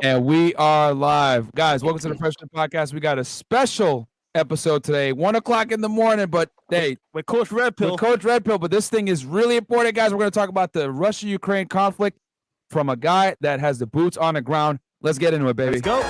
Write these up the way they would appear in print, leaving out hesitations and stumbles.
And we are live. Guys, welcome to the FreshandFit podcast. We got a special episode today, 1 o'clock in the morning, but hey, with Coach RedPill. Coach RedPill, but this thing is really important, guys. We're going to talk about the Russia-Ukraine conflict from a guy that has the boots on the ground. Let's get into it, baby. Let's go.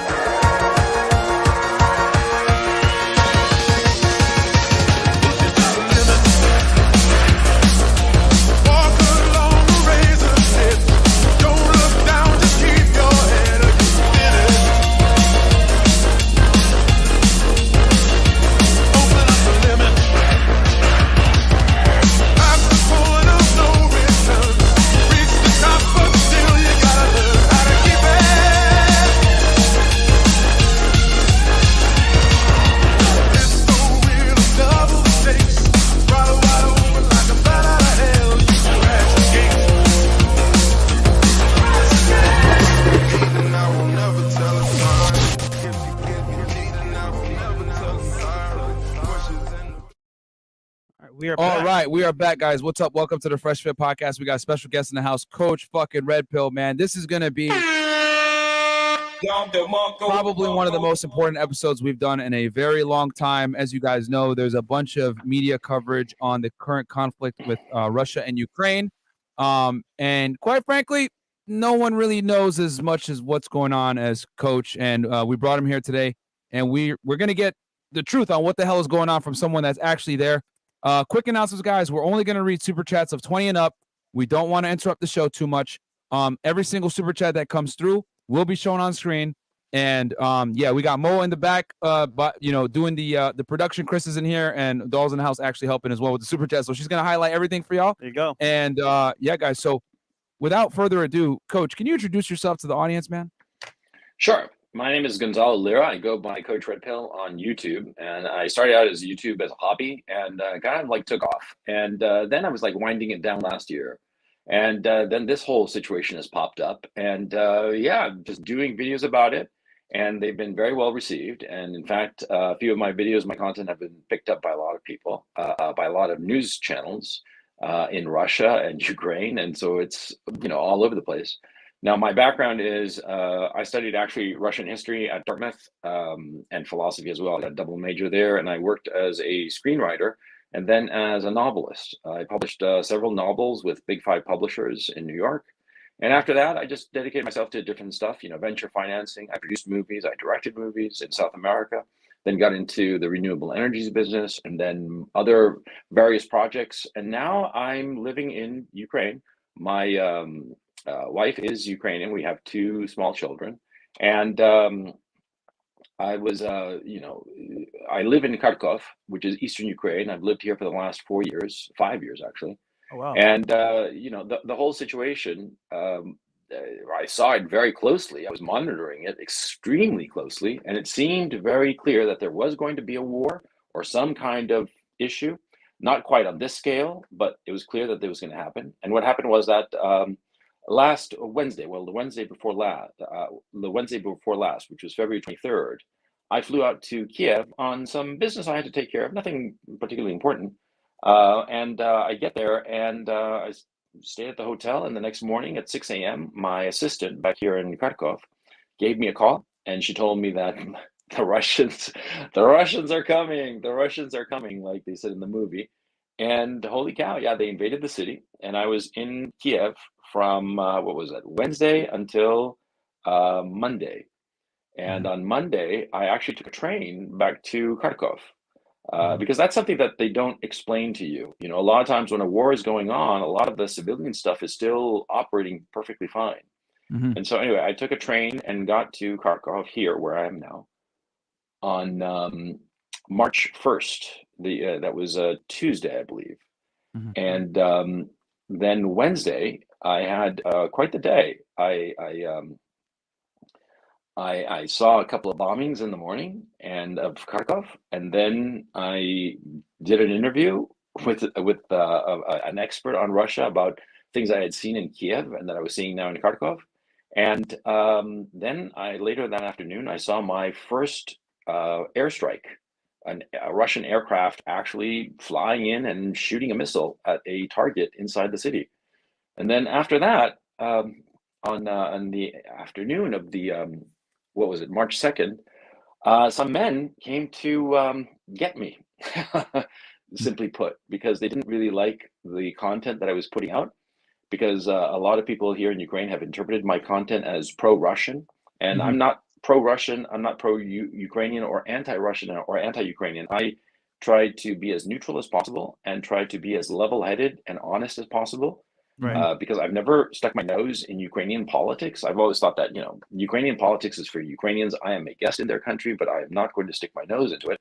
All right, we are back, guys. What's up? Welcome to the FreshandFit podcast. We got a special guest in the house, Coach fucking RedPill, man. This is going to be probably one of the most important episodes we've done in a very long time. As you guys know, there's a bunch of media coverage on the current conflict with Russia and Ukraine. And quite frankly, no one really knows as much as what's going on as Coach. And we brought him here today, and we're going to get the truth on what the hell is going on from someone that's actually there. Quick announcements, guys. We're only going to read super chats of 20 and up. We don't want to interrupt the show too much. Every single super chat that comes through will be shown on screen. And yeah, we got Mo in the back, but doing the production. Chris is in here, and Doll's in the house actually helping as well with the super chat. So she's going to highlight everything for y'all. There you go. And yeah, guys. So without further ado, Coach, can you introduce yourself to the audience, man? Sure. My name is Gonzalo Lira. I go by Coach RedPill on YouTube, and I started out as YouTube as a hobby, and kind of like took off. And then I was like winding it down last year, and then this whole situation has popped up, and yeah, just doing videos about it, and they've been very well received. And in fact, a few of my videos, my content have been picked up by a lot of people, by a lot of news channels in Russia and Ukraine, and so it's all over the place. Now, my background is I studied actually Russian history at Dartmouth and philosophy as well. I got a double major there, and I worked as a screenwriter and then as a novelist. I published several novels with big 5 publishers in New York. And after that, I just dedicated myself to different stuff, venture financing. I produced movies, I directed movies in South America, then got into the renewable energies business, and then other various projects. And now I'm living in Ukraine. My wife is Ukrainian. We have 2 small children, and I was, I live in Kharkov, which is eastern Ukraine. I've lived here for the last 5 years actually. Oh, wow. And the whole situation, I saw it very closely. I was monitoring it extremely closely, and it seemed very clear that there was going to be a war or some kind of issue. Not quite on this scale, but it was clear that it was going to happen. And what happened was that last Wednesday, the Wednesday before last, which was February 23rd, I flew out to Kyiv on some business I had to take care of, nothing particularly important. And I get there, and I stayed at the hotel, and the next morning at 6 a.m., my assistant back here in Kharkov gave me a call, and she told me that the Russians are coming. The Russians are coming, like they said in the movie. And holy cow, yeah, they invaded the city, and I was in Kyiv from Wednesday until Monday. And on Monday, I actually took a train back to Kharkov because that's something that they don't explain to you. A lot of times when a war is going on, a lot of the civilian stuff is still operating perfectly fine. Mm-hmm. And so anyway, I took a train and got to Kharkov here, where I am now, on March 1st. That was a Tuesday, I believe. Mm-hmm. And then Wednesday, I had quite the day. I saw a couple of bombings in the morning of Kharkov, and then I did an interview with an expert on Russia about things I had seen in Kyiv and that I was seeing now in Kharkov. And then later that afternoon, I saw my first airstrike, a Russian aircraft actually flying in and shooting a missile at a target inside the city. And then after that, on the afternoon of the what was it, March 2nd, some men came to get me, simply put, because they didn't really like the content that I was putting out. Because a lot of people here in Ukraine have interpreted my content as pro-Russian, and I'm not pro-Russian. I'm not pro-Ukrainian or anti-Russian or anti-Ukrainian. I try to be as neutral as possible and try to be as level-headed and honest as possible. Because I've never stuck my nose in Ukrainian politics. I've always thought that, Ukrainian politics is for Ukrainians. I am a guest in their country, but I am not going to stick my nose into it.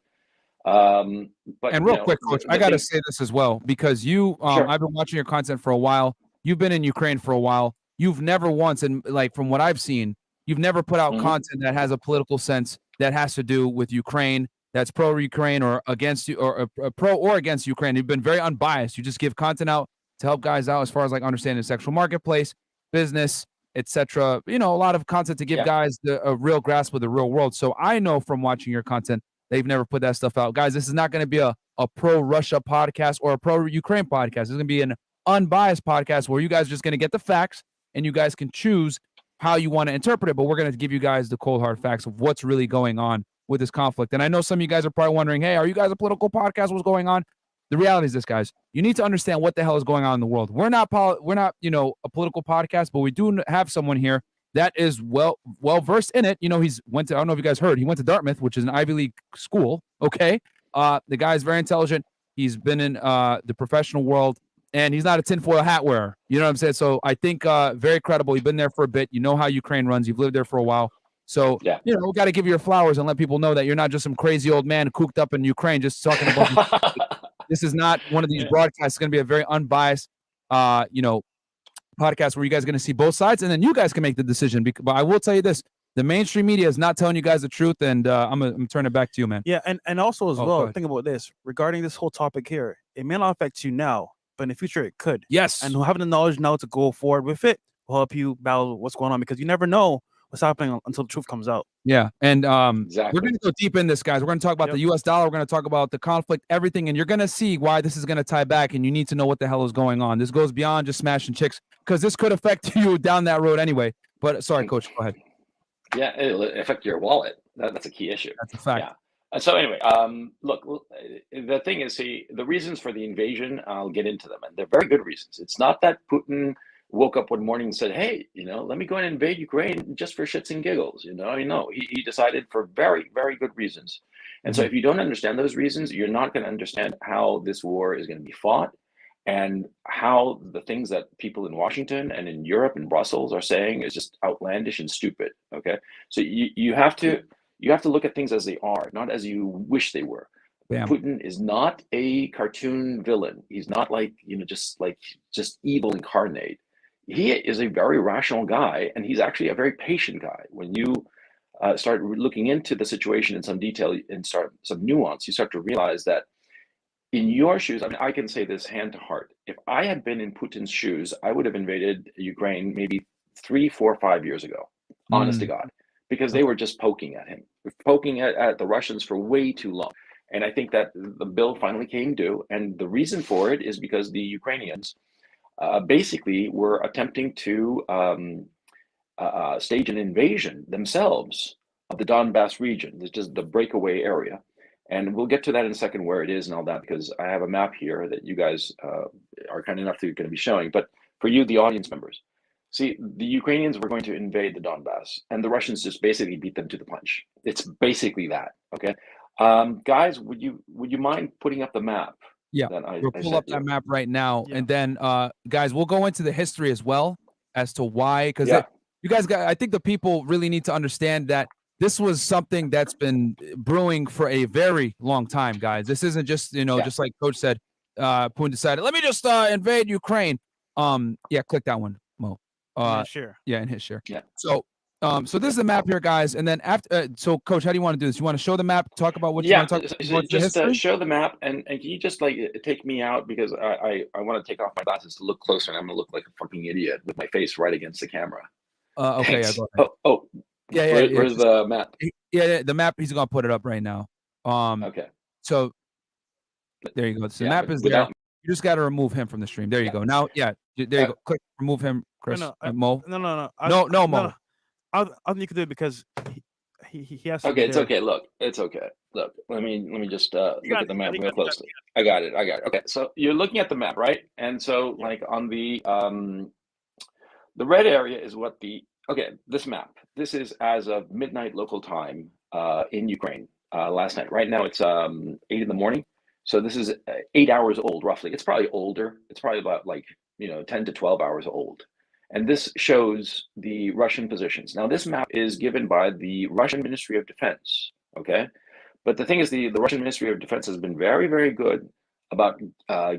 But and real quick, Coach, I got to say this as well, because Sure. I've been watching your content for a while. You've been in Ukraine for a while. You've never once, and like from what I've seen, you've never put out content that has a political sense that has to do with Ukraine, that's pro-Ukraine or against you, or pro or against Ukraine. You've been very unbiased. You just give content out to help guys out as far as like understanding the sexual marketplace, business, etc. A lot of content to give guys a real grasp of the real world. So I know from watching your content, they've never put that stuff out. Guys, this is not going to be a pro-Russia podcast or a pro-Ukraine podcast. It's going to be an unbiased podcast where you guys are just going to get the facts and you guys can choose how you want to interpret it. But we're going to give you guys the cold hard facts of what's really going on with this conflict. And I know some of you guys are probably wondering, hey, are you guys a political podcast? What's going on? The reality is this, guys. You need to understand what the hell is going on in the world. We're not a political podcast, but we do have someone here that is well versed in it. I don't know if you guys heard, he went to Dartmouth, which is an Ivy League school. Okay. The guy is very intelligent. He's been in the professional world, and he's not a tinfoil hat wearer. You know what I'm saying? So I think very credible. You've been there for a bit. You know how Ukraine runs. You've lived there for a while. So, we got to give you your flowers and let people know that you're not just some crazy old man cooped up in Ukraine just talking about This is not one of these broadcasts. It's going to be a very unbiased, podcast where you guys are going to see both sides, and then you guys can make the decision. But I will tell you this: the mainstream media is not telling you guys the truth, and I'm gonna turn it back to you, man. Yeah, and also as well, think about this regarding this whole topic here. It may not affect you now, but in the future it could. Yes. And having the knowledge now to go forward with it will help you battle what's going on, because you never know what's happening until the truth comes out. Yeah, and Exactly. we're going to go deep in this, guys. We're going to talk about the U.S. dollar. We're going to talk about the conflict, everything, and you're going to see why this is going to tie back, and you need to know what the hell is going on. This goes beyond just smashing chicks, because this could affect you down that road anyway. But sorry, Coach, go ahead. Yeah, it'll affect your wallet. That's a key issue. That's a fact. Yeah. So anyway, look, the thing is, the reasons for the invasion, I'll get into them, and they're very good reasons. It's not that Putin woke up one morning and said, hey, let me go and invade Ukraine just for shits and giggles. He decided for very, very good reasons. And so if you don't understand those reasons, you're not going to understand how this war is going to be fought, and how the things that people in Washington and in Europe and Brussels are saying is just outlandish and stupid. Okay. So you have to look at things as they are, not as you wish they were. Bam. Putin is not a cartoon villain. He's not like, just evil incarnate. He is a very rational guy, and he's actually a very patient guy. When you start looking into the situation in some detail and some nuance, you start to realize that in your shoes, I can say this hand to heart. If I had been in Putin's shoes, I would have invaded Ukraine maybe 3, 4, 5 years ago, honest to God, because they were just poking at him, poking at the Russians for way too long. And I think that the bill finally came due. And the reason for it is because the Ukrainians basically were attempting to stage an invasion themselves of the Donbass region. It's just the breakaway area. And we'll get to that in a second, where it is and all that, because I have a map here that you guys are kind enough to going to be showing. But for you, the audience members, see, the Ukrainians were going to invade the Donbass, and the Russians just basically beat them to the punch. It's basically that. Okay, guys, would you mind putting up the map? Yeah, we'll pull up that map right now, and then guys, we'll go into the history as well as to why, because you guys I think the people really need to understand that this was something that's been brewing for a very long time, guys. This isn't just, just like Coach said, Putin decided, let me just invade Ukraine. Click that one, Mo. Sure. Yeah, and hit share. Yeah. So this is the map here, guys. And then after, so Coach, how do you want to do this? You want to show the map, talk about what you want to talk about? Just show the map, and can you just take me out, because I want to take off my glasses to look closer, and I'm going to look like a fucking idiot with my face right against the camera. Okay. Thanks. Yeah, go ahead. Where's the map? Yeah, the map. He's gonna put it up right now. Okay. So there you go. So the map is there. You just got to remove him from the stream. There you go. Now, yeah, there you go. Click remove him, Chris. No, Mo. no. No, No, Mo. I think you could do it because he has to. Okay, it's okay. Look, it's okay. Look, let me just look at the map real closely. I got it. Okay, so you're looking at the map, right? And so, like on the red area is what this map. This is as of midnight local time in Ukraine last night. Right now it's 8 in the morning. So this is 8 hours old, roughly. It's probably older. It's probably about 10 to 12 hours old. And this shows the Russian positions. Now, this map is given by the Russian Ministry of Defense, okay? But the thing is, the Russian Ministry of Defense has been very, very good about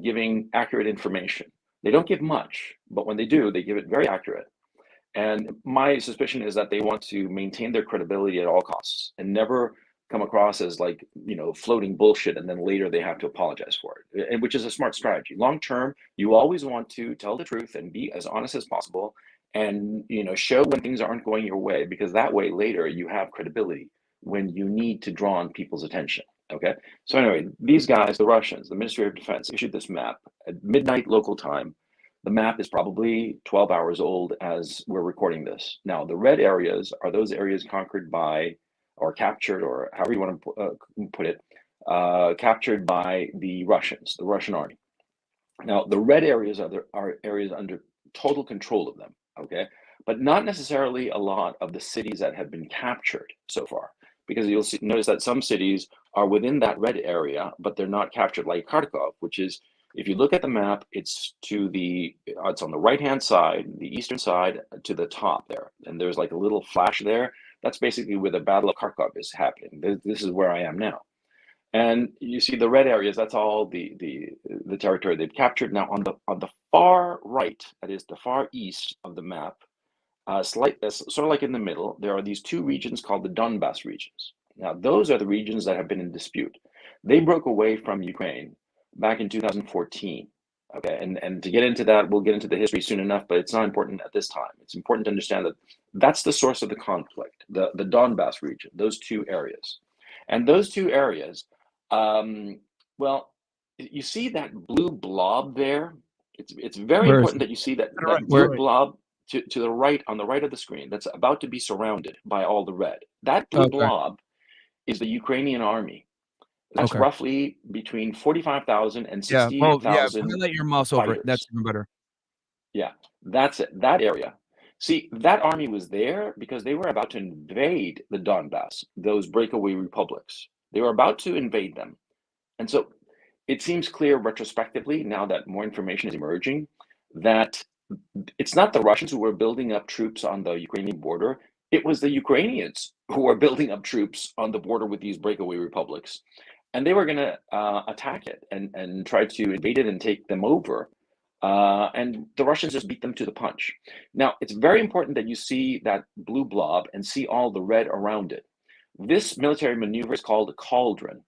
giving accurate information. They don't give much, but when they do, they give it very accurate. And my suspicion is that they want to maintain their credibility at all costs and never come across as floating bullshit, and then later they have to apologize for it, and which is a smart strategy. Long term, you always want to tell the truth and be as honest as possible, and show when things aren't going your way, because that way later you have credibility when you need to draw on people's attention. Okay, so anyway, these guys, the Russians, the Ministry of Defense, issued this map at midnight local time. The map is probably 12 hours old as we're recording this. Now, the red areas are those areas conquered by, or captured, or however you want to put it, captured by the Russians, the Russian army. Now, the red areas are areas under total control of them, okay? But not necessarily a lot of the cities that have been captured so far, because you'll notice that some cities are within that red area, but they're not captured, like Kharkov, which is, if you look at the map, it's it's on the right-hand side, the eastern side to the top there. And there's like a little flash there. That's basically where the Battle of Kharkov is happening. This is where I am now. And you see the red areas, that's all the territory they've captured. Now on the far right, that is the far east of the map, sort of like in the middle, there are these two regions called the Donbas regions. Now those are the regions that have been in dispute. They broke away from Ukraine back in 2014. Okay, and to get into that, we'll get into the history soon enough, but it's not important at this time. It's important to understand that that's the source of the conflict, the Donbas region, those two areas. And those two areas, well, you see that blue blob there? It's very important that you see that blue blob to the right, on the right of the screen, that's about to be surrounded by all the red. That blue blob is the Ukrainian army. That's roughly between 45,000 and 60,000. Yeah, let your mouse over it. That's even better. Yeah, that's it. That area. See, that army was there because they were about to invade the Donbas, those breakaway republics. They were about to invade them. And so it seems clear retrospectively, now that more information is emerging, that it's not the Russians who were building up troops on the Ukrainian border. It was the Ukrainians who were building up troops on the border with these breakaway republics. And they were going to attack it and try to invade it and take them over. And the Russians just beat them to the punch. Now, it's very important that you see that blue blob and see all the red around it. This military maneuver is called a cauldron.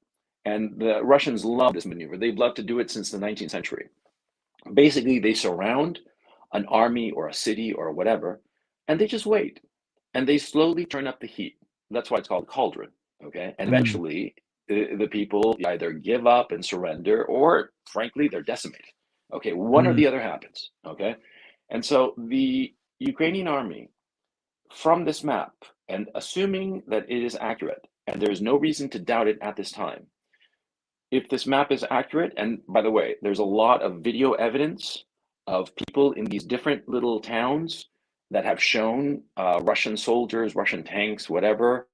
And the Russians love this maneuver. They've loved to do it since the 19th century. Basically, they surround an army or a city or whatever, and they just wait. And they slowly turn up the heat. That's why it's called cauldron, okay? And eventually, the people either give up and surrender, or frankly, they're decimated. Okay, one or the other happens, okay? And so the Ukrainian army, from this map, and assuming that it is accurate, and there's no reason to doubt it at this time, if this map is accurate, and by the way, there's a lot of video evidence of people in these different little towns that have shown Russian soldiers, Russian tanks, whatever.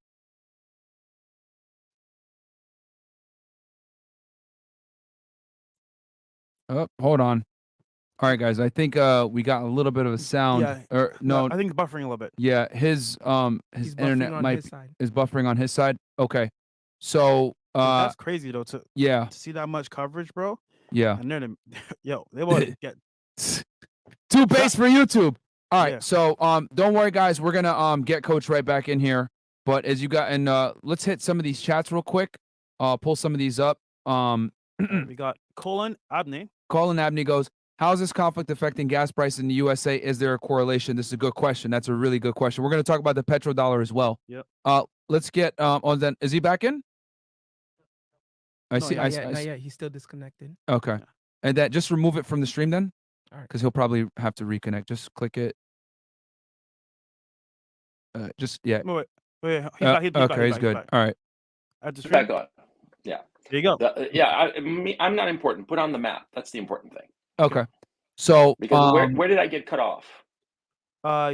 Oh, hold on. All right, guys. I think we got a little bit of a sound. Yeah. Or no, I think it's buffering a little bit. Yeah, his internet is buffering on his side. Okay. So that's crazy though to see that much coverage, bro. Yeah. And then they want to get too base for YouTube. All right. So don't worry, guys. We're gonna get Coach right back in here. But as you got, and let's hit some of these chats real quick. Pull some of these up. We got Colin Abney. Colin Abney goes, how is this conflict affecting gas prices in the USA? Is there a correlation? This is a good question. That's a really good question. We're going to talk about the petrodollar as well. Yep. Let's get then is he back in? Not yet. He's still disconnected. Okay. And that just remove it from the stream then, All right. because he'll probably have to reconnect. Just click it. Just yeah. Wait, he's back. Okay, he's good. All right. At the Back stream. on. Yeah. There you go. I'm not important. Put on the map. That's the important thing. Okay. So Because where did I get cut off?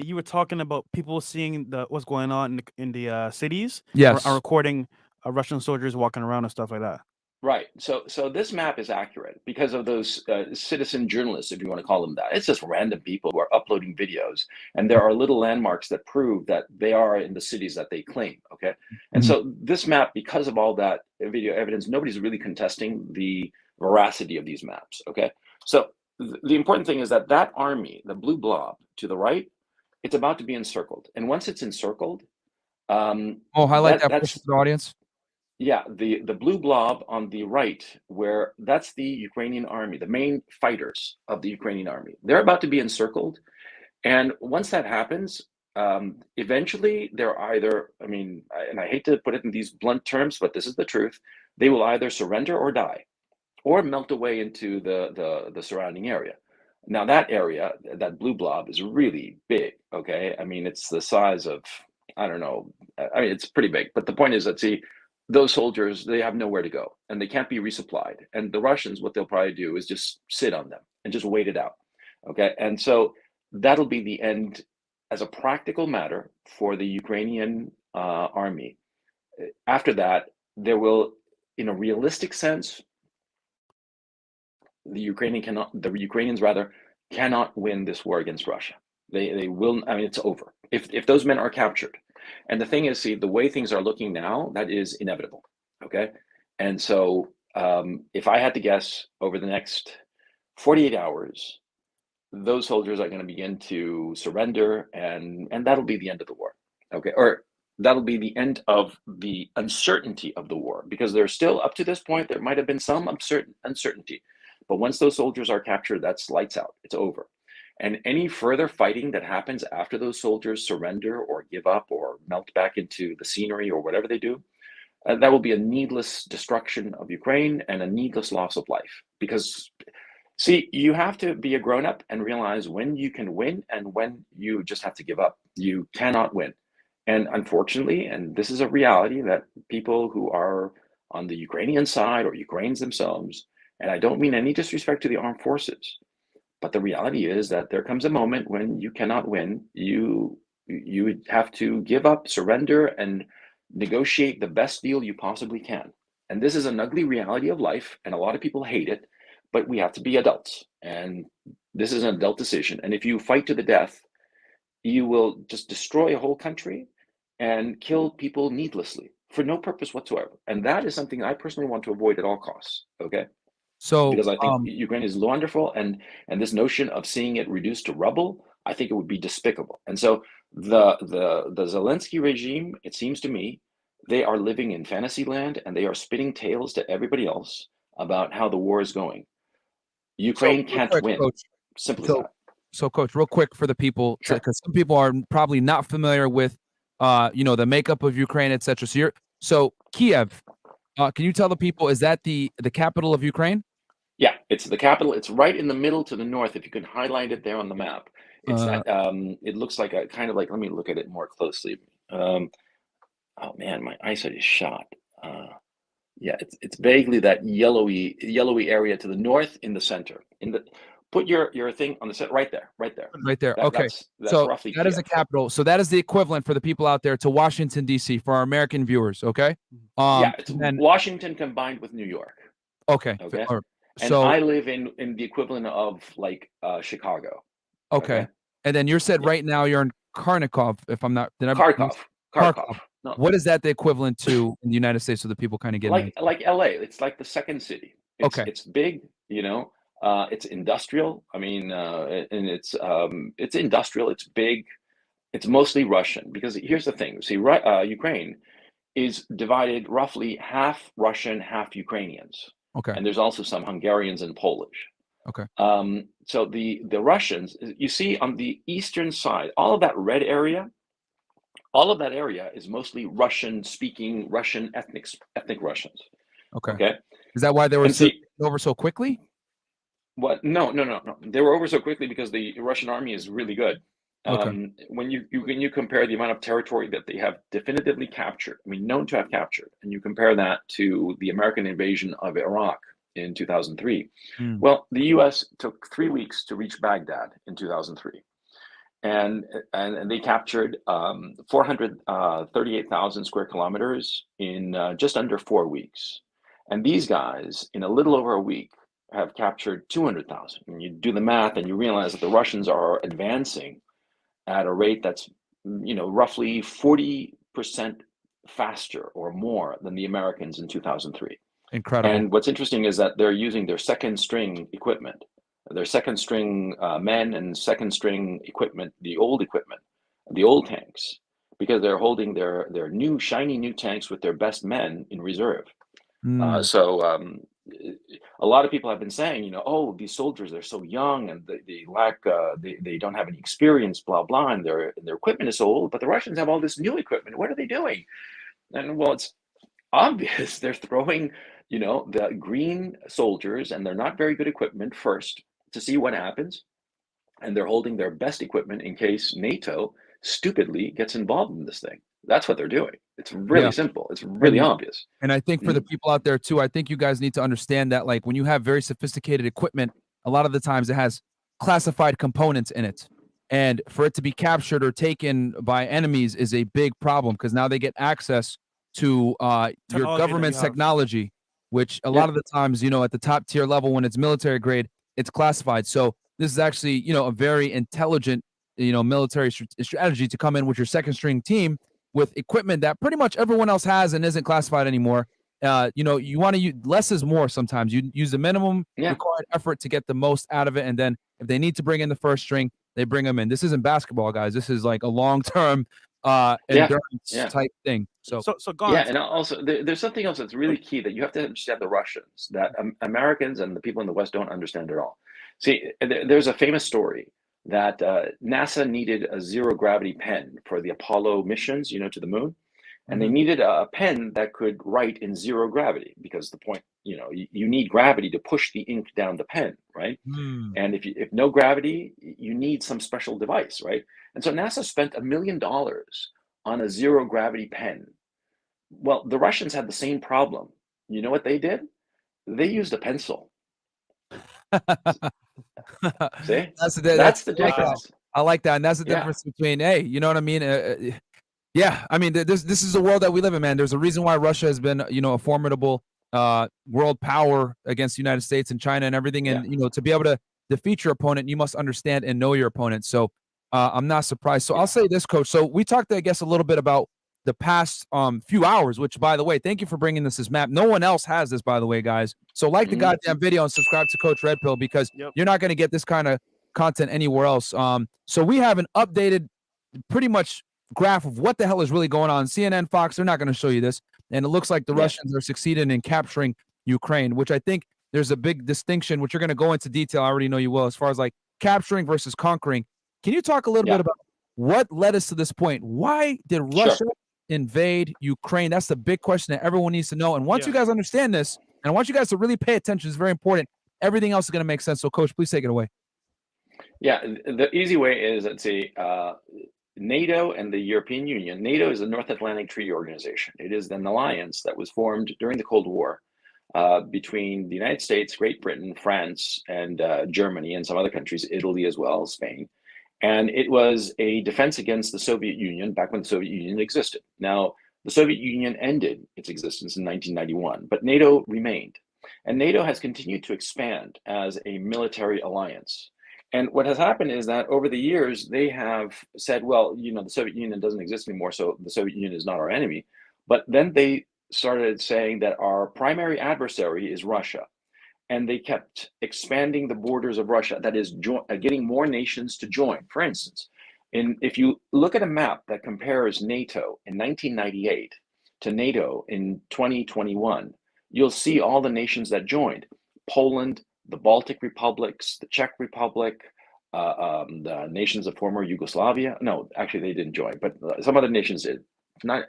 You were talking about people seeing what's going on in the cities. Yes. Are recording Russian soldiers walking around and stuff like that. Right. So this map is accurate because of those citizen journalists, if you want to call them that. It's just random people who are uploading videos, and there are little landmarks that prove that they are in the cities that they claim. Okay. And so this map, because of all that video evidence, nobody's really contesting the veracity of these maps. Okay. So the important thing is that army, the blue blob to the right, it's about to be encircled. And once it's encircled, highlight that for the audience. Yeah, the blue blob on the right, where that's the Ukrainian army, the main fighters of the Ukrainian army. They're about to be encircled. And once that happens, eventually they're either, and I hate to put it in these blunt terms, but this is the truth. They will either surrender or die, or melt away into the surrounding area. Now that area, that blue blob, is really big, okay? It's the size of, I don't know, it's pretty big. But the point is that, see, those soldiers, they have nowhere to go and they can't be resupplied. And the Russians, what they'll probably do is just sit on them and just wait it out. Okay. And so that'll be the end as a practical matter for the Ukrainian army. After that, there will, in a realistic sense, the Ukrainians cannot win this war against Russia. They will, it's over. If those men are captured. And the thing is, see, the way things are looking now, that is inevitable, okay? And so if I had to guess, over the next 48 hours, those soldiers are going to begin to surrender, and that'll be the end of the war, okay? Or that'll be the end of the uncertainty of the war, because there's still, up to this point, there might have been some uncertainty. But once those soldiers are captured, that's lights out, it's over. And any further fighting that happens after those soldiers surrender or give up or melt back into the scenery or whatever they do, that will be a needless destruction of Ukraine and a needless loss of life. Because, see, you have to be a grown-up and realize when you can win and when you just have to give up. You cannot win. And unfortunately, and this is a reality, that people who are on the Ukrainian side or Ukrainians themselves, and I don't mean any disrespect to the armed forces, but the reality is that there comes a moment when you cannot win. You have to give up, surrender, and negotiate the best deal you possibly can. And this is an ugly reality of life, and a lot of people hate it, but we have to be adults. And this is an adult decision. And if you fight to the death, you will just destroy a whole country and kill people needlessly for no purpose whatsoever. And that is something I personally want to avoid at all costs, okay? So because I think Ukraine is wonderful, and this notion of seeing it reduced to rubble, I think it would be despicable. And so the Zelensky regime, it seems to me, they are living in fantasy land, and they are spitting tales to everybody else about how the war is going. Ukraine can't win. Coach, Simple as that. So, Coach, real quick for the people, because some people are probably not familiar with, the makeup of Ukraine, etc. So Kyiv, can you tell the people, is that the capital of Ukraine? Yeah, it's the capital. It's right in the middle to the north. If you can highlight it there on the map, it's it looks like a kind of like, let me look at it more closely. Oh man, my eyesight is shot. Yeah, it's vaguely that yellowy area to the north in the center. Put your thing on the set right there. Right there. Okay. That's so roughly that is the capital. So that is the equivalent for the people out there to Washington, D.C. for our American viewers. Okay. It's Washington combined with New York. Okay. And I live in the equivalent of like Chicago. Okay. And then you said right now you're in Kharkov, if I'm not. Kharkov. No. What is that the equivalent to in the United States, so that people kind of get like LA? It's like the second city. It's big, it's industrial. And it's industrial. It's big. It's mostly Russian, because here's the thing. See, Ukraine is divided roughly half Russian, half Ukrainians. Okay. And there's also some Hungarians and Polish. Okay. So the Russians, you see on the eastern side, all of that red area, all of that area is mostly Russian-speaking, ethnic Russians. Okay. Is that why they were over so quickly? What? No, no, no, no. They were over so quickly because the Russian army is really good. Okay. When you compare the amount of territory that they have definitively captured, I mean, known to have captured, and you compare that to the American invasion of Iraq in 2003, Mm. well, the U.S. took 3 weeks to reach Baghdad in 2003, and they captured 438,000 square kilometers in just under 4 weeks. And these guys, in a little over a week, have captured 200,000. And you do the math, and you realize that the Russians are advancing at a rate that's, roughly 40% faster or more than the Americans in 2003. Incredible. And what's interesting is that they're using their second string equipment, their second string men and second string equipment, the old tanks, because they're holding their new shiny new tanks with their best men in reserve. Mm. A lot of people have been saying, oh, these soldiers, they're so young and they lack, they don't have any experience, blah, blah, and their equipment is so old, but the Russians have all this new equipment. What are they doing? And well, it's obvious. They're throwing, the green soldiers and they're not very good equipment first to see what happens. And they're holding their best equipment in case NATO stupidly gets involved in this thing. That's what they're doing. It's really Yeah. simple. It's really obvious. And I think for the people out there too, I think you guys need to understand that, like, when you have very sophisticated equipment, a lot of the times it has classified components in it. And for it to be captured or taken by enemies is a big problem, because now they get access to your Technology that government's you have. technology, which a Yeah. lot of the times, at the top tier level, when it's military grade, it's classified. So this is actually, a very intelligent, military strategy to come in with your second string team with equipment that pretty much everyone else has and isn't classified anymore. You want to use less is more sometimes. You use the minimum Yeah. required effort to get the most out of it. And then if they need to bring in the first string, they bring them in. This isn't basketball, guys. This is like a long-term endurance type thing. So Gone. Yeah, and also there's something else that's really key that you have to understand the Russians, that Americans and the people in the West don't understand at all. See, there's a famous story that NASA needed a zero gravity pen for the Apollo missions, to the moon. And they needed a pen that could write in zero gravity, because the point, you need gravity to push the ink down the pen, right? And if no gravity, you need some special device, right? And so NASA spent $1 million on a zero gravity pen. Well, the Russians had the same problem. You know what they did? They used a pencil. See? that's That's the difference. I like that. And that's the Yeah. difference between, hey, you know what I mean? Yeah, I mean, this is the world that we live in, man. There's a reason why Russia has been, a formidable world power against the United States and China and everything. And, to be able to defeat your opponent, you must understand and know your opponent. So I'm not surprised. So I'll say this, Coach. So we talked, I guess, a little bit about the past few hours, which, by the way, thank you for bringing this map. No one else has this, by the way, guys. So like the goddamn video and subscribe to Coach RedPill, because you're not going to get this kind of content anywhere else. So we have an updated, pretty much, graph of what the hell is really going on. CNN, Fox, they're not going to show you this. And it looks like the Russians are succeeding in capturing Ukraine, which I think there's a big distinction, which you're going to go into detail. I already know you will, as far as like capturing versus conquering. Can you talk a little bit about what led us to this point? Why did Russia invade Ukraine? That's the big question that everyone needs to know. And once you guys understand this, and I want you guys to really pay attention, it's very important. Everything else is going to make sense. So, Coach, please take it away. Yeah, the easy way is, let's say, NATO and the European Union. NATO is the North Atlantic Treaty Organization. It is an alliance that was formed during the Cold War between the United States, Great Britain, France, and Germany, and some other countries, Italy as well, Spain. And it was a defense against the Soviet Union back when the Soviet Union existed. Now, the Soviet Union ended its existence in 1991, but NATO remained. And NATO has continued to expand as a military alliance. And what has happened is that over the years, they have said, well, the Soviet Union doesn't exist anymore, so the Soviet Union is not our enemy. But then they started saying that our primary adversary is Russia. And they kept expanding the borders of Russia, that is, getting more nations to join. For instance, if you look at a map that compares NATO in 1998 to NATO in 2021, you'll see all the nations that joined: Poland, the Baltic republics, the Czech Republic, the nations of former Yugoslavia. No, actually, they didn't join, but some other nations did.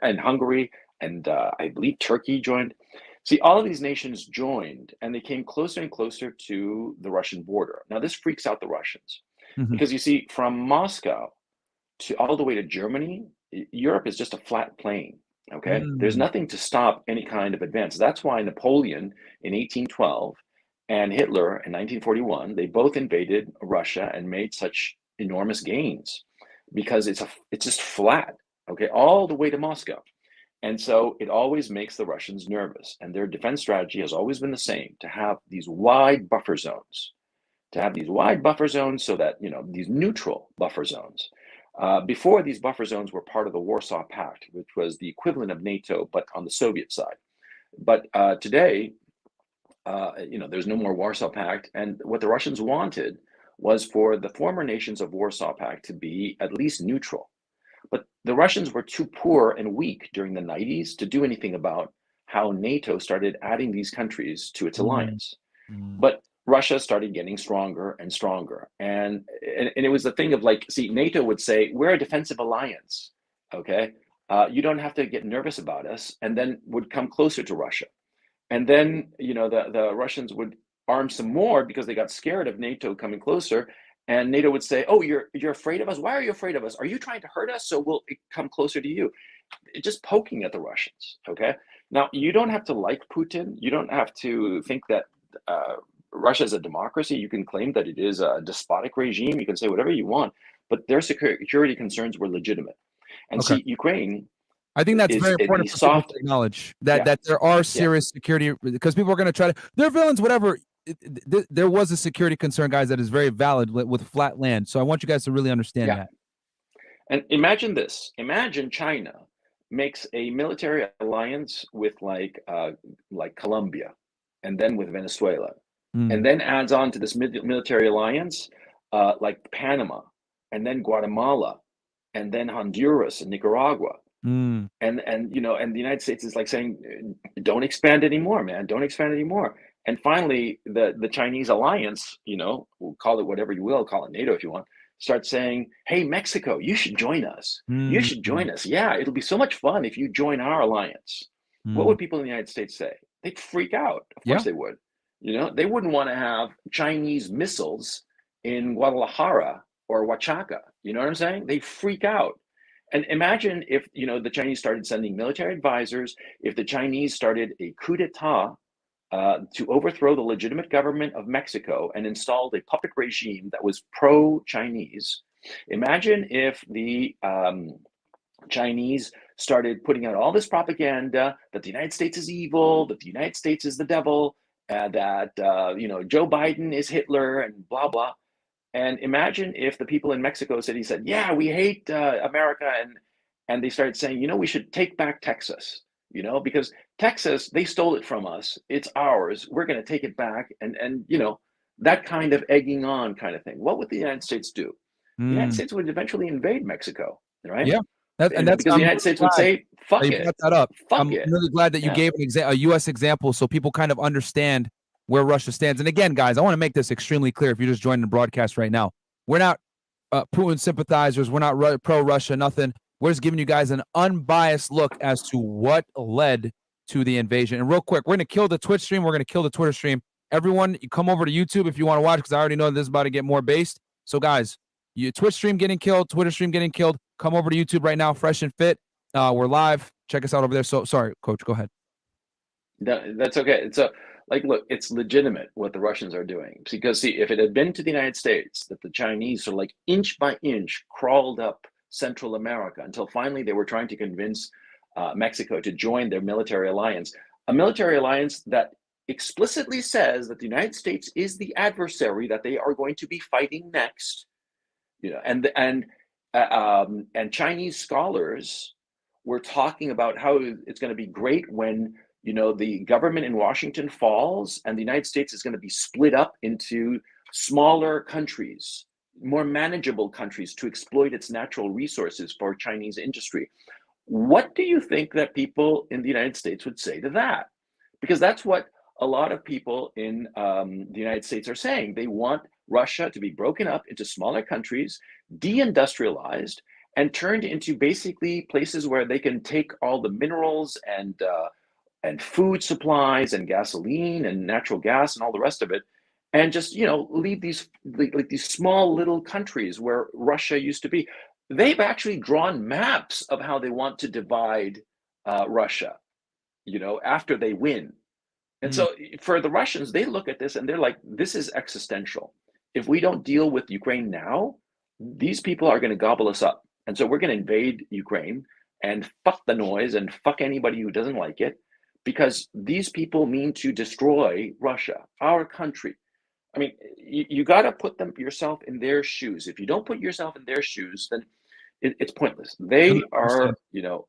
And Hungary, and I believe Turkey joined. See, all of these nations joined and they came closer and closer to the Russian border. Now, this freaks out the Russians because you see, from Moscow to all the way to Germany, Europe is just a flat plain. Okay, there's nothing to stop any kind of advance. That's why Napoleon in 1812 and Hitler in 1941, they both invaded Russia and made such enormous gains because it's just flat, okay, all the way to Moscow. And so it always makes the Russians nervous. And their defense strategy has always been the same, to have these wide buffer zones, so that, these neutral buffer zones. Before, these buffer zones were part of the Warsaw Pact, which was the equivalent of NATO, but on the Soviet side. But today, there's no more Warsaw Pact. And what the Russians wanted was for the former nations of Warsaw Pact to be at least neutral. But the Russians were too poor and weak during the 90s to do anything about how NATO started adding these countries to its alliance. But Russia started getting stronger and stronger. And it was the thing of NATO would say, we're a defensive alliance, okay? You don't have to get nervous about us, and then would come closer to Russia. And then, the Russians would arm some more because they got scared of NATO coming closer. And NATO would say, oh, you're afraid of us? Why are you afraid of us? Are you trying to hurt us? So we'll come closer to you. Just poking at the Russians, okay? Now, you don't have to like Putin. You don't have to think that Russia is a democracy. You can claim that it is a despotic regime. You can say whatever you want, but their security concerns were legitimate. And see, Ukraine, I think that's very important for people to acknowledge that there are serious security, because people are going to try to, they're villains, whatever. There was a security concern, guys, that is very valid with flat land. So I want you guys to really understand that. And imagine this. Imagine China makes a military alliance with like Colombia, and then with Venezuela, and then adds on to this military alliance like Panama, and then Guatemala, and then Honduras and Nicaragua. And the United States is like saying, don't expand anymore, man. Don't expand anymore. And finally, the Chinese alliance, we'll call it whatever you will, call it NATO if you want, start saying, hey, Mexico, you should join us. You should join us. Yeah, it'll be so much fun if you join our alliance. What would people in the United States say? They'd freak out. Of course they would. They wouldn't want to have Chinese missiles in Guadalajara or Oaxaca. You know what I'm saying? They'd freak out. And imagine if, the Chinese started sending military advisors, if the Chinese started a coup d'etat to overthrow the legitimate government of Mexico and installed a puppet regime that was pro-Chinese. Imagine if the Chinese started putting out all this propaganda that the United States is evil, that the United States is the devil, that Joe Biden is Hitler, and blah blah. And imagine if the people in Mexico City said, yeah, we hate America, and they started saying, we should take back Texas, because Texas, they stole it from us. It's ours. We're going to take it back. And that kind of egging on kind of thing. What would the United States do? The United States would eventually invade Mexico, right? Yeah. That's because the United States would say, fuck it. Brought that up. I'm it. really glad that you gave a U.S. example so people kind of understand where Russia stands. And again, guys, I want to make this extremely clear if you're just joining the broadcast right now. We're not Putin sympathizers. We're not pro-Russia, nothing. We're just giving you guys an unbiased look as to what led to the invasion. And real quick, we're going to kill the Twitch stream. We're going to kill the Twitter stream. Everyone, you come over to YouTube if you want to watch, because I already know this is about to get more based. So, guys, your Twitch stream getting killed, Twitter stream getting killed. Come over to YouTube right now, Fresh and Fit. We're live. Check us out over there. So, sorry, Coach, go ahead. That's okay. Look, it's legitimate what the Russians are doing, because see, if it had been to the United States that the Chinese sort of inch by inch crawled up Central America until finally they were trying to convince Mexico to join their military alliance, a military alliance that explicitly says that the United States is the adversary that they are going to be fighting next, and Chinese scholars were talking about how it's going to be great when the government in Washington falls and the United States is going to be split up into smaller countries, more manageable countries to exploit its natural resources for Chinese industry. What do you think that people in the United States would say to that? Because that's what a lot of people in the United States are saying. They want Russia to be broken up into smaller countries, deindustrialized, and turned into basically places where they can take all the minerals and and food supplies and gasoline and natural gas and all the rest of it, and just, you know, leave these like these small little countries where Russia used to be. They've actually drawn maps of how they want to divide Russia, you know, after they win. And so for the Russians, they look at this and they're like, this is existential. If we don't deal with Ukraine now, these people are going to gobble us up. And so we're going to invade Ukraine and fuck the noise and fuck anybody who doesn't like it, because these people mean to destroy Russia, our country. I mean, you got to put yourself in their shoes. If you don't put yourself in their shoes, then it's pointless. They are, you know,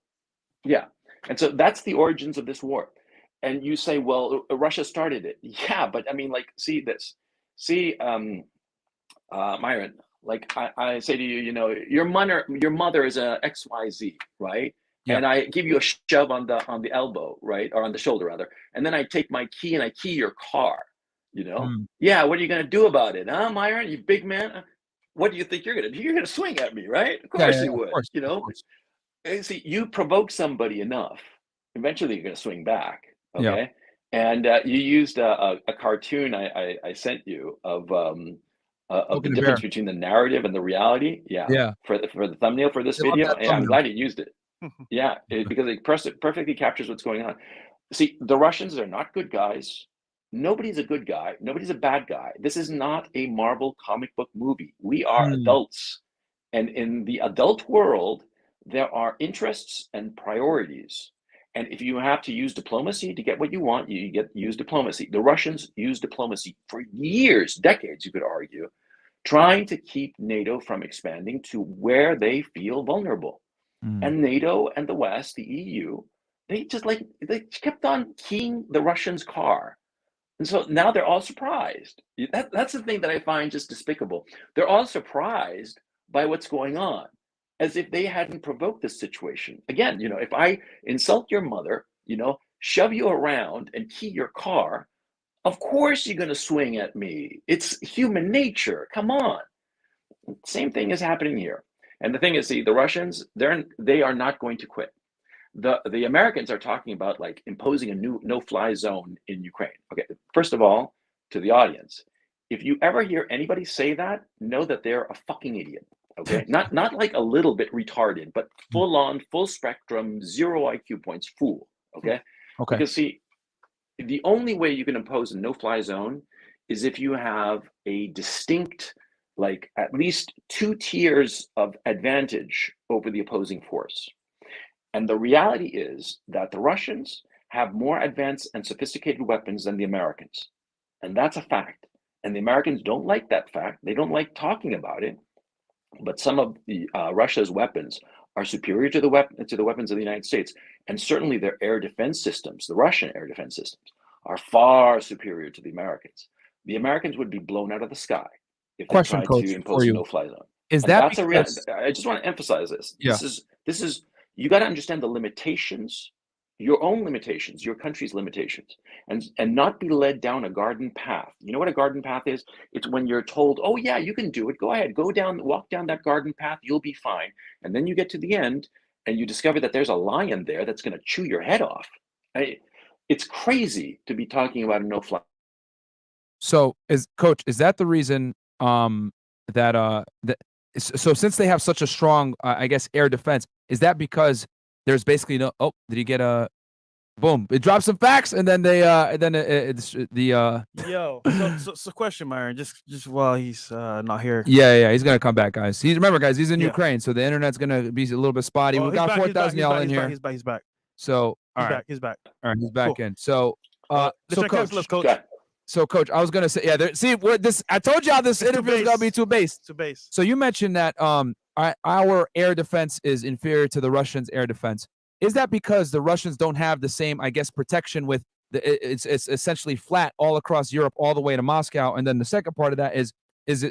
yeah. And so that's the origins of this war. And you say, well, Russia started it. Yeah, but I mean, like, see this. See, Myron, like I say to you, you know, your mother is a XYZ, right? Yeah. And I give you a shove on the elbow, right? Or on the shoulder, rather. And then I take my key and I key your car, you know? Yeah, what are you going to do about it? Huh, Myron, you big man? What do you think you're going to do? You're going to swing at me, right? Of course you would, you know? See, you provoke somebody enough, eventually you're going to swing back. Okay. Yeah. And you used a cartoon I sent you of the difference between the narrative and the reality. Yeah. Yeah. For the thumbnail for this video. Yeah, I'm glad you used it. Yeah, because it perfectly captures what's going on. See, the Russians are not good guys. Nobody's a good guy. Nobody's a bad guy. This is not a Marvel comic book movie. We are adults. And in the adult world, there are interests and priorities. And if you have to use diplomacy to get what you want, you use diplomacy. The Russians use diplomacy for years, decades, you could argue, trying to keep NATO from expanding to where they feel vulnerable. And NATO and the West, the EU, they kept on keying the Russians' car. And so now they're all surprised. That's the thing that I find just despicable. They're all surprised by what's going on, as if they hadn't provoked this situation. Again, you know, if I insult your mother, you know, shove you around and key your car, of course you're going to swing at me. It's human nature. Come on. Same thing is happening here. And the thing is, see, the Russians, they are not going to quit. The Americans are talking about like imposing a new no-fly zone in Ukraine. Okay, first of all, to the audience, if you ever hear anybody say that, know that they're a fucking idiot. Okay, not like a little bit retarded, but full on, full spectrum, 0 IQ points, fool. Okay, because see, the only way you can impose a no-fly zone is if you have a distinct, like at least 2 tiers of advantage over the opposing force. And the reality is that the Russians have more advanced and sophisticated weapons than the Americans. And that's a fact. And the Americans don't like that fact. They don't like talking about it. But some of the Russia's weapons are superior to the weapons of the United States. And certainly their air defense systems, the Russian air defense systems, are far superior to the Americans. The Americans would be blown out of the sky if they tried to impose a no-fly zone. That's a reality. I just want to emphasize this. Yeah. This is you got to understand the limitations, your own limitations, your country's limitations, and not be led down a garden path. You know what a garden path is? It's when you're told, oh yeah, you can do it. Go ahead, walk down that garden path, you'll be fine. And then you get to the end and you discover that there's a lion there that's going to chew your head off. It's crazy to be talking about a no-fly. So Coach, is that the reason so since they have such a strong, I guess, air defense, is that because there's basically no? Oh, did you get a? Boom! It drops some facts, and then it's the. Yo, so question, Myron. Just while he's not here. Yeah, he's gonna come back, guys. Remember, guys, he's in Ukraine, so the internet's gonna be a little bit spotty. We got 4,000 y'all in here. He's back. So he's back. All right, he's back in. So Coach. So, Coach, I was gonna say, I told y'all this interview is gonna be too base. Too base. So you mentioned that our air defense is inferior to the Russians' air defense. Is that because the Russians don't have the same, I guess, protection with it's essentially flat all across Europe, all the way to Moscow? And then the second part of that is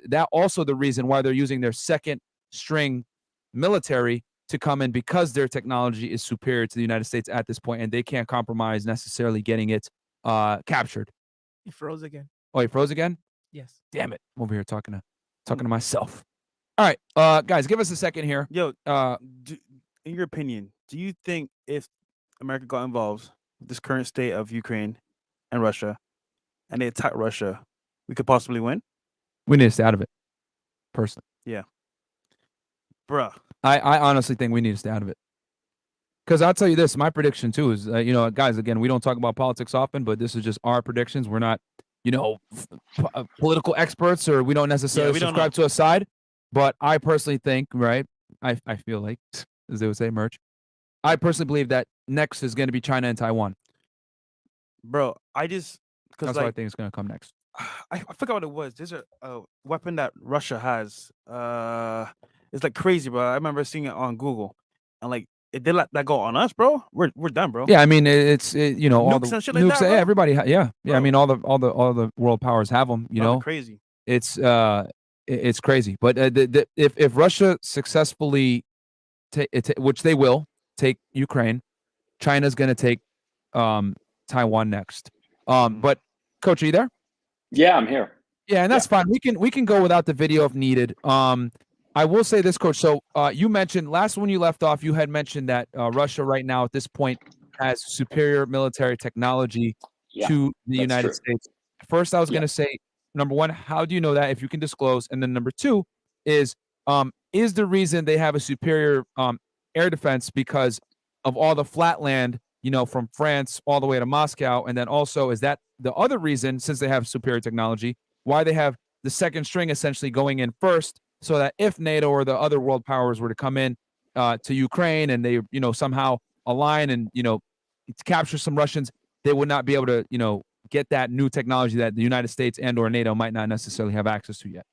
that also the reason why they're using their second string military to come in, because their technology is superior to the United States at this point, and they can't compromise necessarily getting it captured? He froze again. Oh, he froze again? Yes. Damn it. I'm over here talking to myself. All right, guys, give us a second here. Yo, in your opinion, do you think if America got involved, this current state of Ukraine and Russia, and they attack Russia, we could possibly win? We need to stay out of it, personally. Bruh. I honestly think we need to stay out of it. Because I'll tell you this, my prediction too is, guys, again, we don't talk about politics often, but this is just our predictions. We're not, political experts, or we don't necessarily subscribe to a side. But I personally think, right, I feel like, as they would say, merch, I personally believe that next is going to be China and Taiwan. Bro, that's what I think is going to come next. I forgot what it was. There's a weapon that Russia has. It's like crazy, bro. I remember seeing it on Google, and like if they let that go on us, bro, we're done, bro. Yeah, I mean all the nukes and shit like nukes. that, bro. Everybody, yeah. Bro. I mean all the world powers have them. Crazy. It's crazy. But if Russia successfully which they will take Ukraine, China's going to take Taiwan next. But Coach, are you there? Yeah, I'm here. Yeah, and that's fine. We can go without the video if needed. I will say this, Coach. So you mentioned when you left off, you had mentioned that Russia right now at this point has superior military technology to the United States. First, I was going to say, number one, how do you know that, if you can disclose? And then number two is the reason they have a superior air defense because of all the flat land, from France all the way to Moscow? And then also, is that the other reason, since they have superior technology, why they have the second string essentially going in first, so that if NATO or the other world powers were to come in to Ukraine and they, somehow align and, capture some Russians, they would not be able to, get that new technology that the United States and or NATO might not necessarily have access to yet?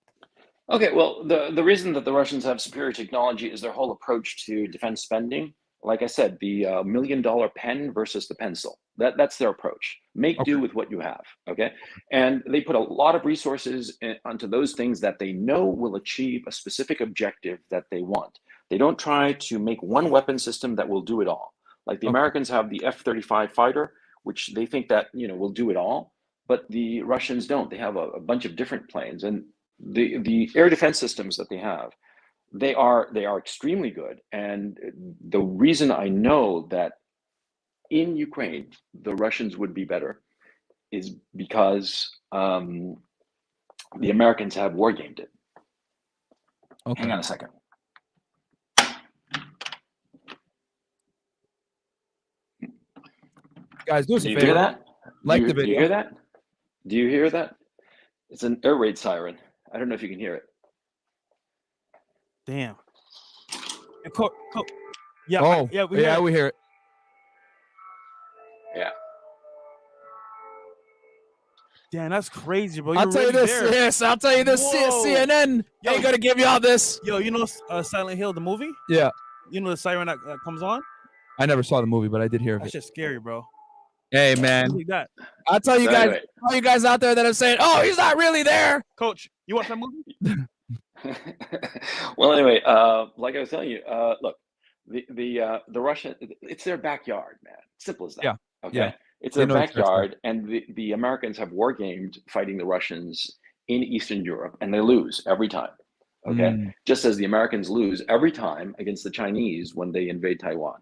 Okay, well, the reason that the Russians have superior technology is their whole approach to defense spending. Like I said, the $1 million pen versus the pencil. That's their approach. Make do with what you have, okay? And they put a lot of resources onto those things that they know will achieve a specific objective that they want. They don't try to make one weapon system that will do it all. Like the Americans have the F-35 fighter, which they think that, will do it all, but the Russians don't. They have a bunch of different planes, and the air defense systems that they have, they are extremely good. And the reason I know that in Ukraine the Russians would be better is because the Americans have wargamed it. Okay. Hang on a second. Guys, do us a favor. Do you hear that? Like the video. Do you hear that? Do you hear that? It's an air raid siren. I don't know if you can hear it. Damn. Yeah. Oh, we hear it. Yeah. Damn, that's crazy, bro. I'll tell you this. There. Yes, I'll tell you this. Whoa. CNN ain't gonna give y'all this. Yo, Silent Hill, the movie? Yeah. You know the siren that comes on? I never saw the movie, but I did hear of That's it. just scary, bro. Hey, man. That. I'll tell you guys. All you guys out there that are saying, "Oh, he's not really there." Coach, you watch that movie? Well, anyway, like I was telling you, look, the Russian, it's their backyard, man. Simple as that. Yeah. Okay. Yeah. It's their backyard, and the Americans have wargamed fighting the Russians in Eastern Europe, and they lose every time. Okay. Just as the Americans lose every time against the Chinese when they invade Taiwan.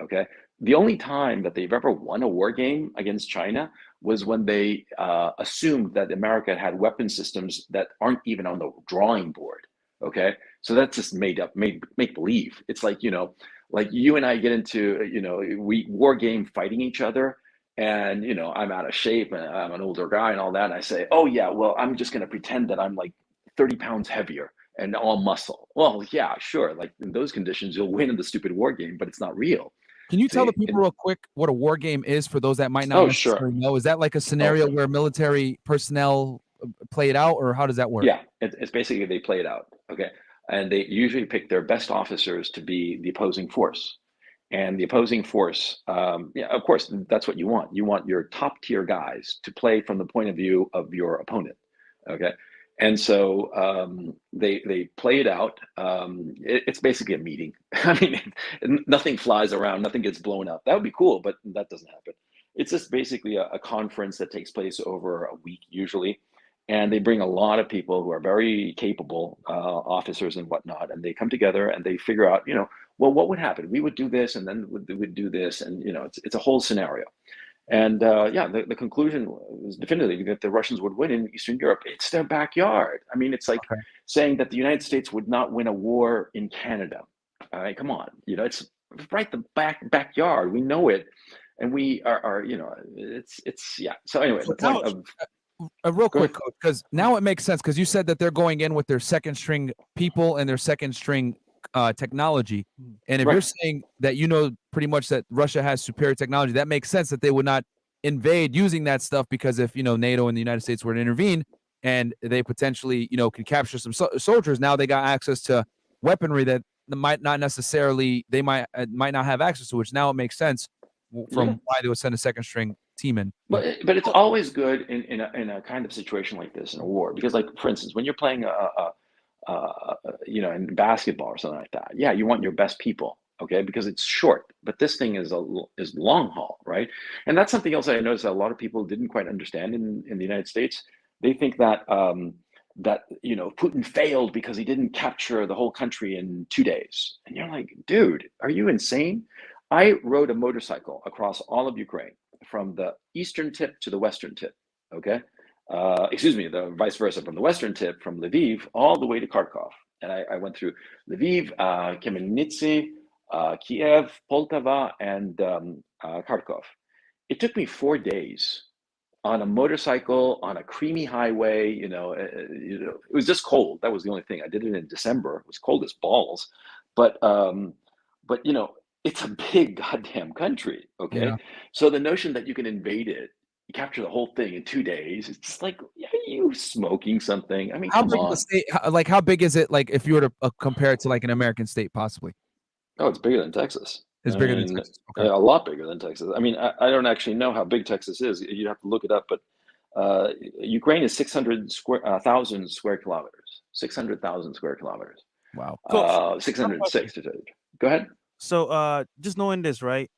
Okay. The only time that they've ever won a war game against China was when they assumed that America had weapon systems that aren't even on the drawing board. Okay. So that's just make believe. It's like, like you and I get into, we war game fighting each other, and, I'm out of shape and I'm an older guy and all that. And I say, oh yeah, well, I'm just going to pretend that I'm like 30 pounds heavier and all muscle. Well, yeah, sure. Like in those conditions, you'll win in the stupid war game, but it's not real. Can you tell the people real quick what a war game is for those that might not necessarily know? Is that like a scenario where military personnel play it out, or how does that work? Yeah, it's basically they play it out. Okay. And they usually pick their best officers to be the opposing force. And the opposing force, of course, that's what you want. You want your top tier guys to play from the point of view of your opponent. Okay. And so they play it out. It's basically a meeting. I mean, nothing flies around, nothing gets blown up. That would be cool, but that doesn't happen. It's just basically a conference that takes place over a week usually. And they bring a lot of people who are very capable officers and whatnot, and they come together and they figure out, well, what would happen? We would do this, and then we'd do this, and it's a whole scenario. And the conclusion was definitively that the Russians would win in Eastern Europe. It's their backyard. I mean, it's like saying that the United States would not win a war in Canada. All right, come on. It's right the backyard. We know it, and we are it's. So anyway, the point of real quick, Coach, because now it makes sense, because you said that they're going in with their second string people and their second string technology, and if you're saying that pretty much that Russia has superior technology, that makes sense that they would not invade using that stuff, because if NATO and the United States were to intervene and they potentially can capture some soldiers, now they got access to weaponry that might not necessarily they might not have access to, which now it makes sense from why they would send a second string team in. But it's always good in a kind of situation like this, in a war, because, like, for instance, when you're playing in basketball or something like that, you want your best people, okay, because it's short. But this thing is long haul, right? And that's something else I noticed that a lot of people didn't quite understand in the United States. They think that Putin failed because he didn't capture the whole country in 2 days, and you're like, dude, are you insane? I rode a motorcycle across all of Ukraine, from the eastern tip to the western tip, okay? The vice versa, from the western tip, from Lviv, all the way to Kharkov. And I went through Lviv, Khmelnytskyi, Kyiv, Poltava, and Kharkov. It took me 4 days on a motorcycle, on a creamy highway. It was just cold. That was the only thing. I did it in December. It was cold as balls. But it's a big goddamn country, okay? Yeah. So the notion that you can invade it, you capture the whole thing in 2 days, it's just like, are you smoking something? I mean, how big is the state? How big is it? Like, if you were to compare it to like an American state, possibly? Oh, it's bigger than Texas. It's bigger than Texas. Okay. Yeah, a lot bigger than Texas. I mean, I don't actually know how big Texas is. You'd have to look it up. But Ukraine is 600,000 square kilometers. 600,000 square kilometers. Wow. 606. Go ahead. So just knowing this, right?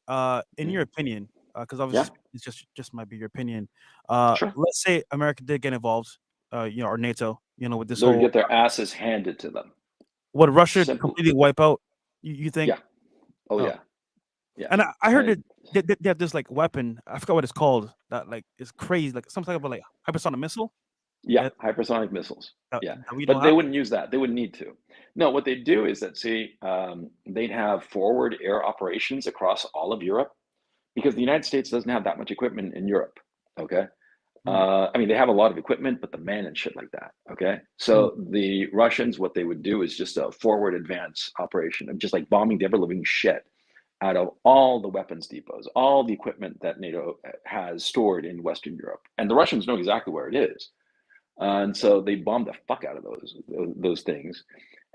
In your opinion, because obviously it's just might be your opinion. Sure. Let's say America did get involved, or NATO, with this They'll whole get their asses handed to them. Would Russia completely wipe out? You think? Yeah. Oh yeah. Yeah. And I heard that they have this like weapon. I forgot what it's called. That like is crazy. Like something about like hypersonic missile. Yeah, hypersonic missiles. But they wouldn't use that. They wouldn't need to. No, what they'd do is that, they'd have forward air operations across all of Europe, because the United States doesn't have that much equipment in Europe, okay? I mean, they have a lot of equipment, but the man and shit like that, okay? So the Russians, what they would do is just a forward advance operation of just like bombing the ever-living shit out of all the weapons depots, all the equipment that NATO has stored in Western Europe. And the Russians know exactly where it is. And so they bomb the fuck out of those things.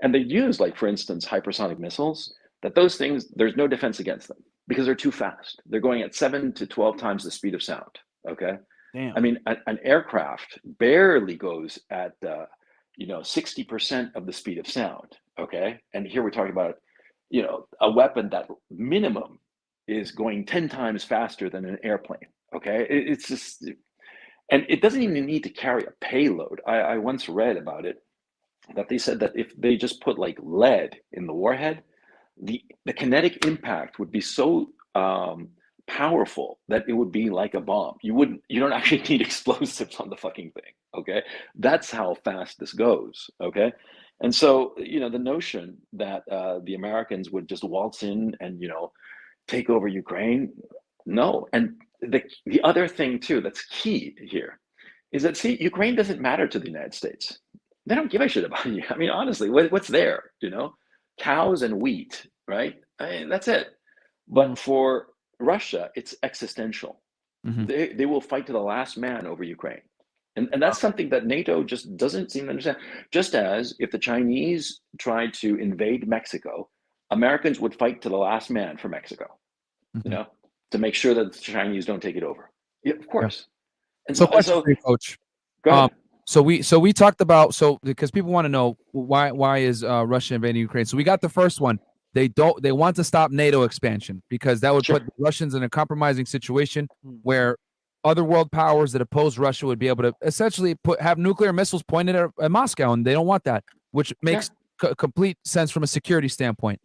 And they use, like, for instance, hypersonic missiles, that those things, there's no defense against them because they're too fast. They're going at 7 to 12 times the speed of sound, okay? Damn. I mean, an aircraft barely goes at 60% of the speed of sound, okay? And here we're talking about, a weapon that minimum is going 10 times faster than an airplane, okay? It's just... And it doesn't even need to carry a payload. I once read about it, that they said that if they just put like lead in the warhead, the kinetic impact would be so powerful that it would be like a bomb. You don't actually need explosives on the fucking thing, okay? That's how fast this goes, okay? And so, the notion that the Americans would just waltz in and, take over Ukraine, no. And the other thing too that's key here is that, Ukraine doesn't matter to the United States. They don't give a shit about you. I mean, honestly, what's there? Cows and wheat, right? I mean, that's it. But for Russia, it's existential. They will fight to the last man over Ukraine, and that's something that NATO just doesn't seem to understand. Just as if the Chinese tried to invade Mexico, Americans would fight to the last man for Mexico. To make sure that the Chinese don't take it over. Yeah, of course. Yeah. And so, Coach. Go ahead. So we talked about, because people want to know why is Russia invading Ukraine. So we got the first one. They want to stop NATO expansion, because that would put the Russians in a compromising situation where other world powers that oppose Russia would be able to essentially have nuclear missiles pointed at Moscow, and they don't want that, which makes complete sense from a security standpoint.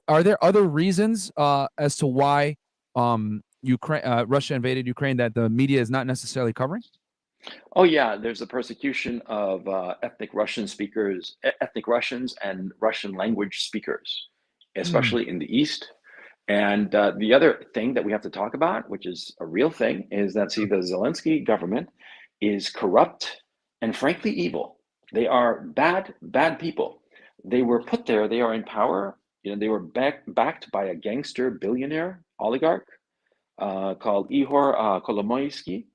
Are there other reasons as to why Russia invaded Ukraine that the media is not necessarily covering? Oh yeah, there's the persecution of ethnic Russian speakers, ethnic Russians and Russian language speakers, especially in the East. And the other thing that we have to talk about, which is a real thing, is that the Zelensky government is corrupt and frankly evil. They are bad people. They were put there. They are in power. They were backed by a gangster billionaire oligarch called Ihor Kolomoisky.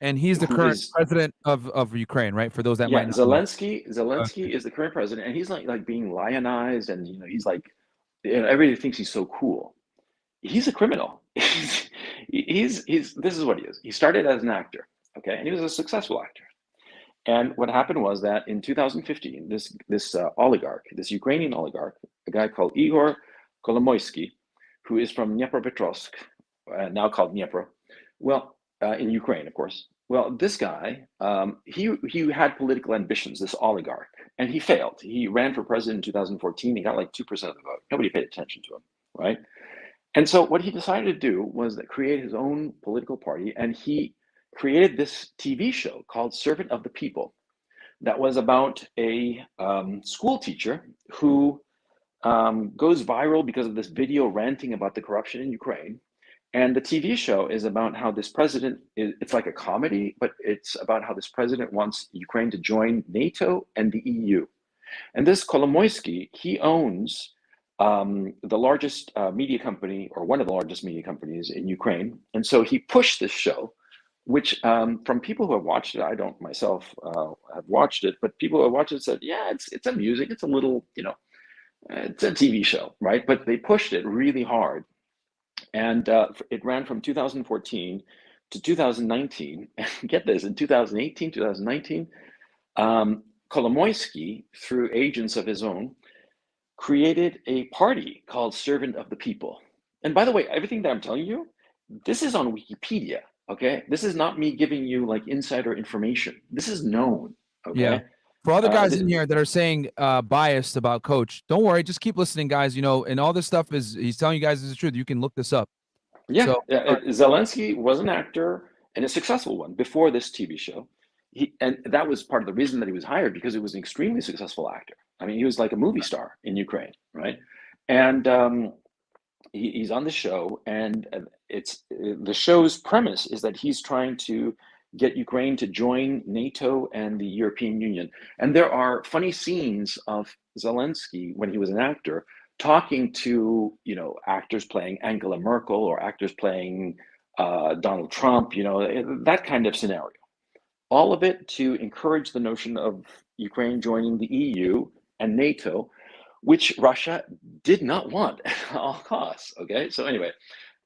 And he's the current president of Ukraine, right? For those that might not know. Zelensky is the current president, and he's like being lionized, and he's like, everybody thinks he's so cool. He's a criminal. He's this is what he is. He started as an actor, okay, and he was a successful actor. And what happened was that in 2015, this oligarch, this Ukrainian oligarch, a guy called Ihor Kolomoisky, who is from Dnipropetrovsk, now called Dnipro, well, in Ukraine, of course. Well, this guy, he had political ambitions, this oligarch, and he failed. He ran for president in 2014. He got like 2% of the vote. Nobody paid attention to him, right? And so what he decided to do was create his own political party, and he created this TV show called Servant of the People that was about a school teacher who goes viral because of this video ranting about the corruption in Ukraine. And the TV show is about how this president, it's like a comedy, but it's about how this president wants Ukraine to join NATO and the EU. And this Kolomoisky, he owns the largest media company, or one of the largest media companies in Ukraine. And so he pushed this show, which from people who have watched it, I don't myself have watched it, but people who have watched it said, yeah, it's amusing. It's a little, it's a TV show, right? But they pushed it really hard. And it ran from 2014 to 2019. And get this, in 2018, 2019, Kolomoisky, through agents of his own, created a party called Servant of the People. And by the way, everything that I'm telling you, this is on Wikipedia, okay? This is not me giving you like insider information. This is known, okay? Yeah. For all the guys in here that are saying biased about Coach, don't worry, just keep listening, guys. And all this stuff he's telling you guys is the truth. You can look this up. Yeah, Zelensky was an actor, and a successful one, before this TV show. And that was part of the reason that he was hired, because he was an extremely successful actor. I mean, he was like a movie star in Ukraine, right? And he's on the show, and the show's premise is that he's trying to get Ukraine to join NATO and the European Union. And there are funny scenes of Zelensky when he was an actor talking to, actors playing Angela Merkel or actors playing Donald Trump, that kind of scenario. All of it to encourage the notion of Ukraine joining the EU and NATO, which Russia did not want at all costs, okay? So anyway,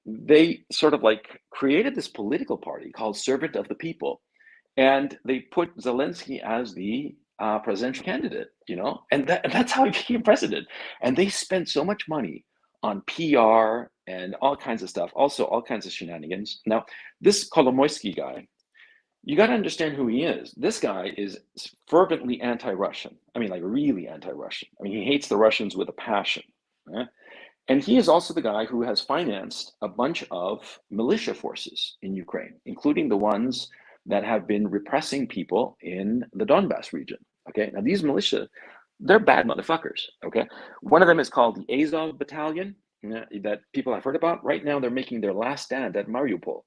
they sort of like created this political party called Servant of the People, and they put Zelensky as the presidential candidate, and that's how he became president. And they spent so much money on PR and all kinds of stuff, also all kinds of shenanigans. Now, this Kolomoisky guy, you got to understand who he is. This guy is fervently anti-Russian. I mean, like really anti-Russian. I mean, he hates the Russians with a passion. Right? And he is also the guy who has financed a bunch of militia forces in Ukraine, including the ones that have been repressing people in the Donbass region. Okay, now these militia, they're bad motherfuckers. Okay, one of them is called the Azov Battalion that people have heard about. Right now, they're making their last stand at Mariupol.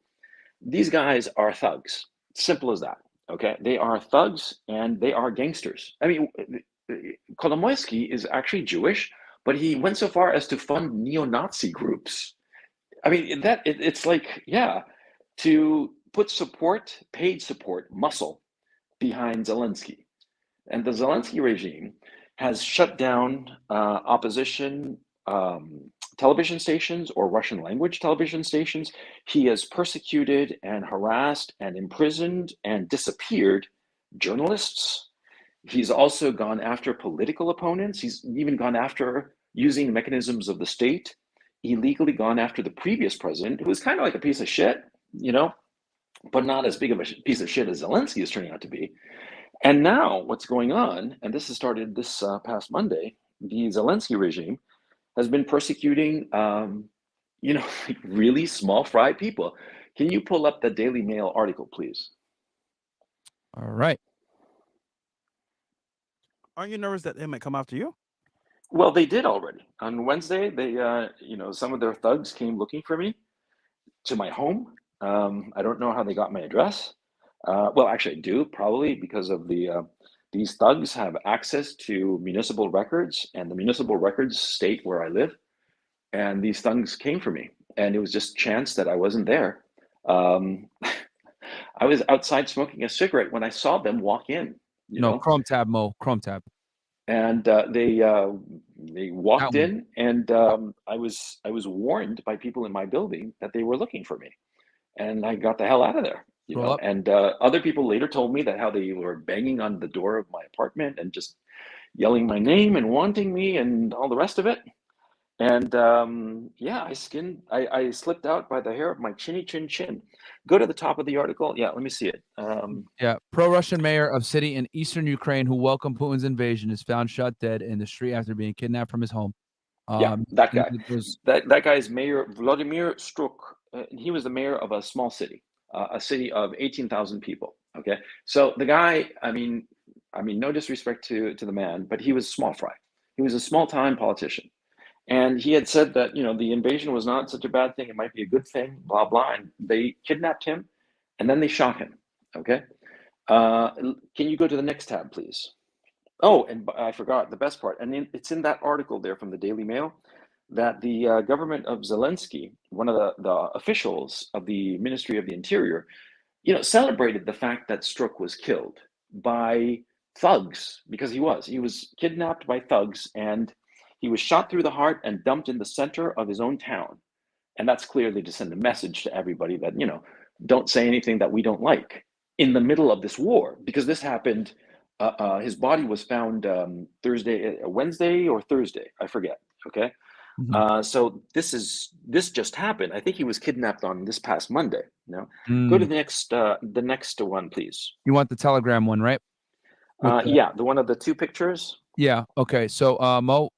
These guys are thugs. Simple as that. Okay, they are thugs and they are gangsters. I mean, Kolomoisky is actually Jewish, but he went so far as to fund neo-Nazi groups. I mean, it's like, yeah, to put support, paid support, muscle behind Zelensky. And the Zelensky regime has shut down opposition television stations or Russian language television stations. He has persecuted and harassed and imprisoned and disappeared journalists. He's also gone after political opponents. He's even gone after, using mechanisms of the state, illegally gone after the previous president, who was kind of like a piece of shit, but not as big of a piece of shit as Zelensky is turning out to be. And now what's going on, and this has started this past Monday, the Zelensky regime has been persecuting, you know, like really small fry people. Can you pull up the Daily Mail article, please? All right. Aren't you nervous that they might come after you? Well, they did already. On Wednesday, they, you know, some of their thugs came looking for me to my home. I don't know how they got my address. Well, actually, I do, probably because of the, these thugs have access to municipal records, and the municipal records state where I live. And these thugs came for me, and it was just chance that I wasn't there. I was outside smoking a cigarette when I saw them walk in. You No, know? Chrome tab, Mo. Chrome tab. And they walked in, and I was warned by people in my building that they were looking for me, and I got the hell out of there. You Roll know, up. and other people later told me that how they were banging on the door of my apartment and just yelling my name and wanting me and all the rest of it. And yeah, I slipped out by the hair of my chinny chin. Go to the top of the article. Yeah, let me see it. Yeah, pro-Russian mayor of city in eastern Ukraine who welcomed Putin's invasion is found shot dead in the street after being kidnapped from his home. Yeah, that guy. Was, that guy is Mayor Vladimir Struk. He was the mayor of a small city, a city of 18,000 people. Okay, so the guy, I mean, no disrespect to the man, but he was small fry. He was a small-time politician. And he had said that, you know, the invasion was not such a bad thing. It might be a good thing, blah, blah. And they kidnapped him, and then they shot him, okay? Can you go to the next tab, please? Oh, and I forgot the best part. And it's in that article there from the Daily Mail that the government of Zelensky, one of the officials of the Ministry of the Interior, you know, celebrated the fact that Strzok was killed by thugs, because he was kidnapped by thugs, and he was shot through the heart and dumped in the center of his own town. And that's clearly to send a message to everybody that, you know, don't say anything that we don't like in the middle of this war, because this happened. His body was found Wednesday or Thursday, I forget. Okay. So this just happened. I think he was kidnapped on this past Monday. No, go to the next one, please. You want the Telegram one, right? Yeah, the one of the two pictures. Yeah. Okay. So Mo,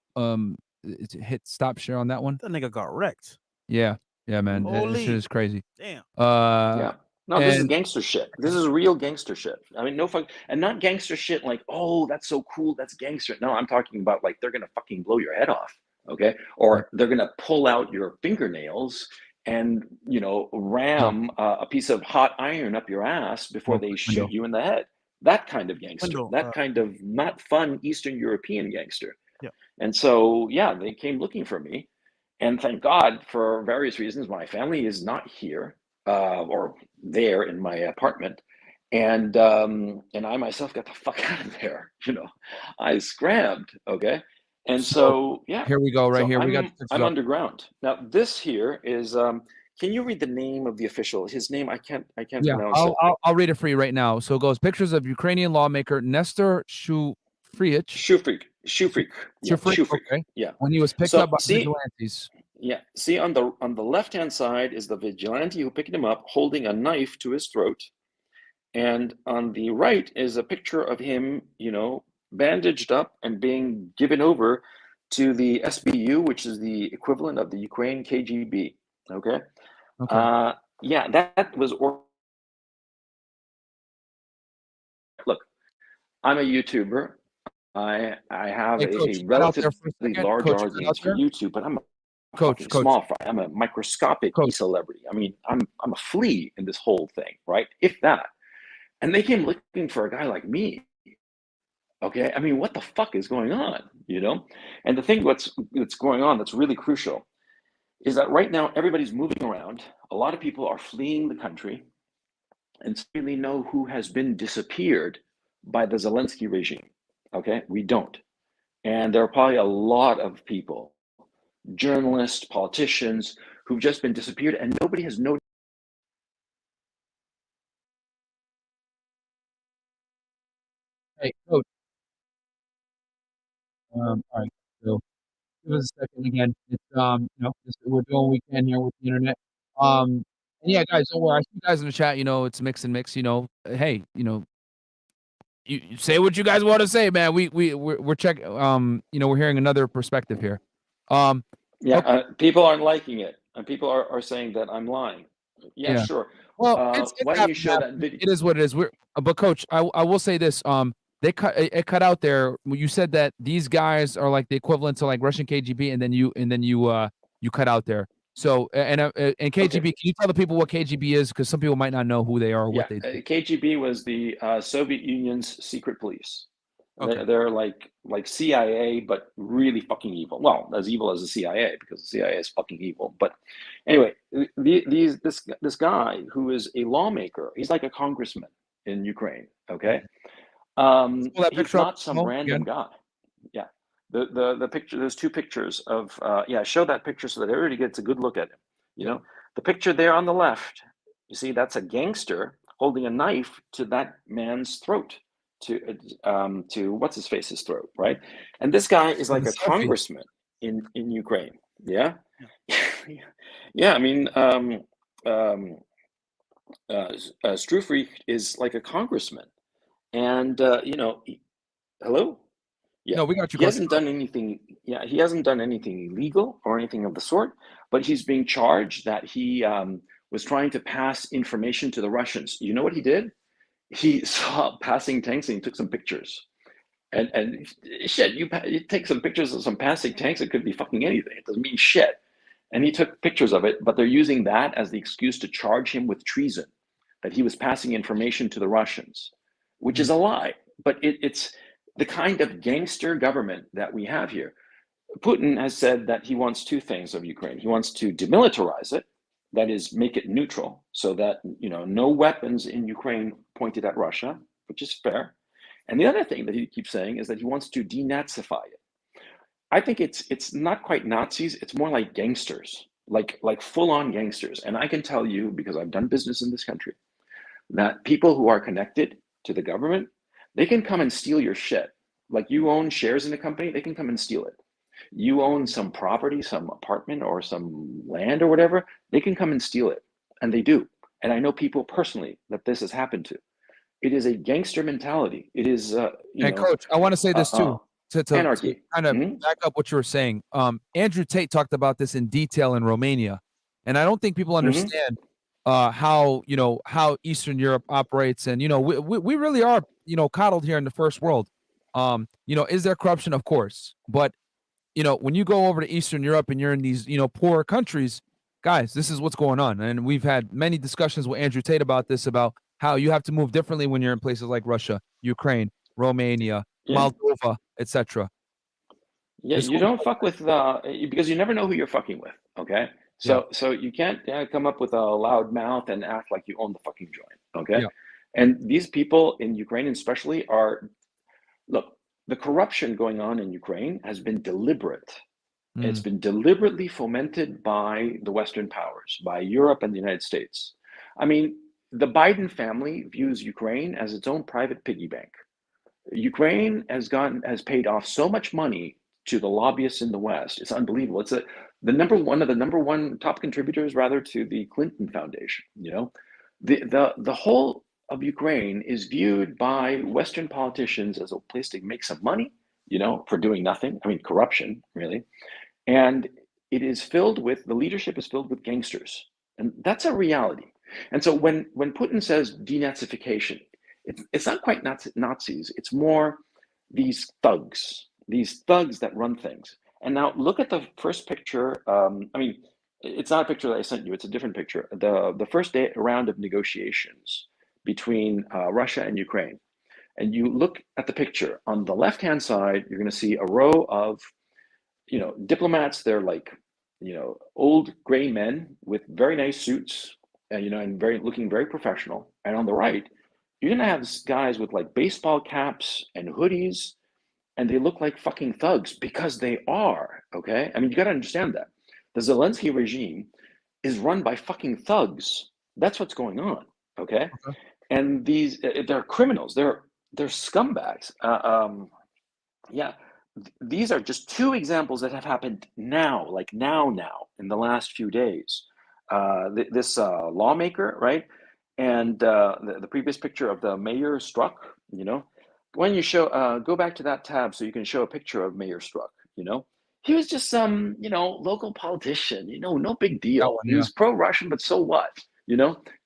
hit stop share on that one. That nigga got wrecked. Yeah. Yeah, man. This shit Holy. is crazy. Damn. Yeah. No, this is gangster shit. This is real gangster shit. I mean, no fuck, and not gangster shit like, oh, that's so cool, that's gangster. No, I'm talking about like they're gonna fucking blow your head off, okay? Or they're gonna pull out your fingernails and, you know, ram a piece of hot iron up your ass before they shoot you in the head. That kind of gangster. That kind of not fun Eastern European gangster. Yeah. And so, yeah, they came looking for me, and thank God for various reasons, my family is not here. Or there in my apartment, and I myself got the fuck out of there. You know, I scrammed. Okay, and so yeah, here we go. Right so here, I'm underground now. This here is. Can you read the name of the official? His name I can't pronounce it. I'll read it for you right now. So it goes: pictures of Ukrainian lawmaker Nestor Shufrik. Shufrik. Okay. Yeah. When he was picked up by vigilantes. Yeah, see on the left-hand side is the vigilante who picked him up holding a knife to his throat. And on the right is a picture of him, you know, bandaged up and being given over to the SBU, which is the equivalent of the Ukraine KGB, okay? Yeah, that was... Look, I'm a YouTuber. I have a relatively large audience for YouTube, but I'm a small fry. I'm a microscopic celebrity. I mean, I'm a flea in this whole thing, right? If that. And they came looking for a guy like me. Okay, I mean, what the fuck is going on? You know? And the thing that's going on that's really crucial is that right now everybody's moving around. A lot of people are fleeing the country, and really know who has been disappeared by the Zelensky regime. Okay, we don't. And there are probably a lot of people, journalists, politicians, who've just been disappeared, and nobody has noticed. Hey, Coach. All right. So give us a second again. It's you know, we're doing what we can here with the internet. And yeah, guys, don't worry. I see you guys in the chat. You know, it's mix and mix. You know, hey, you know, you say what you guys want to say, man. We're checking. You know, we're hearing another perspective here. Yeah, Okay, people aren't liking it, and people are saying that I'm lying. Yeah, yeah. sure. Well, it's Why don't half you and show half. that video? It is what it is. But coach, I will say this. They cut out there. You said that these guys are like the equivalent to like Russian KGB, and then you cut out there. So and KGB, Okay. can you tell the people what KGB is? Because some people might not know who they are or Yeah, what they do. KGB was the Soviet Union's secret police. Okay. They're like CIA, but really fucking evil. Well, as evil as the CIA, because the CIA is fucking evil. But anyway, this guy who is a lawmaker, he's like a congressman in Ukraine. Okay, Pull that he's picture up. not some Mo, random again. guy. Yeah, the picture. There's two pictures of yeah. Show that picture so that everybody gets a good look at him. You know, the picture there on the left. You see, that's a gangster holding a knife to that man's throat, to what's his face's throat, right? And this guy is Oh, like the a selfie. congressman in Ukraine. Yeah, Yeah. yeah. I mean, Strufrich is like a congressman, and hello. Yeah, No, we got you, he coach. hasn't done anything. Yeah, he hasn't done anything illegal or anything of the sort. But he's being charged that he was trying to pass information to the Russians. You know what he did? He saw passing tanks and he took some pictures. And shit, you take some pictures of some passing tanks. It could be fucking anything. It doesn't mean shit. And he took pictures of it, but they're using that as the excuse to charge him with treason, that he was passing information to the Russians, which is a lie. But it's the kind of gangster government that we have here. Putin has said that he wants two things of Ukraine. He wants to demilitarize it, that is, make it neutral, so that no weapons in Ukraine pointed at Russia, which is fair. And the other thing that he keeps saying is that he wants to denazify it. I think it's not quite Nazis. It's more like gangsters, like full-on gangsters. And I can tell you, because I've done business in this country, that people who are connected to the government, they can come and steal your shit. Like, you own shares in a company, they can come and steal it. You own some property, some apartment or some land or whatever, they can come and steal it. And they do. And I know people personally that this has happened to. It is a gangster mentality. It is, And coach, I want to say uh, this uh, too, to anarchy. kind of Mhm. back up what you were saying. Andrew Tate talked about this in detail in Romania, and I don't think people understand how how Eastern Europe operates, and we really are coddled here in the first world. Is there corruption? Of course, but when you go over to Eastern Europe and you're in these poor countries, guys, this is what's going on, and we've had many discussions with Andrew Tate about this, about how you have to move differently when you're in places like Russia, Ukraine, Romania, Yeah. Moldova, etc. Yeah, This you whole don't fuck with because you never know who you're fucking with. Okay, yeah, so you can't come up with a loud mouth and act like you own the fucking joint. Okay, yeah, and these people in Ukraine, especially, are look. The corruption going on in Ukraine has been deliberate. It's mm, been deliberately fomented by the Western powers, by Europe and the United States. I mean, the Biden family views Ukraine as its own private piggy bank. Ukraine has paid off so much money to the lobbyists in the West. It's unbelievable. It's one of the number one top contributors, rather, to the Clinton Foundation. The whole of Ukraine is viewed by Western politicians as a place to make some money, for doing nothing. I mean, corruption, really. And the leadership is filled with gangsters, and that's a reality. And so when Putin says denazification, it's not quite Nazis. It's more these thugs that run things. And now look at the first picture. I mean, it's not a picture that I sent you. It's a different picture. The first round of negotiations between Russia and Ukraine. And you look at the picture on the left-hand side, you're going to see a row of diplomats. They're like old gray men with very nice suits, and looking very professional. And on the right, you're gonna have guys with like baseball caps and hoodies, and they look like fucking thugs, because they are. Okay, I mean, you got to understand that the Zelensky regime is run by fucking thugs. That's what's going on. Okay, okay. and they're criminals. They're scumbags. Yeah, these are just two examples that have happened now, like now, in the last few days. This lawmaker, right? And the previous picture of the mayor struck, when you show, go back to that tab so you can show a picture of Mayor Struck, He was just some, local politician, no big deal. one, He was pro-Russian, but so what?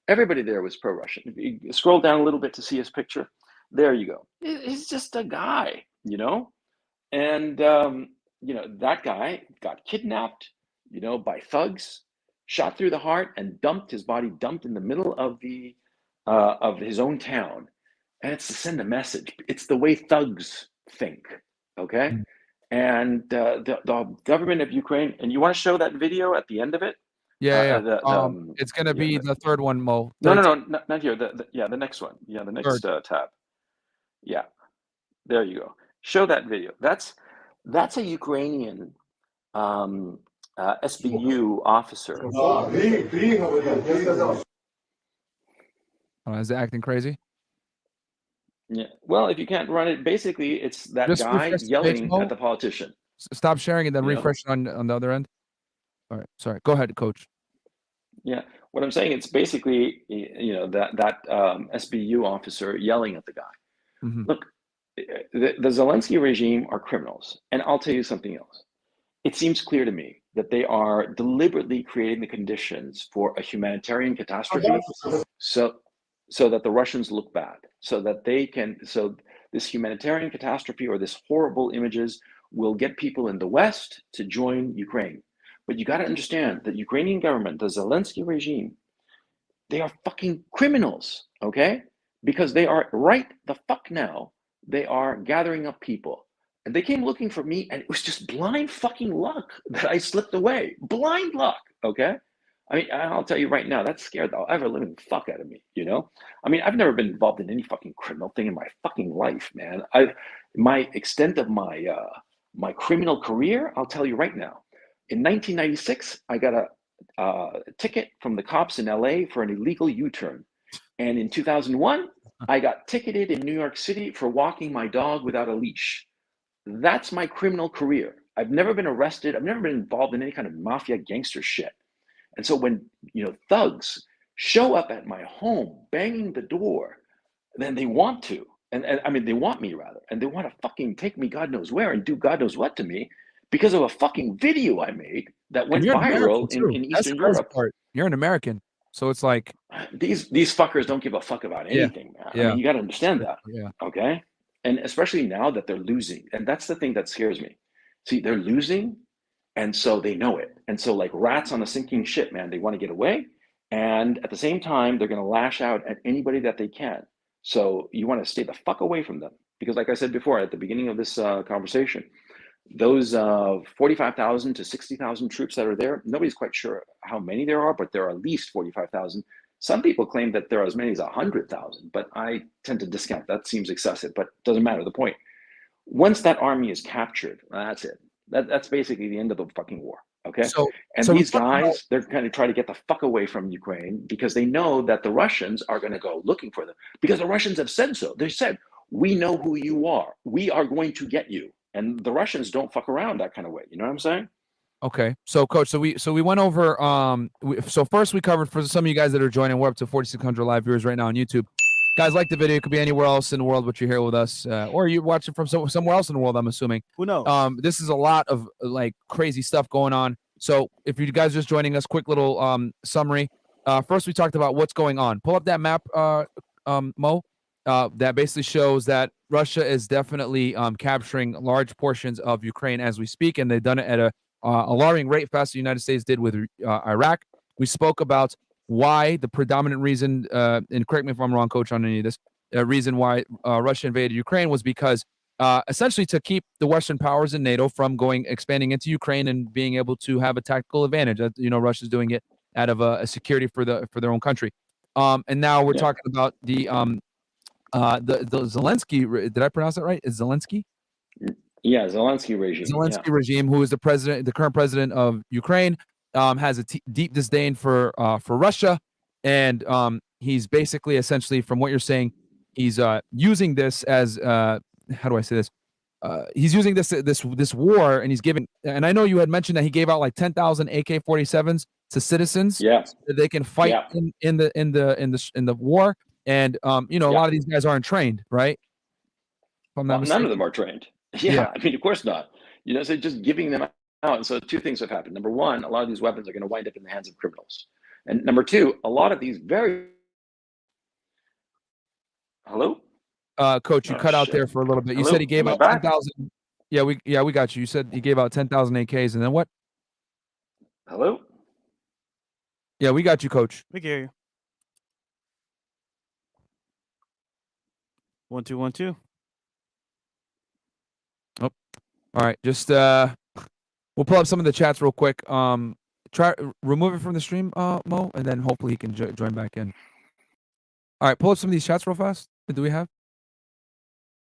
Everybody there was pro-Russian. If you scroll down a little bit to see his picture, there you go. He's just a guy, and that guy got kidnapped, by thugs, shot through the heart, and his body dumped in the middle of his own town. And it's to send a message. It's the way thugs think, okay? Mm. And the government of Ukraine, and you want to show that video at the end of it? Yeah. It's gonna be the third one, Mo. No, not here. The next one. Yeah, the next tab. Yeah, there you go. Show that video. That's a Ukrainian SBU officer. Is it acting crazy? Yeah. Well, if you can't run it, basically it's that Just guy yelling at the politician. Stop sharing and then refresh on the other end. All right. Sorry. Go ahead, Coach. Yeah. What I'm saying, it's basically that SBU officer yelling at the guy. Mm-hmm. Look, the Zelensky regime are criminals, and I'll tell you something else. It seems clear to me that they are deliberately creating the conditions for a humanitarian catastrophe, so that the Russians look bad, so this humanitarian catastrophe or this horrible images will get people in the West to join Ukraine. But you got to understand that Ukrainian government, the Zelensky regime, they are fucking criminals, okay? Because they are right the fuck now, they are gathering up people. And they came looking for me, and it was just blind fucking luck that I slipped away. Blind luck, okay? I mean, I'll tell you right now, that scared the ever living fuck out of me, I mean, I've never been involved in any fucking criminal thing in my fucking life, man. My extent of my criminal career, I'll tell you right now. In 1996, I got a ticket from the cops in LA for an illegal U-turn. And in 2001, I got ticketed in New York City for walking my dog without a leash. That's my criminal career. I've never been arrested. I've never been involved in any kind of mafia gangster shit. And so when, thugs show up at my home, banging the door, then they want to, and I mean, they want me rather, and they want to fucking take me God knows where and do God knows what to me because of a fucking video I made that went viral in Eastern Europe. You're an American, so it's like these fuckers don't give a fuck about anything, man. I mean, you got to understand that, okay? And especially now that they're losing, and that's the thing that scares me. See, they're losing, and so they know it. And so like rats on a sinking ship, man, they want to get away. And at the same time, they're going to lash out at anybody that they can. So you want to stay the fuck away from them. Because like I said before, at the beginning of this conversation, those 45,000 to 60,000 troops that are there, nobody's quite sure how many there are, but there are at least 45,000. Some people claim that there are as many as 100,000, but I tend to discount. That seems excessive, but it doesn't matter. The point, once that army is captured, that's it. That's basically the end of the fucking war, okay? And these guys, they're kind of trying to get the fuck away from Ukraine because they know that the Russians are going to go looking for them because the Russians have said so. They said, we know who you are. We are going to get you. And the Russians don't fuck around that kind of way. You know what I'm saying? Okay. So Coach, so we went over, so first we covered, for some of you guys that are joining, we're up to 4,600 live viewers right now on YouTube. Guys, like the video. It could be anywhere else in the world, but you're here with us, or you watch it from somewhere else in the world, I'm assuming. Who knows? This is a lot of like crazy stuff going on. So if you guys are just joining us, quick little summary. First, we talked about what's going on. Pull up that map, Mo. That basically shows that Russia is definitely capturing large portions of Ukraine as we speak, and they've done it at a alarming rate, faster than the United States did with Iraq. We spoke about why the predominant reason, and correct me if I'm wrong, Coach, on any of this, reason why Russia invaded Ukraine was because essentially to keep the Western powers in NATO from expanding into Ukraine and being able to have a tactical advantage. Russia's doing it out of a security for their own country. And now we're talking about the Zelensky. Did I pronounce that right? Is Zelensky? Yeah, Zelensky regime. Zelensky regime, who is the current president of Ukraine, has a deep disdain for Russia, and he's basically, essentially, from what you're saying, he's using this as how do I say this? He's using this war, and he's giving. And I know you had mentioned that he gave out like 10,000 AK-47s to citizens, so that they can fight in the war. And a lot of these guys aren't trained, right? Well, none of them are trained. Yeah, I mean, of course not. So just giving them Oh, so two things have happened. Number one, a lot of these weapons are going to wind up in the hands of criminals. And number two, a lot of these very... Hello? Coach, you Oh, cut out shit. there for a little bit. You Hello? said he gave Am I out back? 10,000. Yeah, we got you. You said he gave out 10,000 AKs, and then what? Hello? Yeah, we got you, Coach. We can hear you. 1 2 1 2. All right, just we'll pull up some of the chats real quick. Try remove it from the stream, Mo, and then hopefully he can join back in. All right, pull up some of these chats real fast. Do we have?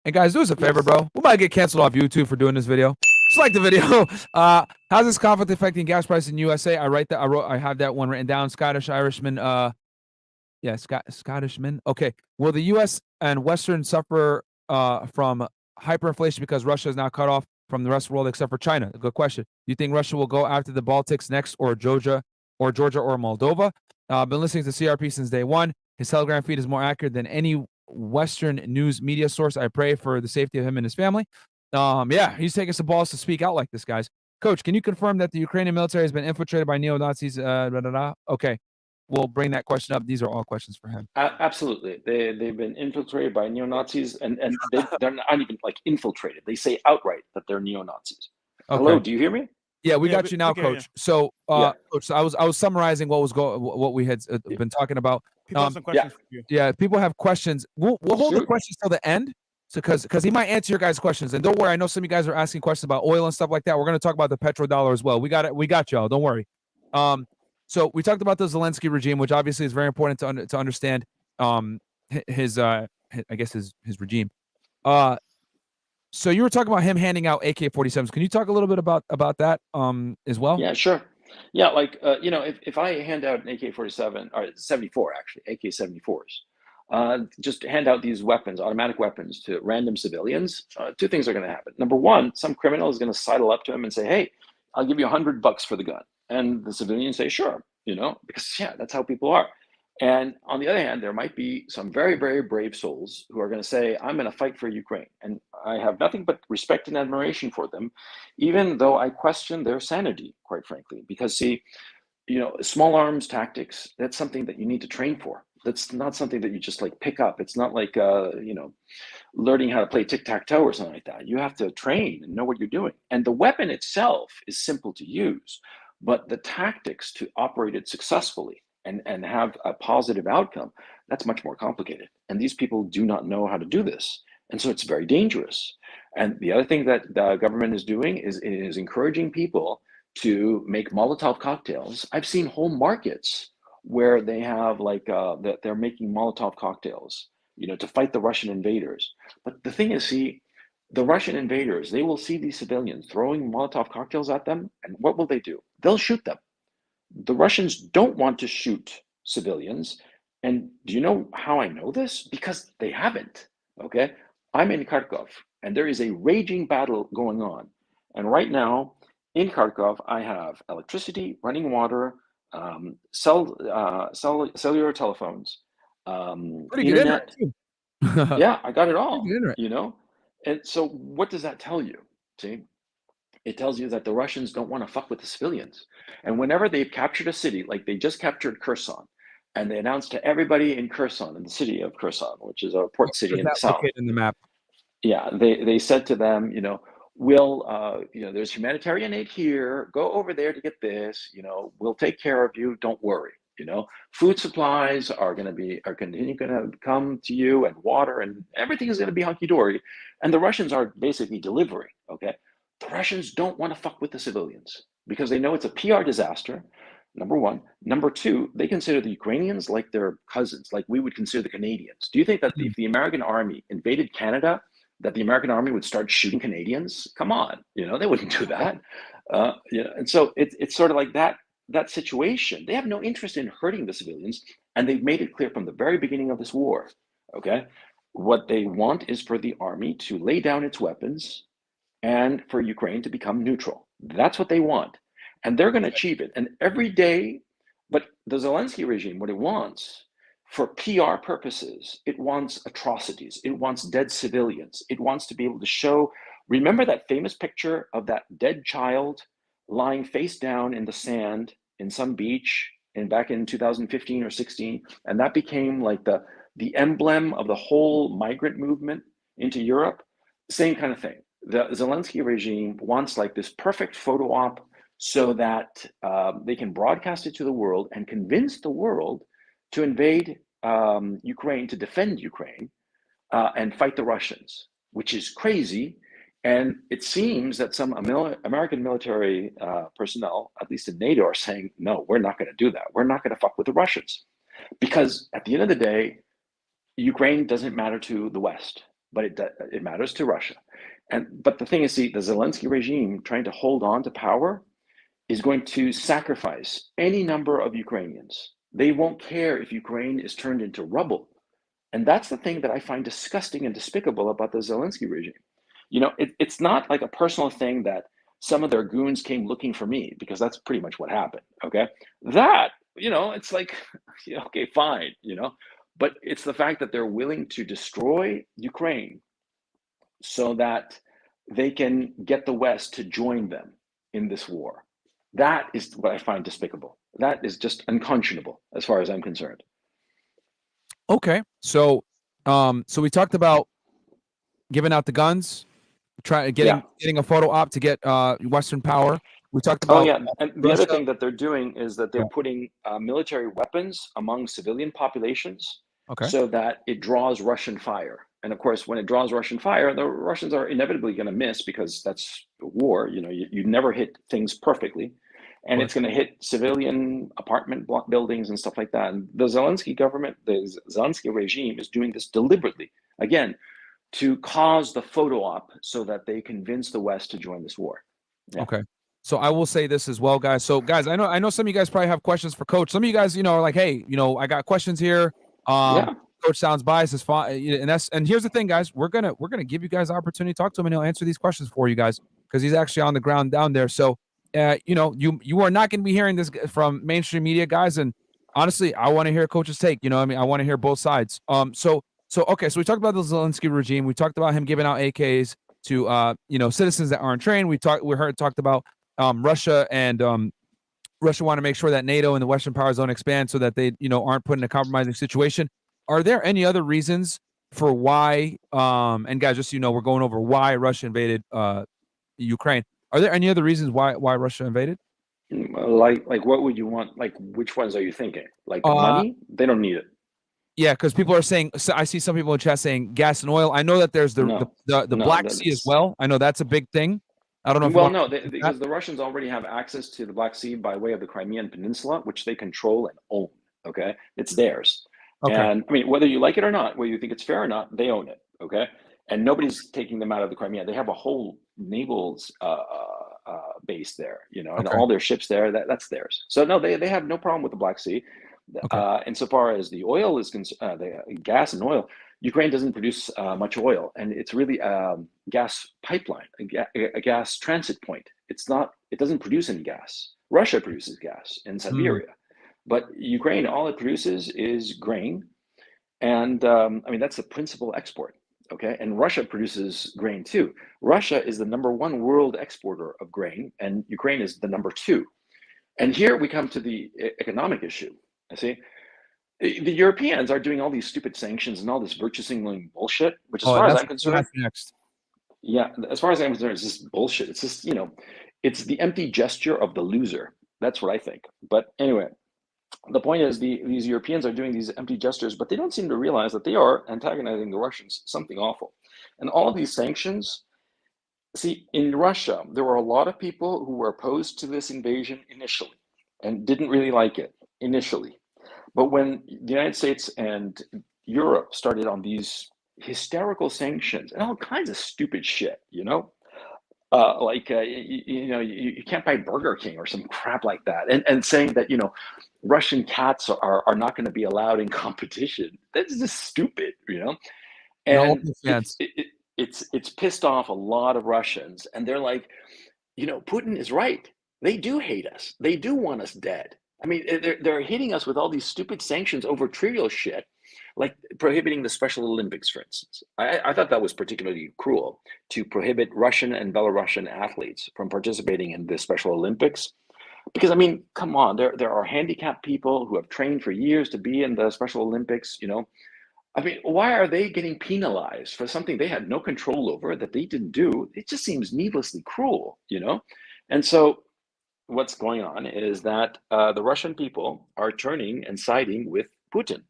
And guys, do us a favor, bro. We might get canceled off YouTube for doing this video. Just like the video. How's this conflict affecting gas prices in USA? I have that one written down. Scottish Irishman. Yeah, Scottishman. Okay. Will the U.S. and Western suffer from hyperinflation because Russia is now cut off from the rest of the world except for China? Good question. Do you think Russia will go after the Baltics next, or Georgia, or Moldova? I've been listening to CRP since day one. His Telegram feed is more accurate than any Western news media source. I pray for the safety of him and his family. Yeah, he's taking some balls to speak out like this, guys. Coach, can you confirm that the Ukrainian military has been infiltrated by neo-Nazis? Okay. We'll bring that question up. These are all questions for him. Absolutely. They've been infiltrated by neo-Nazis, and they're not even like infiltrated. They say outright that they're neo-Nazis. Okay. Hello, do you hear me? Yeah, we got you now, Coach. So, Yeah. Coach, so I was summarizing what we had been talking about. People have some questions for you. Yeah, people have questions. We'll hold the questions till the end, so because he might answer your guys' questions. And don't worry, I know some of you guys are asking questions about oil and stuff like that. We're going to talk about the petrodollar as well. We got y'all. Don't worry. So we talked about the Zelensky regime, which obviously is very important to understand. His I guess his regime. So you were talking about him handing out AK-47s. Can you talk a little bit about that as well? Yeah, sure. Yeah, like if I hand out an AK-47 or 74 actually, AK-74s, just hand out these weapons, automatic weapons, to random civilians, two things are going to happen. Number one, some criminal is going to sidle up to him and say, "Hey, I'll give you $100 for the gun," and the civilians say, "Sure," because yeah, that's how people are. And on the other hand, there might be some very, very brave souls who are going to say, "I'm going to fight for Ukraine." And I have nothing but respect and admiration for them, even though I question their sanity, quite frankly. Because see, small arms tactics, that's something that you need to train for. That's not something that you just like pick up. It's not like, learning how to play tic-tac-toe or something like that. You have to train and know what you're doing. And the weapon itself is simple to use, but the tactics to operate it successfully and have a positive outcome, that's much more complicated. And these people do not know how to do this. And so it's very dangerous. And the other thing that the government is doing is it is encouraging people to make Molotov cocktails. I've seen whole markets where they have that they're making Molotov cocktails, to fight the Russian invaders. But the thing is, see, the Russian invaders, they will see these civilians throwing Molotov cocktails at them, and what will they do? They'll shoot them. The Russians don't want to shoot civilians. And do you know how I know this? Because they haven't, okay? I'm in Kharkov, and there is a raging battle going on. And right now, in Kharkov, I have electricity, running water, cellular telephones, Pretty good internet. Yeah, I got it all, And so what does that tell you? See? It tells you that the Russians don't want to fuck with the civilians. And whenever they've captured a city, like they just captured Kherson, and they announced to everybody in Kherson, in the city of Kherson, which is a port city in the south. In the map. Yeah, they said to them, we'll, there's humanitarian aid here. Go over there to get this. We'll take care of you. Don't worry. Food supplies are going to come to you, and water, and everything is going to be hunky dory. And the Russians are basically delivering. Okay. The Russians don't want to fuck with the civilians because they know it's a PR disaster, number one. Number two, they consider the Ukrainians like their cousins, like we would consider the Canadians. Do you think that if the American army invaded Canada, that the American army would start shooting Canadians? Come on, they wouldn't do that. And so it's sort of like that situation. They have no interest in hurting the civilians, and they've made it clear from the very beginning of this war, okay? What they want is for the army to lay down its weapons and for Ukraine to become neutral. That's what they want. And they're going to achieve it. And every day, but the Zelensky regime, what it wants for PR purposes, it wants atrocities. It wants dead civilians. It wants to be able to show, remember that famous picture of that dead child, lying face down in the sand in some beach and back in 2015 or 16, and that became like the emblem of the whole migrant movement into Europe. Same kind of thing. The Zelensky regime wants like this perfect photo op so that they can broadcast it to the world and convince the world to invade Ukraine, to defend Ukraine, and fight the Russians, which is crazy. And it seems that some American military personnel, at least in NATO, are saying, no, we're not going to do that. We're not going to fuck with the Russians. Because at the end of the day, Ukraine doesn't matter to the West, but it matters to Russia. But the thing is, see, the Zelensky regime trying to hold on to power is going to sacrifice any number of Ukrainians. They won't care if Ukraine is turned into rubble. And that's the thing that I find disgusting and despicable about the Zelensky regime. You know, it's not like a personal thing that some of their goons came looking for me, because that's pretty much what happened, okay? That, you know, it's like, okay, fine, you know, but it's the fact that they're willing to destroy Ukraine so that they can get the West to join them in this war. That is what I find despicable. That is just unconscionable as far as I'm concerned. Okay, so so we talked about giving out the guns, getting a photo op to get Western power. We talked about and the other thing that they're doing is that they're putting military weapons among civilian populations, so that it draws Russian fire. And of course, when it draws Russian fire, the Russians are inevitably going to miss, because that's war. You know, you never hit things perfectly. And it's going to hit civilian apartment block buildings and stuff like that. And the Zelensky government, the Zelensky regime is doing this deliberately, again, to cause the photo op so that they convince the West to join this war. Yeah. Okay. So I will say this as well, guys. So guys, I know some of you guys probably have questions for Coach. Some of you guys, you know, are like, hey, you know, I got questions here. Coach sounds biased, is fine. And here's the thing, guys, we're gonna give you guys the opportunity to talk to him, and he'll answer these questions for you guys, because he's actually on the ground down there. So you know, you are not going to be hearing this from mainstream media, guys. And honestly, I want to hear Coach's take. You know what I mean? I want to hear both sides. So okay, so we talked about the Zelensky regime. We talked about him giving out AKs to you know, citizens that aren't trained. We talked about Russia, and Russia want to make sure that NATO and the Western powers don't expand, so that they, you know, aren't put in a compromising situation. Are there any other reasons for why? And guys, just so you know, we're going over why Russia invaded Ukraine. Are there any other reasons why Russia invaded? Like what would you want? Like, which ones are you thinking? Like money? They don't need it. Yeah, because people are saying. So I see some people in chat saying gas and oil. I know that there's the Black Sea as well. I know that's a big thing. I don't know. Because the Russians already have access to the Black Sea by way of the Crimean Peninsula, which they control and own. Okay, it's theirs. Okay. And I mean, whether you like it or not, whether you think it's fair or not, they own it. Okay, and nobody's taking them out of the Crimea. They have a whole naval base there, you know, and all their ships there. That's theirs. So no, they have no problem with the Black Sea. Insofar as the oil is concerned, the gas and oil, Ukraine doesn't produce much oil, and it's really a gas pipeline, a gas transit point. It doesn't produce any gas. Russia produces gas in Siberia, but Ukraine, all it produces is grain, and I mean, that's the principal export. Okay, and Russia produces grain too. Russia is the #1 world exporter of grain, and Ukraine is the #2. And here we come to the economic issue. I see. The Europeans are doing all these stupid sanctions and all this virtue signaling bullshit, which, as far as I'm concerned, as far as I'm concerned, it's just bullshit. It's just, you know, it's the empty gesture of the loser. That's what I think. But anyway, the point is, these Europeans are doing these empty gestures, but they don't seem to realize that they are antagonizing the Russians, something awful. And all of these sanctions, see, in Russia, there were a lot of people who were opposed to this invasion initially and didn't really like it initially. But when the United States and Europe started on these hysterical sanctions and all kinds of stupid shit, you know, you can't buy Burger King or some crap like that, and saying that, you know, Russian cats are not going to be allowed in competition. That's just stupid, you know. And it's pissed off a lot of Russians, and they're like, you know, Putin is right. They do hate us. They do want us dead. I mean, they're hitting us with all these stupid sanctions over trivial shit, Like prohibiting the Special Olympics, for instance. I thought that was particularly cruel to prohibit Russian and Belarusian athletes from participating in the Special Olympics. Because I mean, come on, there are handicapped people who have trained for years to be in the Special Olympics, you know. I mean, why are they getting penalized for something they had no control over that they didn't do? It just seems needlessly cruel, you know? And so what's going on is that the Russian people are turning and siding with Putin.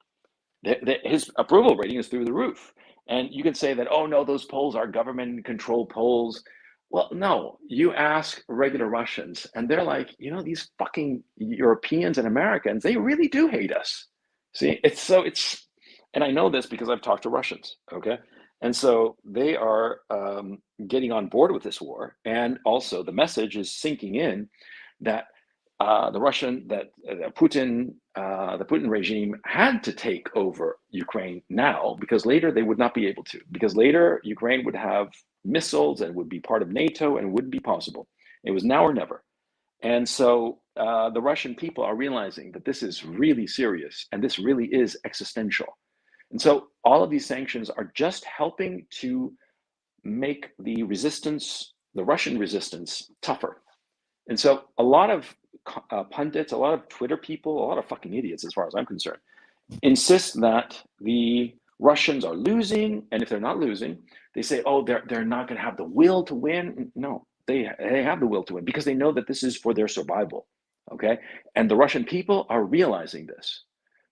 His approval rating is through the roof. And you can say that, oh no, those polls are government controlled polls. Well, no, you ask regular Russians and they're like, you know, these fucking Europeans and Americans, they really do hate us. See, and I know this because I've talked to Russians, okay? And so they are getting on board with this war. And also the message is sinking in that the Putin regime had to take over Ukraine now, because later they would not be able to, because later Ukraine would have missiles and would be part of NATO and wouldn't be possible. It was now or never. And so the Russian people are realizing that this is really serious and this really is existential. And so all of these sanctions are just helping to make the resistance, the Russian resistance, tougher. And so a lot of pundits, a lot of Twitter people, a lot of fucking idiots, as far as I'm concerned, insist that the Russians are losing, and if they're not losing, they say, oh, they're not going to have the will to win. No, they have the will to win because they know that this is for their survival, okay? And the Russian people are realizing this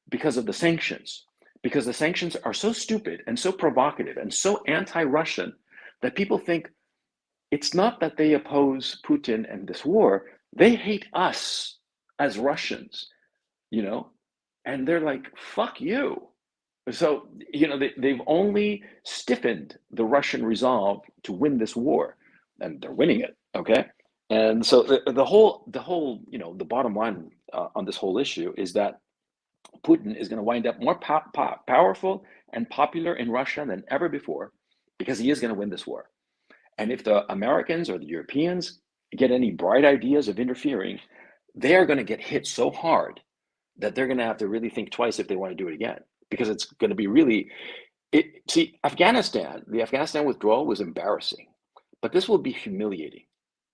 because of the sanctions, because the sanctions are so stupid and so provocative and so anti-Russian that people think it's not that they oppose Putin and this war, they hate us as Russians, you know? And they're like, fuck you. So, you know, they've only stiffened the Russian resolve to win this war, and they're winning it, okay? And so the whole, you know, the bottom line on this whole issue is that Putin is going to wind up more powerful and popular in Russia than ever before, because he is going to win this war. And if the Americans or the Europeans get any bright ideas of interfering, they are going to get hit so hard that they're going to have to really think twice if they want to do it again, because it's going to be really, see, the Afghanistan withdrawal was embarrassing, but this will be humiliating,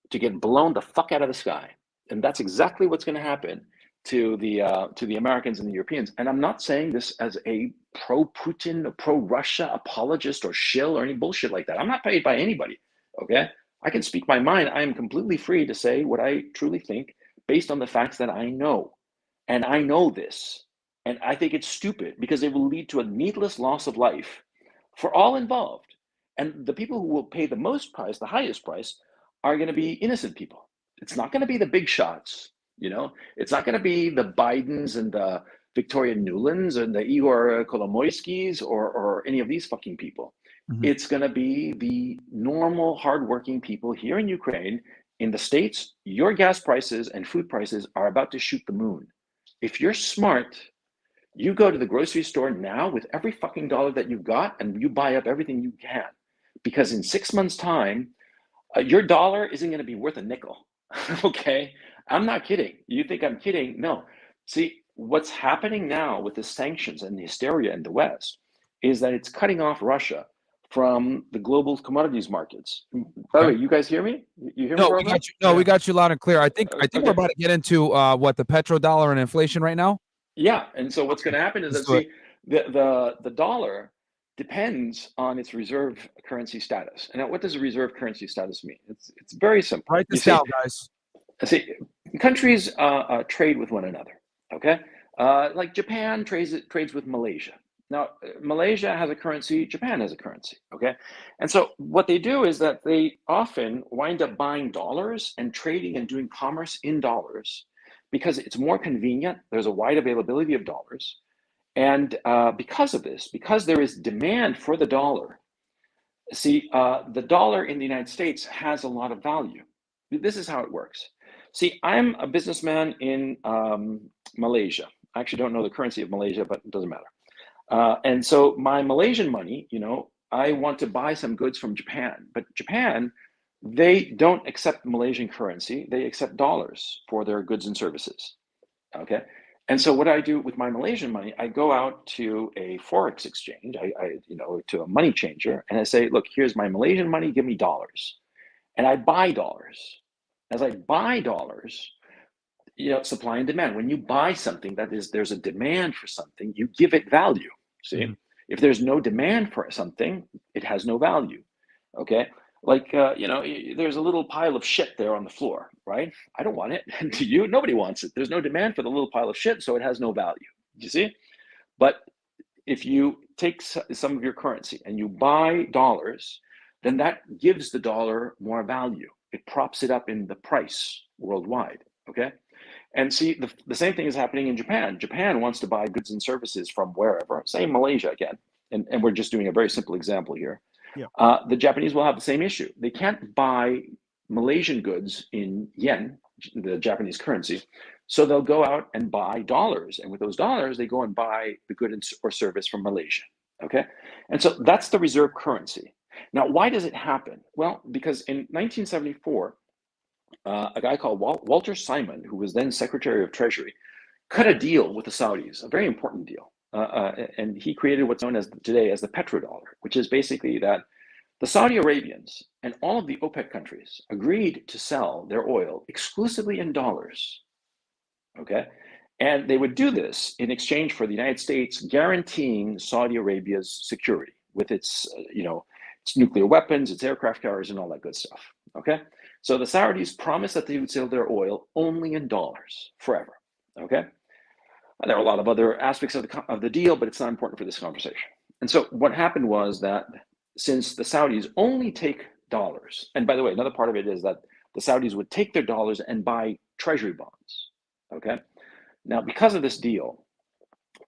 to get blown the fuck out of the sky. And that's exactly what's going to happen to the Americans and the Europeans. And I'm not saying this as a pro-Putin, pro-Russia apologist or shill or any bullshit like that. I'm not paid by anybody, okay? I can speak my mind. I am completely free to say what I truly think based on the facts that I know. And I know this. And I think it's stupid because it will lead to a needless loss of life for all involved. And the people who will pay the most price, the highest price, are going to be innocent people. It's not going to be the big shots, you know? It's not going to be the Bidens and the Victoria Nulands and the Igor Kolomoiskys or any of these fucking people. Mm-hmm. It's going to be the normal, hardworking people here in Ukraine. In the States, your gas prices and food prices are about to shoot the moon. If you're smart, you go to the grocery store now with every fucking dollar that you've got and you buy up everything you can. Because in 6 months' time, your dollar isn't going to be worth a nickel, okay? I'm not kidding. You think I'm kidding? No. See, what's happening now with the sanctions and the hysteria in the West is that it's cutting off Russia from the global commodities markets. By the way, you guys hear me? You hear me? We got you. No, we got you loud and clear. I think we're about to get into what, the petrodollar and inflation right now? Yeah, and so what's going to happen is that, see, the dollar depends on its reserve currency status. And now, what does a reserve currency status mean? It's very simple. Write this down, guys. See, countries trade with one another, okay? Like Japan trades with Malaysia. Now, Malaysia has a currency, Japan has a currency, okay? And so what they do is that they often wind up buying dollars and trading and doing commerce in dollars because it's more convenient. There's a wide availability of dollars. And because of this, because there is demand for the dollar, see, the dollar in the United States has a lot of value. This is how it works. See, I'm a businessman in Malaysia. I actually don't know the currency of Malaysia, but it doesn't matter. And so my Malaysian money, you know, I want to buy some goods from Japan, but Japan, they don't accept Malaysian currency. They accept dollars for their goods and services, okay? And so what I do with my Malaysian money, I go out to a forex exchange, to a money changer, and I say, look, here's my Malaysian money, give me dollars. And I buy dollars. As I buy dollars, supply and demand. When you buy something, there's a demand for something, you give it value. See, Mm-hmm. if there's no demand for something, it has no value. Okay. Like, there's a little pile of shit there on the floor, right? I don't want it. Do you? Nobody wants it. There's no demand for the little pile of shit, so it has no value. You see? But if you take some of your currency and you buy dollars, then that gives the dollar more value. It props it up in the price worldwide. Okay. And see, the same thing is happening in Japan. Japan wants to buy goods and services from wherever, say Malaysia again. And we're just doing a very simple example here. Yeah. The Japanese will have the same issue. They can't buy Malaysian goods in yen, the Japanese currency. So they'll go out and buy dollars. And with those dollars, they go and buy the good or service from Malaysia. Okay. And so that's the reserve currency. Now, why does it happen? Well, because in 1974, a guy called Walter Simon, who was then Secretary of Treasury, cut a deal with the Saudis, a very important deal. And he created what's known as today as the petrodollar, which is basically that the Saudi Arabians and all of the OPEC countries agreed to sell their oil exclusively in dollars. Okay. And they would do this in exchange for the United States guaranteeing Saudi Arabia's security with its nuclear weapons, its aircraft carriers, and all that good stuff. Okay. So the Saudis promised that they would sell their oil only in dollars forever. Okay. And there are a lot of other aspects of the deal, but it's not important for this conversation. And so what happened was that since the Saudis only take dollars, and by the way, another part of it is that the Saudis would take their dollars and buy treasury bonds. Okay. Now, because of this deal,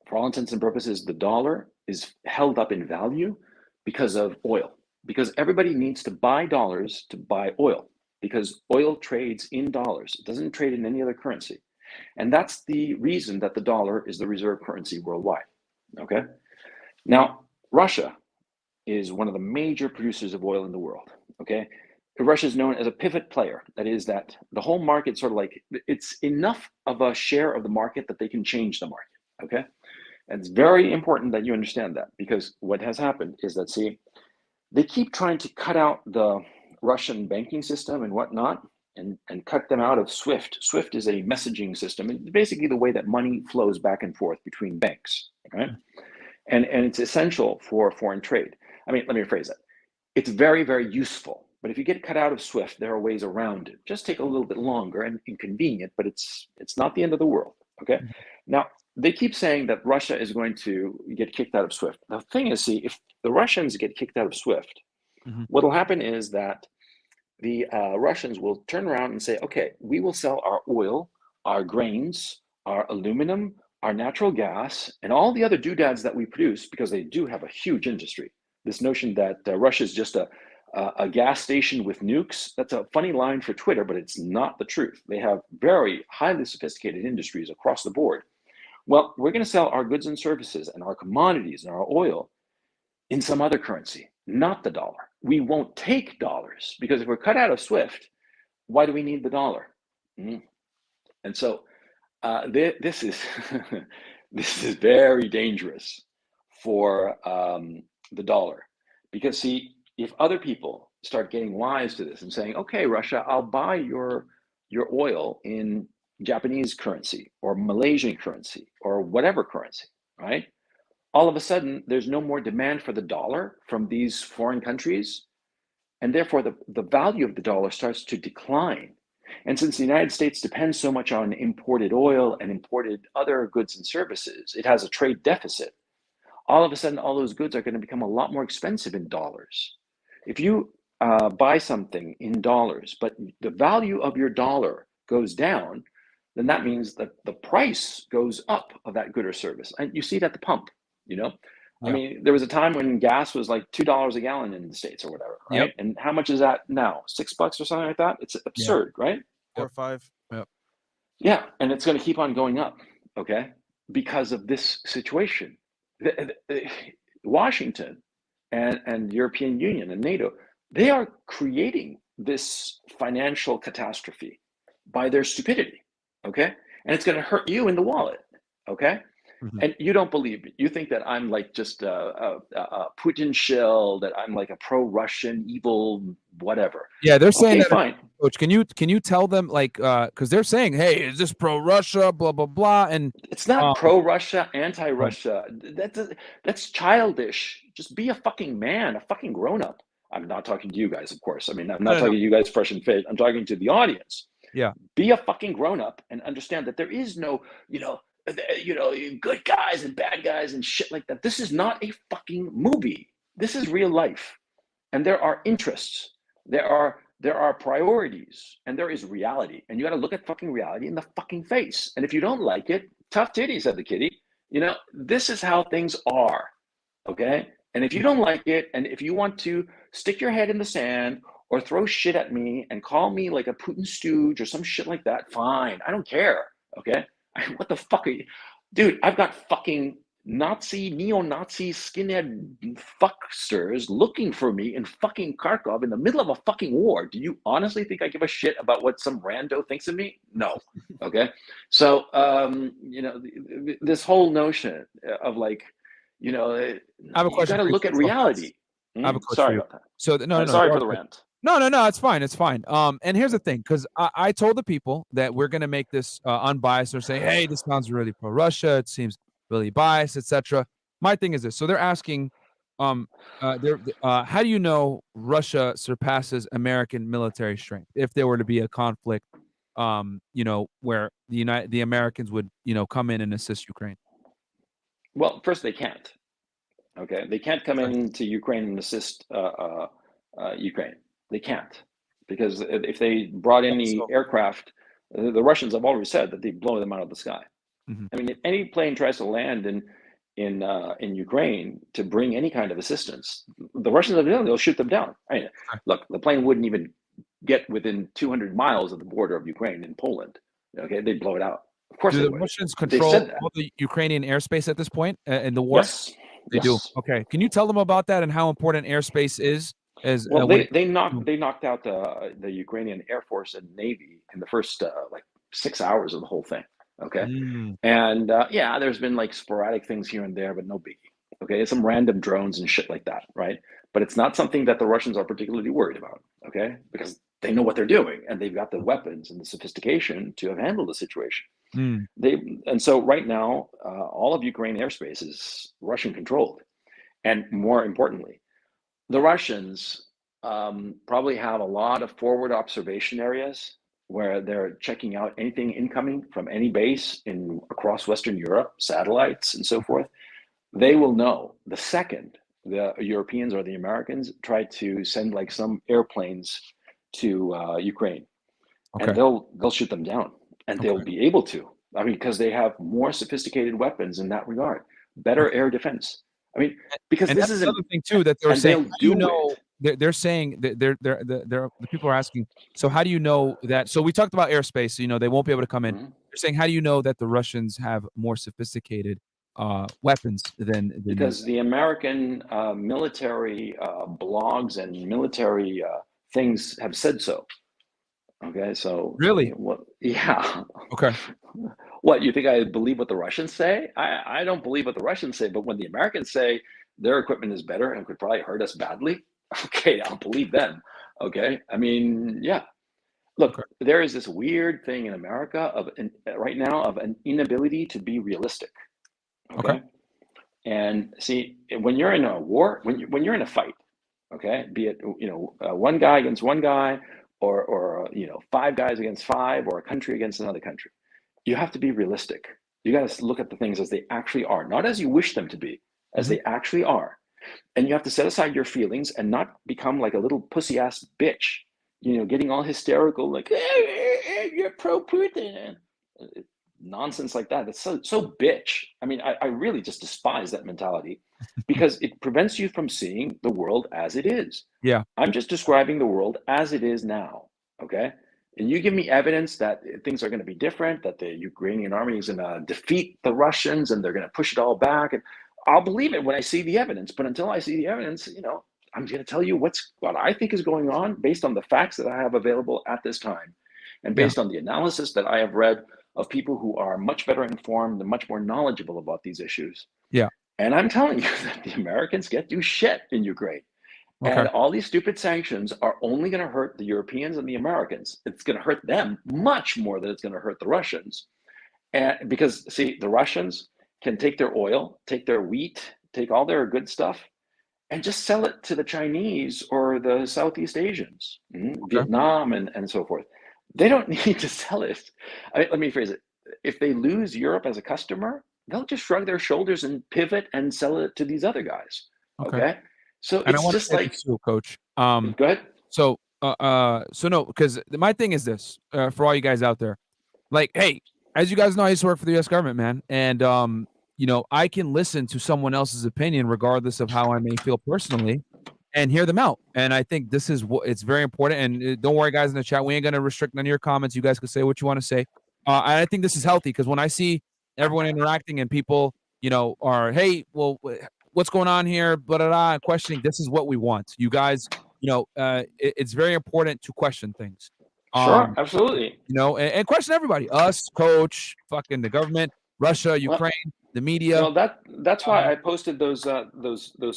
for all intents and purposes, the dollar is held up in value because of oil, because everybody needs to buy dollars to buy oil, because oil trades in dollars. It doesn't trade in any other currency. And that's the reason that the dollar is the reserve currency worldwide. Okay. Now, Russia is one of the major producers of oil in the world. Okay. Russia is known as a pivot player. That is that the whole market sort of like, it's enough of a share of the market that they can change the market. Okay. And it's very important that you understand that, because what has happened is that, see, they keep trying to cut out the Russian banking system and whatnot, and cut them out of SWIFT. SWIFT is a messaging system, and basically the way that money flows back and forth between banks, right? And it's essential for foreign trade. I mean, let me rephrase that. It's very, very useful. But if you get cut out of SWIFT, there are ways around it. Just take a little bit longer and inconvenient, but it's not the end of the world. Okay. Now, they keep saying that Russia is going to get kicked out of SWIFT. The thing is, see, if the Russians get kicked out of SWIFT, what will happen is that the Russians will turn around and say, okay, we will sell our oil, our grains, our aluminum, our natural gas, and all the other doodads that we produce, because they do have a huge industry. This notion that Russia is just a gas station with nukes, that's a funny line for Twitter, but it's not the truth. They have very highly sophisticated industries across the board. Well, we're going to sell our goods and services and our commodities and our oil in some other currency, not the dollar. We won't take dollars, because if we're cut out of SWIFT, why do we need the dollar? And so this is this is very dangerous for the dollar, because, see, if other people start getting wise to this and saying, okay, Russia, I'll buy your oil in Japanese currency or Malaysian currency or whatever currency, right? All of a sudden, there's no more demand for the dollar from these foreign countries. And therefore, the value of the dollar starts to decline. And since the United States depends so much on imported oil and imported other goods and services, it has a trade deficit. All of a sudden, all those goods are going to become a lot more expensive in dollars. If you buy something in dollars, but the value of your dollar goes down, then that means that the price goes up of that good or service. And you see it at the pump. Yeah. I mean, there was a time when gas was like $2 a gallon in the States or whatever, right? Yep. And how much is that now? $6 or something like that? It's absurd, right? 4 or 5. Yep. Yeah, and it's going to keep on going up, okay? Because of this situation. Washington and European Union and NATO, they are creating this financial catastrophe by their stupidity, okay? And it's going to hurt you in the wallet. Okay. Mhm. And you don't believe me. You think that I'm like just a Putin shill, that I'm like a pro-Russian evil whatever. Yeah, they're saying Okay, that. fine. Coach, can you tell them, like, because they're saying, hey, is this pro-Russia, blah blah blah, and It's not um, pro-Russia, right. anti-Russia. That's childish. Just be a fucking man, a fucking grown-up. I'm not talking to you guys, of course. I mean, I'm not No, talking to you guys fresh and fit. I'm talking to the audience. yeah, Be a fucking grown-up and understand that there is no, good guys and bad guys and shit like that. This is not a fucking movie. This is real life. And there are interests. There are priorities, and there is reality. And you got to look at fucking reality in the fucking face. And if you don't like it, tough titty, said the kitty. This is how things are. Okay. And if you don't like it, and if you want to stick your head in the sand or throw shit at me and call me like a Putin stooge or some shit like that, fine. I don't care. Okay. What the fuck are you, dude? I've got fucking neo-Nazi skinhead fucksters looking for me in fucking Kharkov in the middle of a fucking war. Do you honestly think I give a shit about what some rando thinks of me? No. Okay. So, this whole notion of like, I have a you question got to for you, look at Coach, real fast. reality. I have a question for Sorry you. about that. So no, Sorry you're for all the good. rant. No, it's fine, it's fine. And here's the thing, because I told the people that we're gonna make this unbiased, or say, hey, this sounds really pro-Russia, it seems really biased, etc. My thing is this: so they're asking, how do you know Russia surpasses American military strength if there were to be a conflict, where the Americans would, come in and assist Ukraine? Well, first they can't. Okay, they can't come Okay. into Ukraine and assist Ukraine. They can't, because if they brought any So, aircraft, the Russians have already said that they blow them out of the sky. mhm. I mean, if any plane tries to land in Ukraine to bring any kind of assistance, the Russians they'll shoot them down. I mean, look, the plane wouldn't even get within 200 miles of the border of Ukraine in Poland. Okay, they'd blow it out. Of course Do they the would. Russians They control said that. all the Ukrainian airspace at this point in the war? Yes, They do. yes. Okay. Can you tell them about that and how important airspace is as Well, when they it they comes knocked they knocked out the Ukrainian Air Force and Navy in the first like 6 hours of the whole thing. Okay, Mm, and yeah, there's been like sporadic things here and there, but no biggie. Okay, some random drones and shit like that, right? But it's not something that the Russians are particularly worried about. Okay, because they know what they're doing and they've got the weapons and the sophistication to have handled the situation. mm, And so right now, all of Ukraine airspace is Russian controlled, and more importantly, the Russians probably have a lot of forward observation areas where they're checking out anything incoming from any base in across Western Europe, satellites and so forth. They will know the second the Europeans or the Americans try to send like some airplanes to Ukraine, and okay. they'll shoot them down, and they'll Okay. be able to. I mean, because they have more sophisticated weapons in that regard, better Okay. air defense. I mean, because And this that's is another thing too that they were and saying. they'll How do you do it. know they're saying that the people are asking, so how do you know that? So we talked about airspace, so they won't be able to come in. Mhm. They're saying, how do you know that the Russians have more sophisticated weapons than you? Because the American military blogs and military things have said so. Okay, so Really? what? Yeah. Okay. What, you think I believe what the Russians say? I don't believe what the Russians say, but when the Americans say their equipment is better and could probably hurt us badly, okay, I'll believe them. Okay, I mean, yeah. Look, Okay. there is this weird thing in America right now of an inability to be realistic. Okay. Okay. And see, when you're in a war, when you're in a fight, okay, be it one guy against one guy, or five guys against five, or a country against another country, you have to be realistic. You got to look at the things as they actually are, not as you wish them to be, as Mhm. they actually are. And you have to set aside your feelings and not become like a little pussy ass bitch, getting all hysterical, like you're pro Putin. Nonsense like that. That's so bitch. I mean, I really just despise that mentality because it prevents you from seeing the world as it is. Yeah. I'm just describing the world as it is now. Okay. And you give me evidence that things are going to be different, that the Ukrainian army is going to defeat the Russians and they're going to push it all back. And I'll believe it when I see the evidence. But until I see the evidence, I'm going to tell you what I think is going on based on the facts that I have available at this time, and Yeah. based on the analysis that I have read of people who are much better informed and much more knowledgeable about these issues. Yeah. And I'm telling you that the Americans can't do shit in Ukraine. Okay. And all these stupid sanctions are only going to hurt the Europeans and the Americans. It's going to hurt them much more than it's going to hurt the Russians. And because, see, the Russians can take their oil, take their wheat, take all their good stuff, and just sell it to the Chinese or the Southeast Asians, Vietnam, and so forth. They don't need to sell it. Let me phrase it. If they lose Europe as a customer, they'll just shrug their shoulders and pivot and sell it to these other guys. Okay? So And it's just like, too, Coach. go ahead. So no, because my thing is this, for all you guys out there, like, hey, as you guys know, I used to work for the U.S. government, man, and you know, I can listen to someone else's opinion regardless of how I may feel personally, and hear them out. And I think this is what it's very important. And don't worry, guys in the chat, we ain't gonna restrict none of your comments. You guys can say what you want to say. And I think this is healthy because when I see everyone interacting and people, you know, are, hey, well, what's going on here, blah, blah, blah, questioning, this is what we want. You guys, you know, it's very important to question things. Sure, absolutely. You know, and question everybody, us, Coach, fucking the government, Russia, Ukraine, the media. Well, that's why I posted those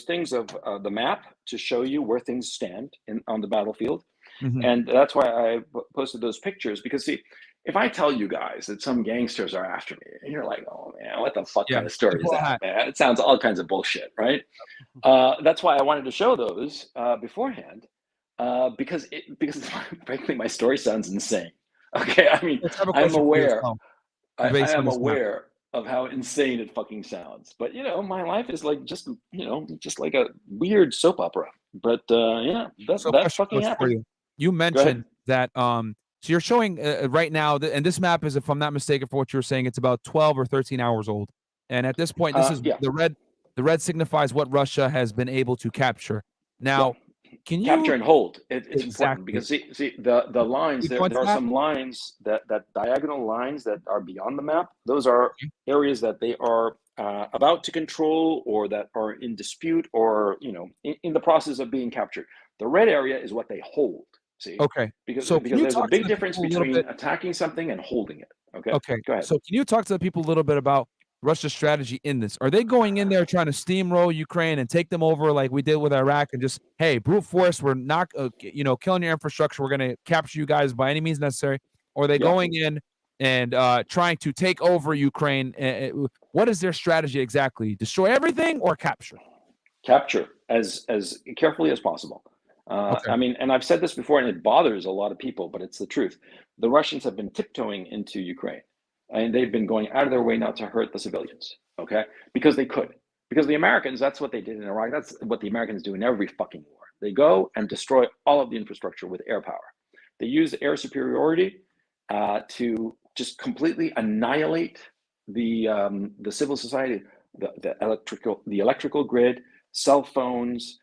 things of the map to show you where things stand on the battlefield, and that's why I posted those pictures. Because see, if I tell you guys that some gangsters are after me, and you're like, oh man, what the fuck kind of story is that, man? It sounds all kinds of bullshit, right? That's why I wanted to show those beforehand, because frankly, my story sounds insane. Okay, I mean, I'm aware. I am aware of how insane it fucking sounds, but you know, my life is like just like a weird soap opera. But yeah, that's fucking happened. You mentioned that so you're showing right now, and this map is, if I'm not mistaken, for what you were saying, it's about 12 or 13 hours old. And at this point, this is the red. The red signifies what Russia has been able to capture. Now, can you capture and hold? It's important because see the lines. There are some lines that diagonal lines that are beyond the map. Those are areas that they are about to control or that are in dispute or in the process of being captured. The red area is what they hold. See? Okay. Because there's a big difference between attacking something and holding it. Okay. Okay. Go ahead. So can you talk to the people a little bit about Russia's strategy in this? Are they going in there trying to steamroll Ukraine and take them over like we did with Iraq and just, hey, brute force, we're not, killing your infrastructure. We're going to capture you guys by any means necessary. Or are they going in and trying to take over Ukraine? What is their strategy exactly? Destroy everything or capture? Capture as carefully as possible. I mean, and I've said this before, and it bothers a lot of people, but it's the truth. The Russians have been tiptoeing into Ukraine, and they've been going out of their way not to hurt the civilians, okay? Because they could. Because the Americans, that's what they did in Iraq. That's what the Americans do in every fucking war. They go and destroy all of the infrastructure with air power. They use air superiority to just completely annihilate the civil society, the electrical grid, cell phones,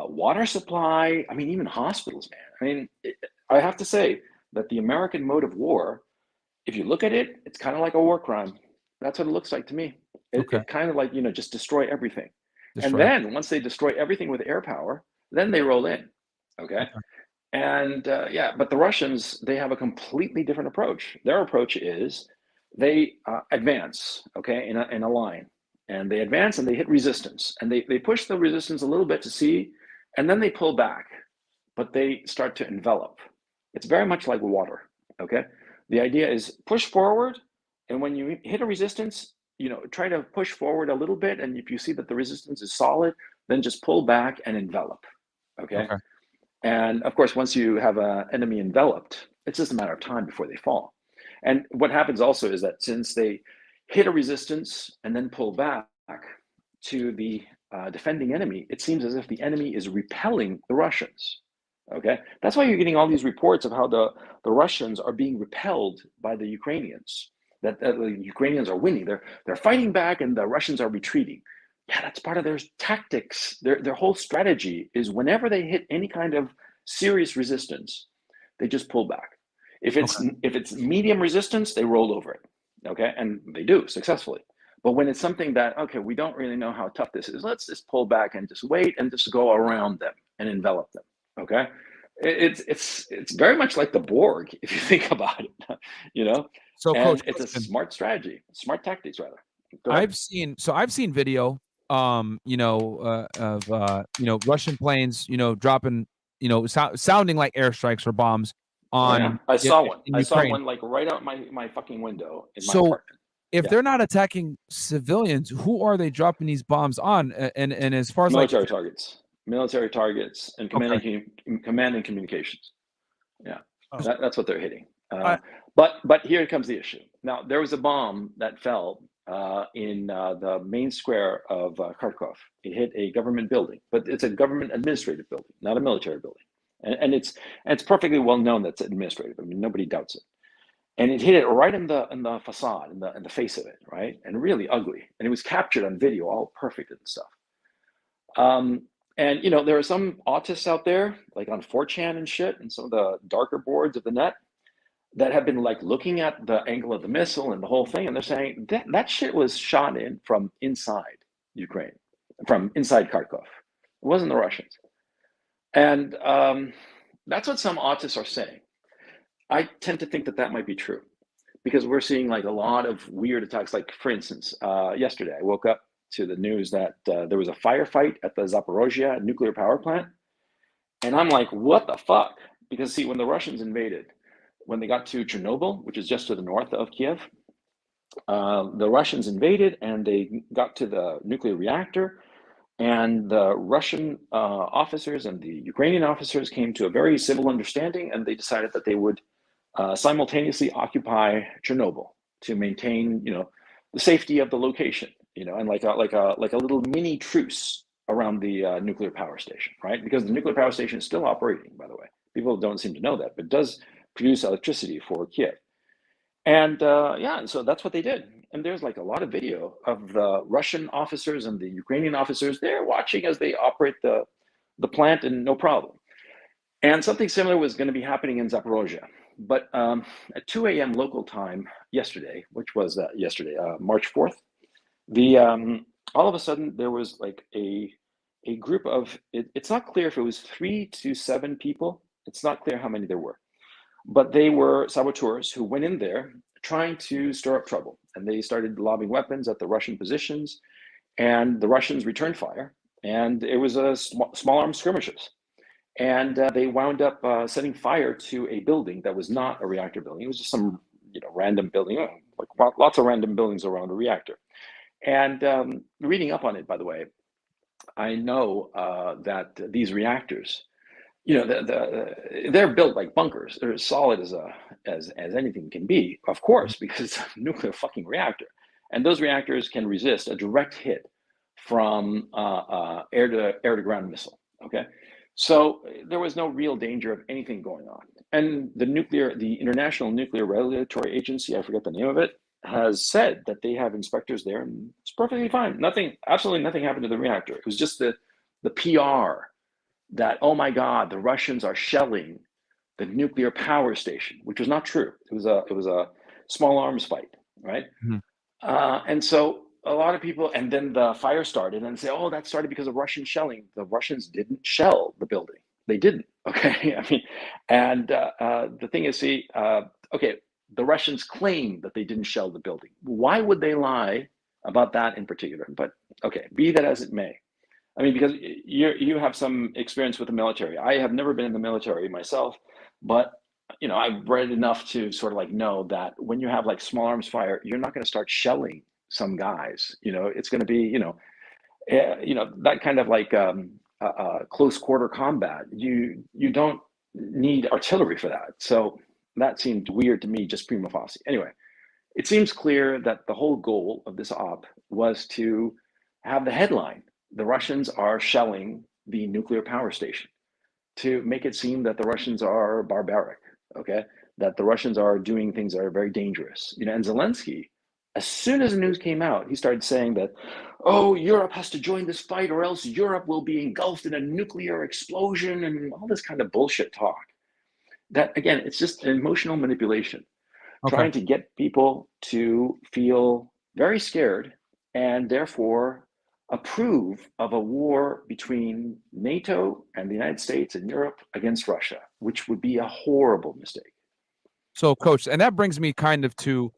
water supply. I mean, even hospitals, man. I mean, I have to say that the American mode of war, if you look at it, it's kind of like a war crime. That's what it looks like to me. It kind of like, just destroy everything. And then once they destroy everything with air power, then they roll in. Okay. And but the Russians, they have a completely different approach. Their approach is they advance, in a line. And they advance and they hit resistance. And they push the resistance a little bit to see, and then they pull back, but they start to envelop. It's very much like water, okay? The idea is push forward, and when you hit a resistance, try to push forward a little bit, and if you see that the resistance is solid, then just pull back and envelop, okay? And of course, once you have an enemy enveloped, it's just a matter of time before they fall. And what happens also is that since they hit a resistance and then pull back to the defending enemy, it seems as if the enemy is repelling the Russians. Okay, that's why you're getting all these reports of how the Russians are being repelled by the Ukrainians. That the Ukrainians are winning. They're fighting back, and the Russians are retreating. Yeah, that's part of their tactics. Their whole strategy is whenever they hit any kind of serious resistance, they just pull back. If it's medium resistance, they roll over it. Okay, and they do successfully. But when it's something that, we don't really know how tough this is, let's just pull back and just wait and just go around them and envelop them. Okay, it's very much like the Borg if you think about it. So, And Coach, it's a question. smart strategy, smart tactics rather. Go ahead. I've seen video, Russian planes, dropping, sounding like airstrikes or bombs Oh yeah, on I saw one. in I saw Ukraine. one like right out my fucking window in my So apartment. if Yeah. they're not attacking civilians, who are they dropping these bombs on? And as far as Military targets, and Okay. command and communications. Yeah, Oh. that's what they're hitting. I- But here comes the issue. Now there was a bomb that fell in the main square of Kharkov. It hit a government building, but it's a government administrative building, not a military building. And it's perfectly well known that's administrative. I mean, nobody doubts it. And it hit it right in the facade, in the face of it, right? And really ugly. And it was captured on video, all perfect and stuff. And there are some autists out there, like on 4chan and shit, and some of the darker boards of the net, that have been like looking at the angle of the missile and the whole thing, and they're saying that shit was shot in from inside Ukraine, from inside Kharkov. It wasn't the Russians. And that's what some autists are saying. I tend to think that might be true, because we're seeing like a lot of weird attacks. Like, for instance, yesterday I woke up to the news that there was a firefight at the Zaporozhye nuclear power plant. And I'm like, what the fuck? Because see, when the Russians invaded, when they got to Chernobyl, which is just to the north of Kyiv, the Russians invaded and they got to the nuclear reactor, and the Russian officers and the Ukrainian officers came to a very civil understanding, and they decided that they would simultaneously occupy Chernobyl to maintain, the safety of the location, and like a little mini truce around the nuclear power station, right? Because the nuclear power station is still operating, by the way. People don't seem to know that, but it does produce electricity for Kyiv. And so that's what they did. And there's like a lot of video of the Russian officers and the Ukrainian officers. They're watching as they operate the plant, and no problem. And something similar was going to be happening in Zaporozhye. But at 2 a.m. local time yesterday, which was March 4th, all of a sudden there was like a group of, it's not clear if it was 3 to 7 people. It's not clear how many there were. But they were saboteurs who went in there trying to stir up trouble. And they started lobbing weapons at the Russian positions. And the Russians returned fire. And it was a small arms skirmishes. And they wound up setting fire to a building that was not a reactor building. It was just some random building, like lots of random buildings around a reactor. And reading up on it, by the way, I know that these reactors, they're built like bunkers. They're as solid as anything can be, of course, because it's a nuclear fucking reactor. And those reactors can resist a direct hit from air to ground missile. Okay. So there was no real danger of anything going on. And the International Nuclear Regulatory Agency, I forget the name of it, has said that they have inspectors there, and it's perfectly fine. Absolutely nothing happened to the reactor. It was just the PR that, oh my God, the Russians are shelling the nuclear power station, which was not true. It was a small arms fight, right? Mm-hmm. And so a lot of people, and then the fire started, and say, oh, that started because of Russian shelling. The Russians didn't shell the building. They didn't. Okay, I mean, and the thing is, okay, the Russians claim that they didn't shell the building. Why would they lie about that in particular? But okay, be that as it may. I mean, because you have some experience with the military. I have never been in the military myself, but I've read enough to sort of like know that when you have like small arms fire, you're not going to start shelling some guys. It's going to be that kind of like close quarter combat. You don't need artillery for that. So that seemed weird to me, just prima facie. Anyway, it seems clear that the whole goal of this op was to have the headline: the Russians are shelling the nuclear power station, to make it seem that the Russians are barbaric, okay? That the Russians are doing things that are very dangerous. And Zelensky, as soon as the news came out, he started saying that, oh, Europe has to join this fight or else Europe will be engulfed in a nuclear explosion, and all this kind of bullshit talk. That, again, it's just emotional manipulation, trying to get people to feel very scared and therefore approve of a war between NATO and the United States and Europe against Russia, which would be a horrible mistake. So, Coach, and that brings me kind of to,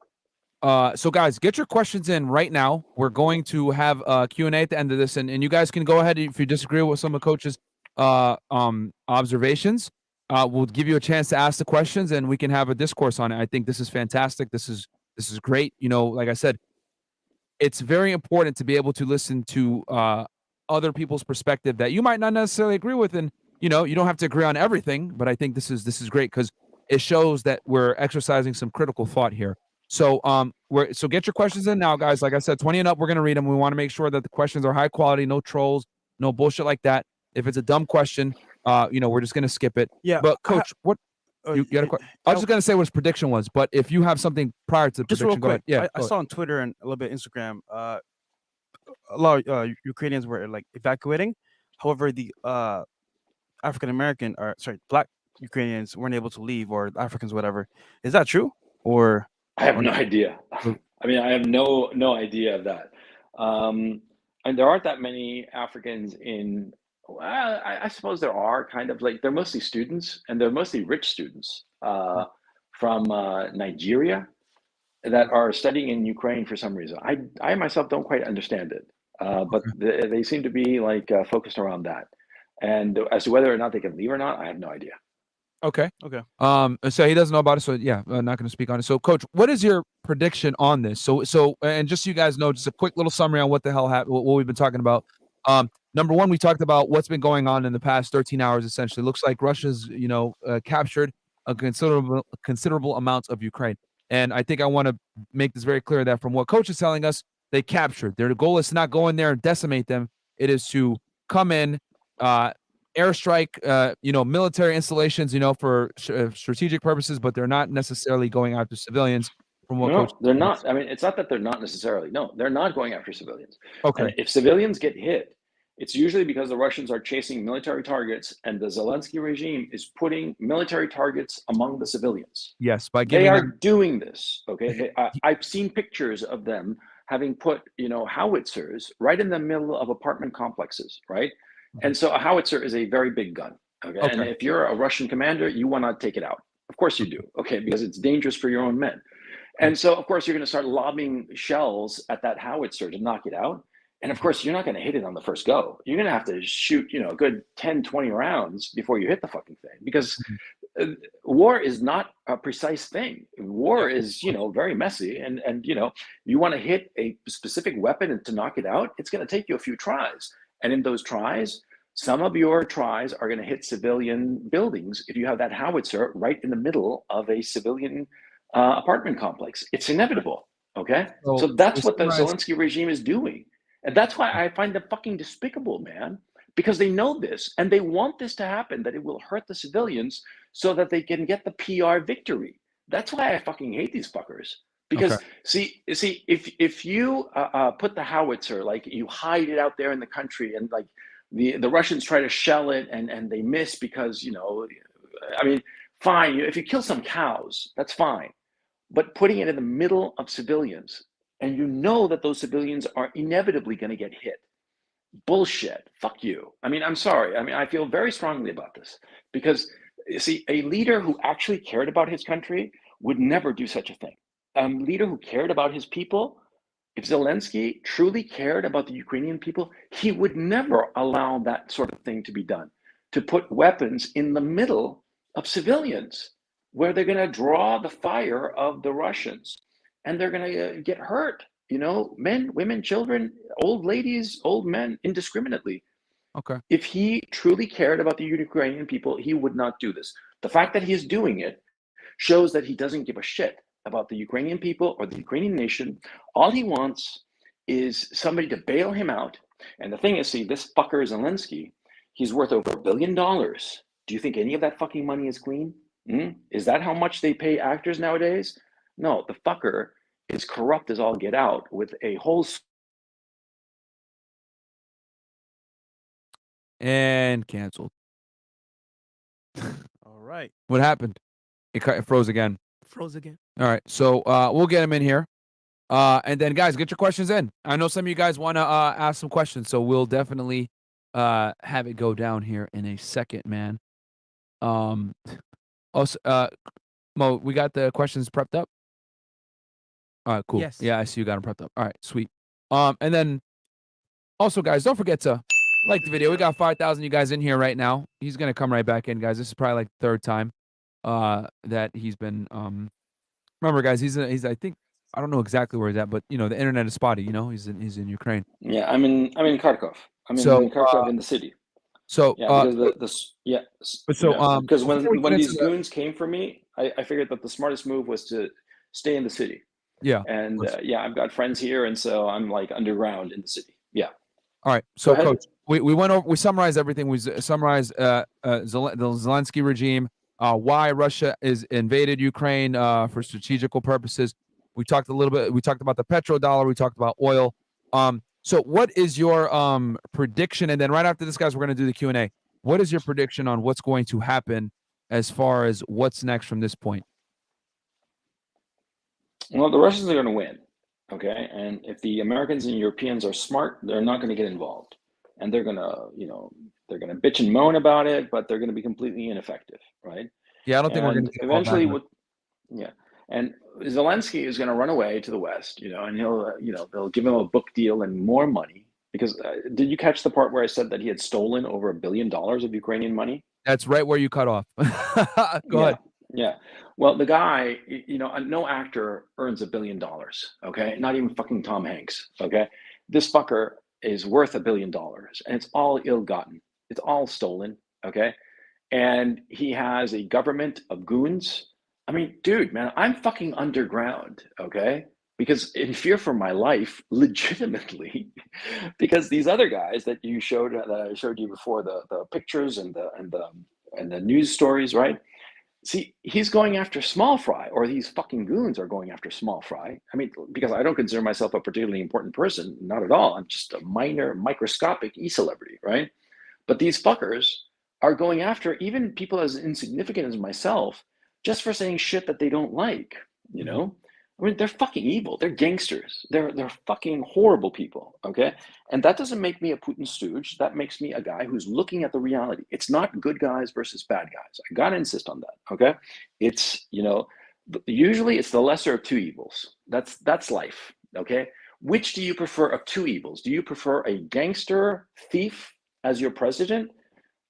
so guys, get your questions in right now. We're going to have a Q&A at the end of this, and you guys can go ahead if you disagree with some of Coach's observations. We'll give you a chance to ask the questions, and we can have a discourse on it. I think this is fantastic. This is great. You know, like I said, it's very important to be able to listen to other people's perspective that you might not necessarily agree with, and you know, you don't have to agree on everything. But I think this is great because it shows that we're exercising some critical thought here. So so get your questions in now, guys. Like I said, 20 and up, we're gonna read them. We want to make sure that the questions are high quality, no trolls, no bullshit like that. If it's a dumb question, you know, we're just gonna skip it. Yeah, But Coach, what you got a question? I was just gonna say what his prediction was, but if you have something prior to the just prediction, real go ahead. quick. Yeah, I saw on Twitter and a little bit Instagram. A lot of Ukrainians were like evacuating. However, the African American, or sorry, Black Ukrainians weren't able to leave, or Africans, whatever. Is that true? Or I have no idea. I mean, I have no idea of that. And there aren't that many Africans in. Well, I suppose there are kind of like they're mostly students, and they're mostly rich students from Nigeria that are studying in Ukraine for some reason. I myself don't quite understand it, but they seem to be like focused around that. And as to whether or not they can leave or not, I have no idea. Okay. okay. So he doesn't know about it. So yeah, I'm not going to speak on it. So, Coach, what is your prediction on this? So, and just so you guys know, just a quick little summary on what the hell happened, what we've been talking about. Number one, we talked about what's been going on in the past 13 hours. Essentially, looks like Russia's, you know, captured a considerable amount of Ukraine. And I think I want to make this very clear that from what Coach is telling us, they captured. Their goal is to not go in there and decimate them. It is to come in, airstrike, you know, military installations, you know, for strategic purposes, but they're not necessarily going after civilians. From what Coach, they're not. I mean, it's not that they're not necessarily. No, they're not going after civilians. Okay. And if civilians get hit, it's usually because the Russians are chasing military targets, and the Zelensky regime is putting military targets among the civilians. Yes, by giving they are them doing this. Okay, I've seen pictures of them having put, you know, howitzers right in the middle of apartment complexes, right? And so a howitzer is a very big gun. Okay. And if you're a Russian commander, you want to take it out. Of course you do. Okay. Because it's dangerous for your own men. And so, of course, you're going to start lobbing shells at that howitzer to knock it out. And of course, you're not going to hit it on the first go. You're going to have to shoot, you know, a good 10, 20 rounds before you hit the fucking thing. Because war is not a precise thing. War is, you know, very messy. And you know, you want to hit a specific weapon and to knock it out, it's going to take you a few tries. And in those tries, some of your tries are going to hit civilian buildings if you have that howitzer right in the middle of a civilian apartment complex. It's inevitable. Okay. So that's what the Zelensky regime is doing. And that's why I find them fucking despicable, man, because they know this and they want this to happen, that it will hurt the civilians so that they can get the PR victory. That's why I fucking hate these fuckers. Because see, if you put the howitzer, like you hide it out there in the country, and like the Russians try to shell it and they miss because, you know, I mean, fine, if you kill some cows, that's fine. But putting it in the middle of civilians, and you know that those civilians are inevitably going to get hit. Bullshit. Fuck you. I mean, I'm sorry. I mean, I feel very strongly about this because, see, a leader who actually cared about his country would never do such a thing. A leader who cared about his people, if Zelensky truly cared about the Ukrainian people, he would never allow that sort of thing to be done, to put weapons in the middle of civilians where they're going to draw the fire of the Russians and they're going to get hurt, you know, men, women, children, old ladies, old men, indiscriminately. Okay. If he truly cared about the Ukrainian people, he would not do this. The fact that he's doing it shows that he doesn't give a shit about the Ukrainian people or the Ukrainian nation. All he wants is somebody to bail him out. And the thing is, see, this fucker Zelensky, he's worth over $1 billion. Do you think any of that fucking money is clean? Is that how much they pay actors nowadays? No, the fucker is corrupt as all get out with a whole. And canceled. All right. What happened? It froze again. Froze again. All right. So we'll get him in here. And then, guys, get your questions in. I know some of you guys want to ask some questions, so we'll definitely have it go down here in a second, man. Also, Mo, we got the questions prepped up. All right, cool. Yes. Yeah, I see you got them prepped up. All right, sweet. And then also, guys, don't forget to like the video. We got 5,000 you guys in here right now. He's gonna come right back in, guys. This is probably like the third time that he's been. Remember, guys, he's I think I don't know exactly where he's at, but you know the internet is spotty. You know, he's in Ukraine. Yeah, I'm in Kharkov. I'm So, in Kharkov in the city. So Yeah, because because before we get when into these goons came for me, I figured that the smartest move was to stay in the city. Yeah. And I've got friends here, and so I'm like underground in the city. Yeah. All right. So, Coach, we went over. We summarized everything. We summarized the Zelensky regime, why Russia is invaded Ukraine for strategical purposes. We talked a little bit. We talked about the petrodollar. We talked about oil. So, what is your prediction? And then right after this, guys, we're going to do the Q&A. What is your prediction on what's going to happen as far as what's next from this point? Well, the Russians are going to win, okay? And if the Americans and Europeans are smart, they're not going to get involved, and they're going to, they're going to bitch and moan about it, but they're going to be completely ineffective, right? Yeah, I don't think we're going to get eventually. And Zelensky is going to run away to the West, and he'll, they'll give him a book deal and more money. Because did you catch the part where I said that he had stolen over $1 billion of Ukrainian money? That's right where you cut off. Go ahead. Yeah. Well, the guy, no actor earns $1 billion. Okay. Not even fucking Tom Hanks. Okay. This fucker is worth $1 billion, and it's all ill-gotten. It's all stolen. Okay. And he has a government of goons. I mean, dude, man, I'm fucking underground. Okay. Because in fear for my life, legitimately, because these other guys that I showed you before, the pictures and the news stories, right? See, he's going after small fry, or these fucking goons are going after small fry. I mean, because I don't consider myself a particularly important person, not at all. I'm just a minor, microscopic e-celebrity, right? But these fuckers are going after even people as insignificant as myself, just for saying shit that they don't like, I mean, they're fucking evil. They're gangsters. They're fucking horrible people, okay? And that doesn't make me a Putin stooge. That makes me a guy who's looking at the reality. It's not good guys versus bad guys. I gotta insist on that, okay? It's, usually it's the lesser of two evils. That's life, okay? Which do you prefer of two evils? Do you prefer a gangster thief as your president,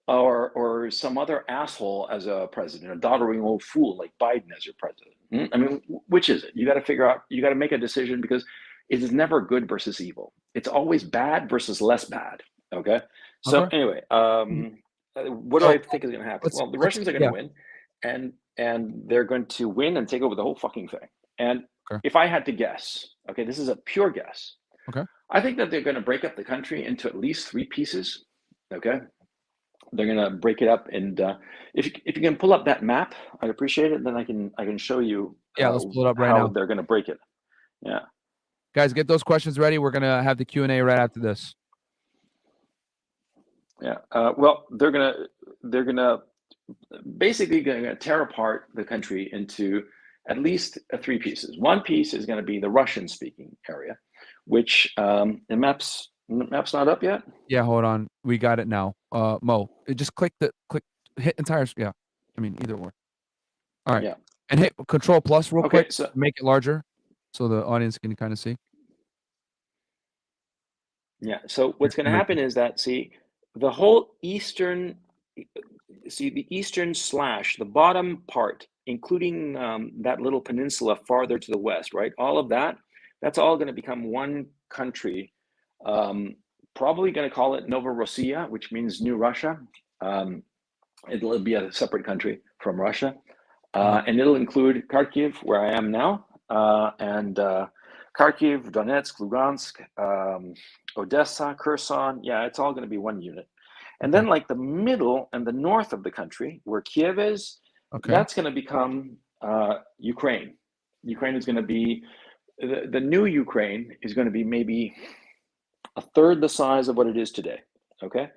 or some other asshole as a president, a doddering old fool like Biden as your president? I mean, which is it? You got to figure out, you got to make a decision, because it is never good versus evil. It's always bad versus less bad. Okay. So anyway, what do I think is going to happen? Well, the Russians are going to win, and they're going to win and take over the whole fucking thing. And if I had to guess, okay, this is a pure guess. Okay. I think that they're going to break up the country into at least 3 pieces. Okay. They're gonna break it up, and if you can pull up that map, I'd appreciate it. Then I can show you. Let's pull it up right how now. They're gonna break it. Yeah, guys, get those questions ready. We're gonna have the Q&A right after this. Yeah. Well, they're gonna basically gonna tear apart the country into at least 3 pieces. One piece is gonna be the Russian-speaking area, which the map's not up yet. Yeah, hold on. We got it now. Mo, just hit entire. Yeah, I mean either or. All right. Yeah. And hit Control Plus real quick. So make it larger, so the audience can kind of see. Yeah. So what's going to happen is that the whole eastern, the eastern slash, the bottom part, including that little peninsula farther to the west, right? All of that's all going to become one country. Probably going to call it Novorossiya, which means New Russia. It'll be a separate country from Russia. And it'll include Kharkiv, where I am now, and Kharkiv, Donetsk, Lugansk, Odessa, Kherson. Yeah, it's all going to be one unit. And then like the middle and the north of the country, where Kyiv is, that's going to become Ukraine. Ukraine is going to be, the new Ukraine is going to be maybe 1/3 the size of what it is today, okay?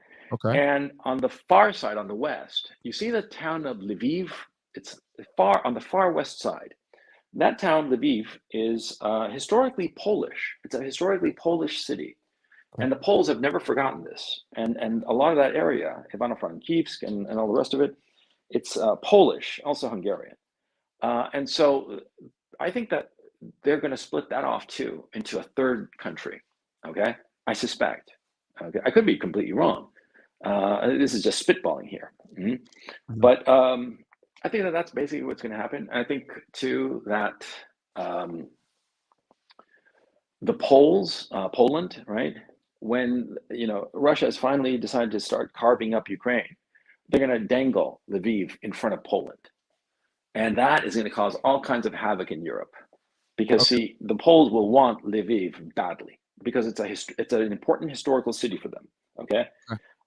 And on the far side, on the west, you see the town of Lviv? It's on the far west side. That town, Lviv, is historically Polish. It's a historically Polish city. And the Poles have never forgotten this. And a lot of that area, Ivano-Frankivsk and all the rest of it, it's Polish, also Hungarian. And so I think that they're going to split that off too into a third country. Okay, I suspect. Okay, I could be completely wrong. This is just spitballing here. But I think that that's basically what's going to happen. I think too that the Poles, Poland, right? When Russia has finally decided to start carving up Ukraine, they're going to dangle Lviv in front of Poland, and that is going to cause all kinds of havoc in Europe. Because see, the Poles will want Lviv badly because it's an important historical city for them. Okay,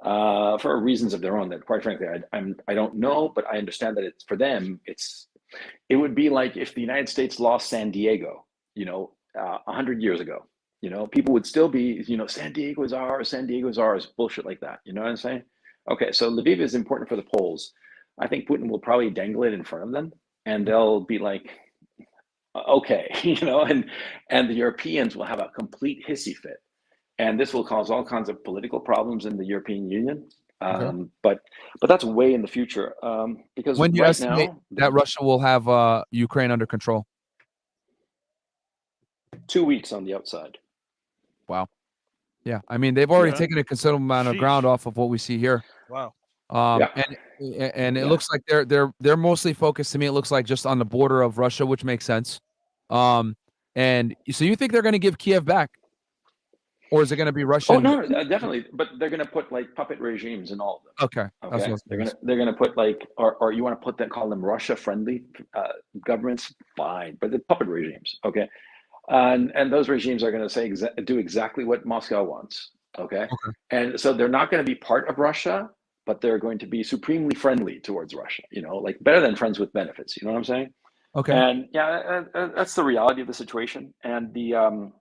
for reasons of their own that, quite frankly, I don't know, but I understand that it's for them. It would be like if the United States lost San Diego, 100 years ago. People would still be, San Diego is ours, bullshit like that. You know what I'm saying? Okay, so Lviv is important for the Poles. I think Putin will probably dangle it in front of them, and they'll be like, okay, and the Europeans will have a complete hissy fit, and this will cause all kinds of political problems in the European Union. But that's way in the future. Because when do you right estimate now that Russia will have Ukraine under control? 2 weeks on the outside. Wow. Yeah, I mean they've already taken a considerable amount of ground off of what we see here. Wow. And it looks like they're mostly focused, to me, it looks like, just on the border of Russia, which makes sense. And so you think they're going to give Kyiv back, or is it going to be Russian? Oh no, definitely. But they're going to put like puppet regimes in all of them. Okay. They're going to put like, or you want to call them Russia friendly governments? Fine, but the puppet regimes. Okay. And those regimes are going to do exactly what Moscow wants. Okay. And so they're not going to be part of Russia, but they're going to be supremely friendly towards Russia. Like better than friends with benefits. You know what I'm saying? Okay. And yeah, that's the reality of the situation. And the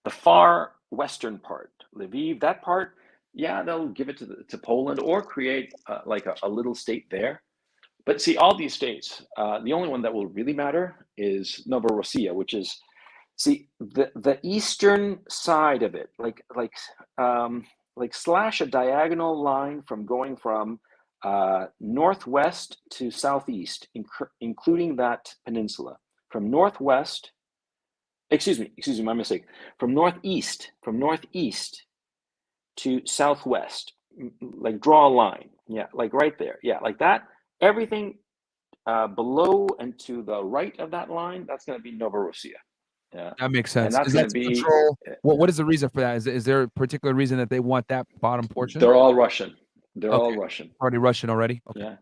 far western part, Lviv, that part, yeah, they'll give it to Poland or create like a little state there. But see, all these states, the only one that will really matter is Novorossiya, which is, see, the eastern side of it, like slash a diagonal line from going from northwest to southeast, including that peninsula. From northwest, excuse me, my mistake. From northeast to southwest, like draw a line. Yeah, like right there. Yeah, like that. Everything below and to the right of that line, that's going to be Novorossiya. Yeah, that makes sense. And that's going to be control. What is the reason for that? Is there a particular reason that they want that bottom portion? They're all Russian. All Russian. Already Russian already. Okay.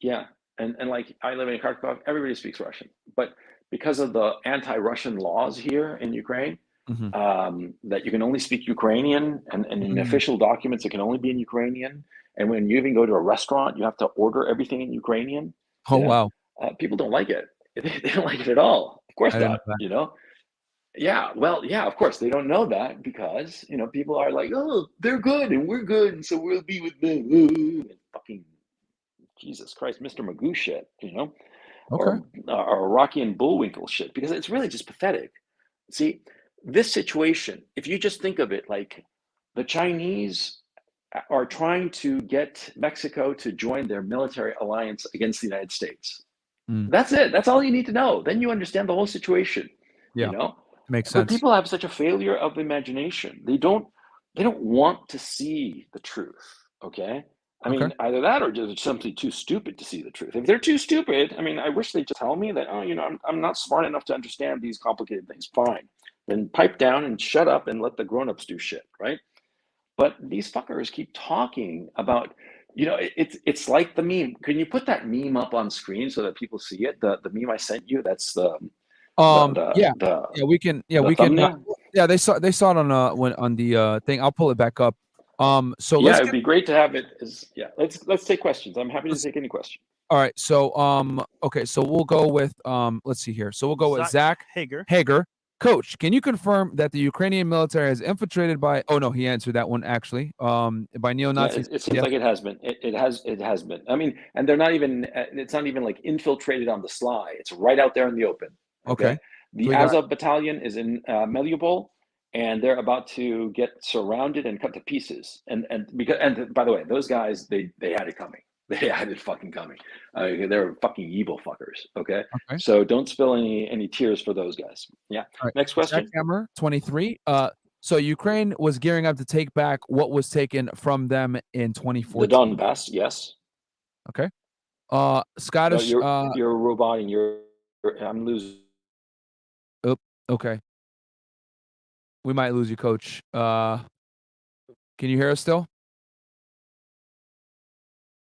Yeah. And like I live in Kharkov, everybody speaks Russian, but because of the anti-Russian laws here in Ukraine, that you can only speak Ukrainian, and in official documents it can only be in Ukrainian. And when you even go to a restaurant, you have to order everything in Ukrainian. Oh, wow. People don't like it. They don't like it at all. Of course not, Yeah, well, yeah, of course. They don't know that because, people are like, oh, they're good and we're good, and so we'll be with them. And fucking Jesus Christ, Mr. Magoo shit, or Rocky and Bullwinkle shit, because it's really just pathetic. See, this situation, if you just think of it like the Chinese are trying to get Mexico to join their military alliance against the United States. That's it. That's all you need to know. Then you understand the whole situation. Makes sense. But people have such a failure of imagination. They don't want to see the truth. Okay. I mean, either that or just simply too stupid to see the truth. If they're too stupid, I mean, I wish they'd just tell me that, I'm not smart enough to understand these complicated things. Fine. Then pipe down and shut up and let the grown-ups do shit, right? But these fuckers keep talking about, it's like the meme. Can you put that meme up on screen so that people see it? The meme I sent you, that's we can. They saw it on the thing. I'll pull it back up. So it'd be great to have it. Let's take questions. I'm happy to take any question. All right. So okay. So we'll go with let's see here. So we'll go with Zach Hager. Coach, can you confirm that the Ukrainian military has infiltrated by? Oh no, he answered that one actually. By neo-Nazis. It seems like it has been. It has been. I mean, and they're not even. It's not even like infiltrated on the sly. It's right out there in the open. Okay. The Azov battalion is in Mariupol, and they're about to get surrounded and cut to pieces. And by the way, those guys they had it coming. They had it fucking coming. They're fucking evil fuckers. Okay. Okay. So don't spill any tears for those guys. Yeah. All right. Next question. Jackhammer 23. So Ukraine was gearing up to take back what was taken from them in The 2014. Donbass, yes. Okay. No, Scottish. you're a robot and I'm losing. Okay. We might lose you, Coach. Can you hear us still?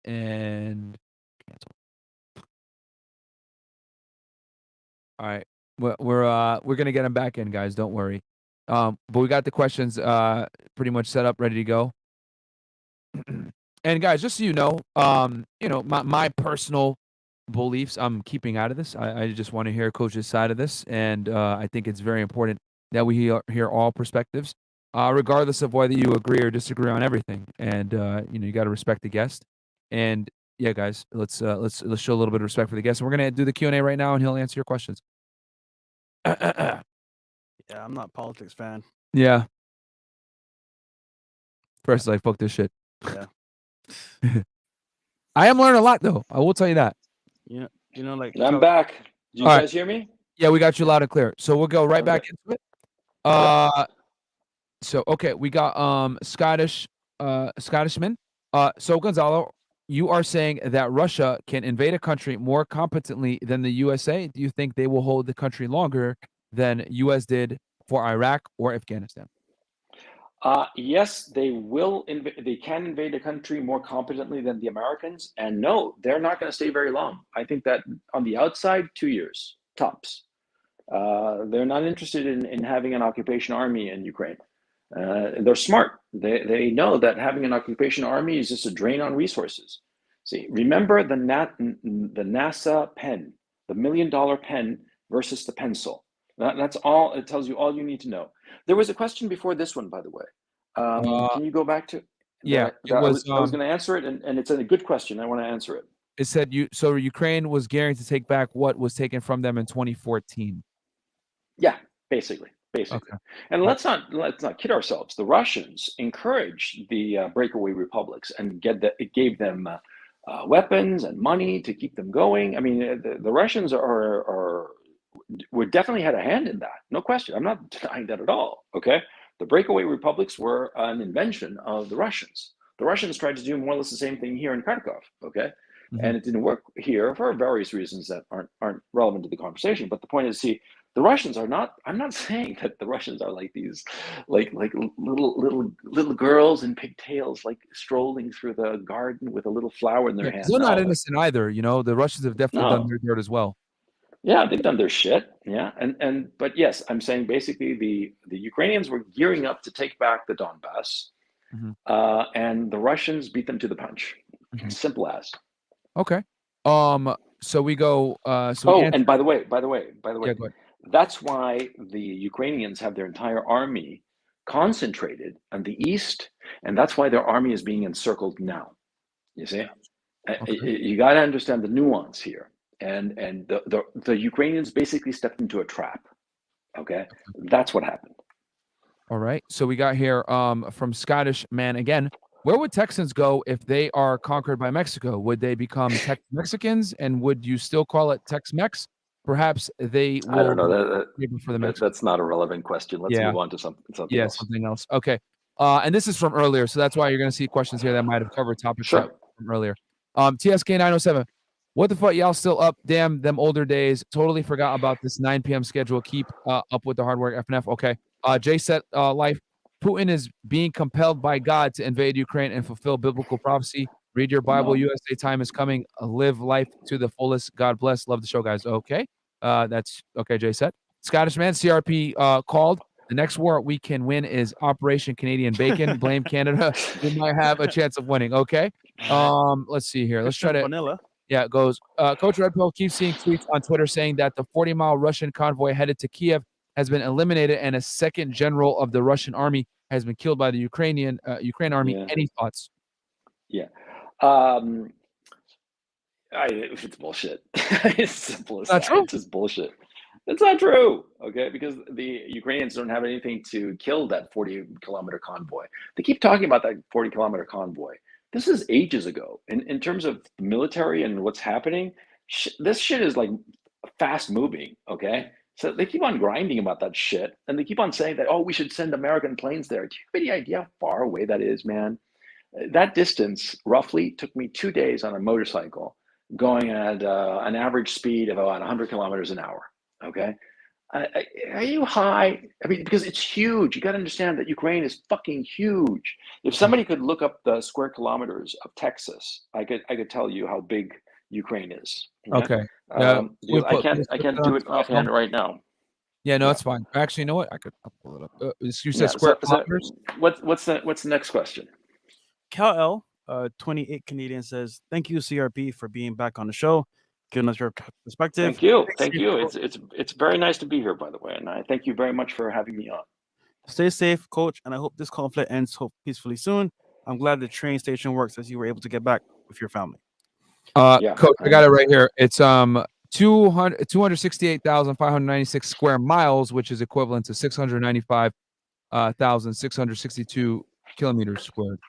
And cancel. All right. We're gonna get him back in, guys. Don't worry. But we got the questions pretty much set up, ready to go. And guys, just so you know, my personal beliefs I'm keeping out of this. I just want to hear Coach's side of this, and I think it's very important that we hear all perspectives, regardless of whether you agree or disagree on everything. And you got to respect the guest. And yeah, guys, let's show a little bit of respect for the guest. And we're gonna do the Q&A right now, and he'll answer your questions. Yeah, I'm not a politics fan. Yeah. First, like, fuck this shit. Yeah. I am learning a lot, though. I will tell you that. You know, like I'm back. Do you All right. guys hear me? Yeah, we got you loud and clear. So we'll go right back Okay. into it. So okay, we got Scottishman. So Gonzalo, you are saying that Russia can invade a country more competently than the USA. Do you think they will hold the country longer than US did for Iraq or Afghanistan? Yes, they will. They can invade a country more competently than the Americans, and no, they're not going to stay very long. I think that on the outside, 2 years tops. They're not interested in having an occupation army in Ukraine. They're smart. They know that having an occupation army is just a drain on resources. See, remember the NASA pen, the $1 million pen versus the pencil. That's all. It tells you all you need to know. There was a question before this one, by the way. Can you go back to? Yeah, I was going to answer it, and it's a good question. I want to answer it. It said so Ukraine was gearing to take back what was taken from them in 2014. Yeah, basically. Okay. And let's not kid ourselves. The Russians encouraged the breakaway republics and it gave them weapons and money to keep them going. I mean, the Russians would definitely had a hand in that, no question. I'm not denying that at all. Okay, the breakaway republics were an invention of the Russians. The Russians tried to do more or less the same thing here in Kharkov. Okay. And it didn't work here for various reasons that aren't relevant to the conversation. But the point is, see, the Russians are not. I'm not saying that the Russians are like these, like little girls in pigtails, like strolling through the garden with a little flower in their hand. They're not innocent either. The Russians have definitely done their dirt as well. Yeah, they've done their shit. Yeah, but yes, I'm saying basically the Ukrainians were gearing up to take back the Donbass, and the Russians beat them to the punch. Simple as. Okay. So we go. And by the way, yeah, go ahead. That's why the Ukrainians have their entire army concentrated on the east, and that's why their army is being encircled now. You see, you got to understand the nuance here, and the Ukrainians basically stepped into a trap. Okay, that's what happened. All right. So we got here from Scottish Man again. Where would Texans go if they are conquered by Mexico? Would they become Tex-Mexicans, and would you still call it Tex-Mex? Perhaps they will. I don't know. For the that's not a relevant question. Let's move on to something else. Something else. Okay. And this is from earlier, so that's why you're going to see questions here that might have covered topics from earlier. TSK907. What the fuck, y'all still up? Damn, them older days. Totally forgot about this 9 p.m. schedule. Keep up with the hard work, FNF. Okay. Jay said, life. Putin is being compelled by God to invade Ukraine and fulfill biblical prophecy. Read your Bible. USA time is coming. Live life to the fullest. God bless. Love the show, guys. Okay. That's okay, Jay said. Scottish Man, CRP called. The next war we can win is Operation Canadian Bacon. Blame Canada. We might have a chance of winning. Okay. Let's see here. Let's try to. Vanilla. Yeah, it goes. Coach RedPill keeps seeing tweets on Twitter saying that the 40-mile Russian convoy headed to Kyiv has been eliminated, and a second general of the Russian army has been killed by the Ukraine army. Yeah. Any thoughts? Yeah. It's bullshit. It's simple as that. It's just bullshit. It's not true, okay? Because the Ukrainians don't have anything to kill that 40-kilometer convoy. They keep talking about that 40-kilometer convoy. this is ages ago. In terms of military and what's happening, this shit is like fast moving. Okay, so they keep on grinding about that shit, and they keep on saying that, oh, we should send American planes there. Do you have any idea how far away that is, man? That distance roughly took me 2 days on a motorcycle, going at an average speed of about 100 kilometers an hour. Okay. Are you high? I mean, because it's huge. You got to understand that Ukraine is fucking huge. If somebody could look up the square kilometers of Texas, I could tell you how big Ukraine is. Okay. Yeah, I can't do it offhand right now. Yeah, no, Yeah. it's fine. Actually, you know what? I'll pull it up. You said Yeah, square kilometers. What's the next question? Cal L, 28 Canadian says, "Thank you, CRP, for being back on the show, giving us your perspective." Thank you. It's very nice to be here, by the way, and I thank you very much for having me on. Stay safe, Coach, and I hope this conflict ends peacefully soon. I'm glad the train station works as you were able to get back with your family. Yeah, Coach, I got it right here. It's 268,596 square miles, which is equivalent to 695,662 kilometers squared.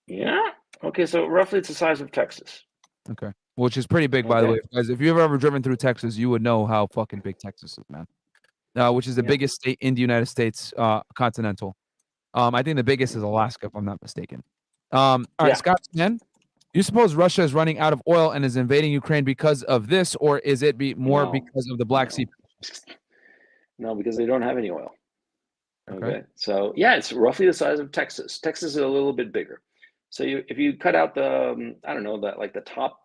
Yeah. Okay, so roughly it's the size of Texas. Okay, which is pretty big, by the way, guys. If you've ever driven through Texas, you would know how fucking big Texas is, man. Which is the biggest state in the United States, continental. I think the biggest is Alaska, if I'm not mistaken. All right, Scott, man, you suppose Russia is running out of oil and is invading Ukraine because of this, or is it more because of the Black Sea? No, because they don't have any oil. Okay. So yeah, it's roughly the size of Texas. Texas is a little bit bigger. So if you cut out the I don't know, that like the top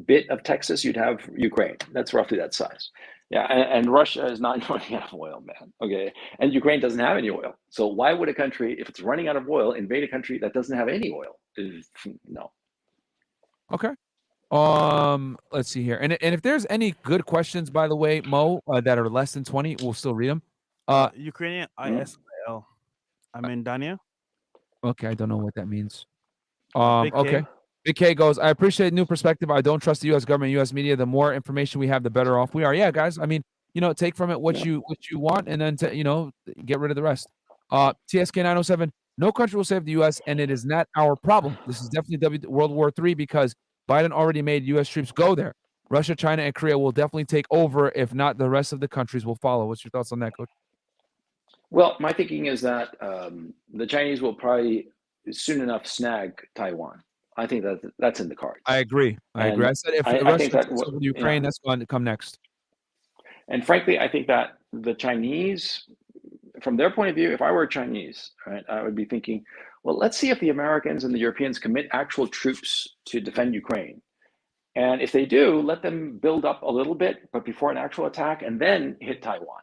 bit of Texas, you'd have Ukraine. That's roughly that size. Yeah, and Russia is not running out of oil, man. Okay, and Ukraine doesn't have any oil. So why would a country, if it's running out of oil, invade a country that doesn't have any oil? No. Okay. Let's see here, and if there's any good questions, by the way, Mo, that are less than 20, we'll still read them. Ukrainian ISIL. I'm in Dania. Okay, I don't know what that means. Big K. Okay. Big K goes, I appreciate new perspective. I don't trust the U.S. government, U.S. media. The more information we have, the better off we are. Yeah, guys. I mean, take from it what you want, and then get rid of the rest. TSK 907. No country will save the U.S., and it is not our problem. This is definitely World War III because Biden already made U.S. troops go there. Russia, China, and Korea will definitely take over. If not, the rest of the countries will follow. What's your thoughts on that, Coach? Well, my thinking is that the Chinese will probably soon enough snag Taiwan. I think that's in the cards. I agree. I said if Russia takes over Ukraine, that's going to come next. And frankly, I think that the Chinese, from their point of view, if I were Chinese, right, I would be thinking, well, let's see if the Americans and the Europeans commit actual troops to defend Ukraine. And if they do, let them build up a little bit, but before an actual attack, and then hit Taiwan.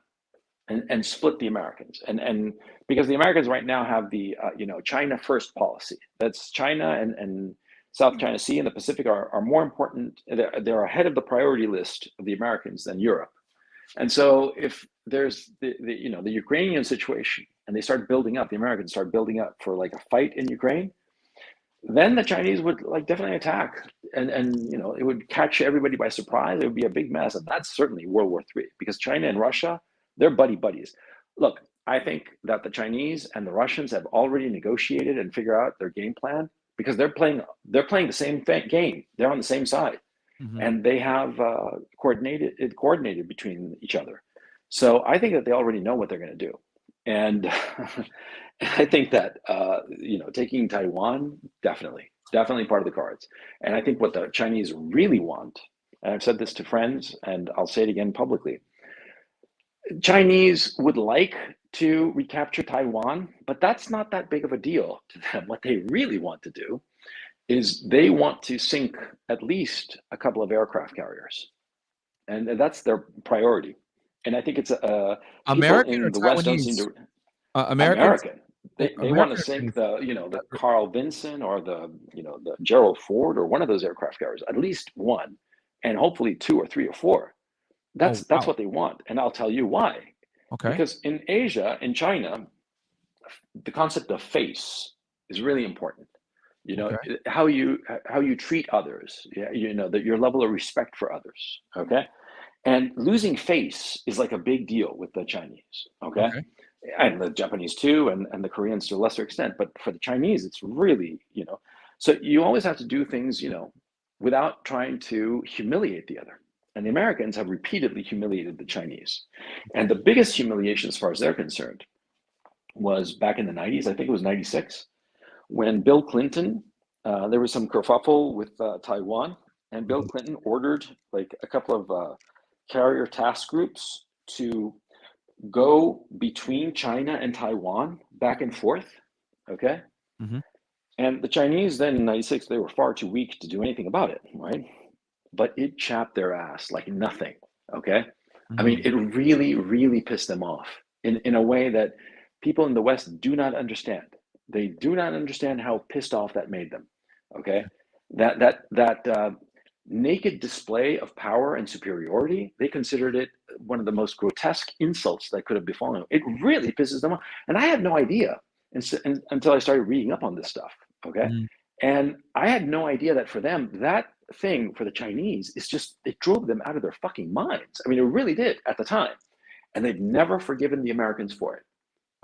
And split the Americans, and because the Americans right now have the China first policy. That's China and South China Sea and the Pacific are more important. They're ahead of the priority list of the Americans than Europe. And so if there's the Ukrainian situation and they start building up, the Americans start building up for like a fight in Ukraine, then the Chinese would definitely attack, and it would catch everybody by surprise. It would be a big mess, and that's certainly World War III because China and Russia, they're buddies. Look, I think that the Chinese and the Russians have already negotiated and figured out their game plan because they're playing the same game. They're on the same side, and they have coordinated between each other. So I think that they already know what they're going to do, and I think that taking Taiwan definitely part of the cards. And I think what the Chinese really want, and I've said this to friends, and I'll say it again publicly. Chinese would like to recapture Taiwan, but that's not that big of a deal to them. What they really want to do is they want to sink at least a couple of aircraft carriers, and that's their priority. And I think it's American in the West don't seem to American. They want to sink the Carl Vinson or the Gerald Ford or one of those aircraft carriers, at least one, and hopefully 2 or 3 or 4. That's what they want, and I'll tell you why. Okay. Because in Asia, in China, the concept of face is really important. How you treat others. Your level of respect for others. Okay, and losing face is like a big deal with the Chinese. Okay. and the Japanese too, and the Koreans to a lesser extent. But for the Chinese, it's really, so you always have to do things, without trying to humiliate the other. And the Americans have repeatedly humiliated the Chinese. And the biggest humiliation, as far as they're concerned, was back in the 90s. I think it was 96, when Bill Clinton, there was some kerfuffle with Taiwan, and Bill Clinton ordered like a couple of carrier task groups to go between China and Taiwan back and forth. Okay. Mm-hmm. And the Chinese then in 96, they were far too weak to do anything about it, right? But it chapped their ass like nothing. Okay. I mean, it really, really pissed them off in a way that people in the West do not understand. They do not understand how pissed off that made them. Okay. That naked display of power and superiority, they considered it one of the most grotesque insults that could have befallen them. It really pisses them off. And I had no idea until I started reading up on this stuff. Okay. And I had no idea that for them, that thing for the Chinese is just, it drove them out of their fucking minds. I mean, it really did at the time. And they've never forgiven the Americans for it.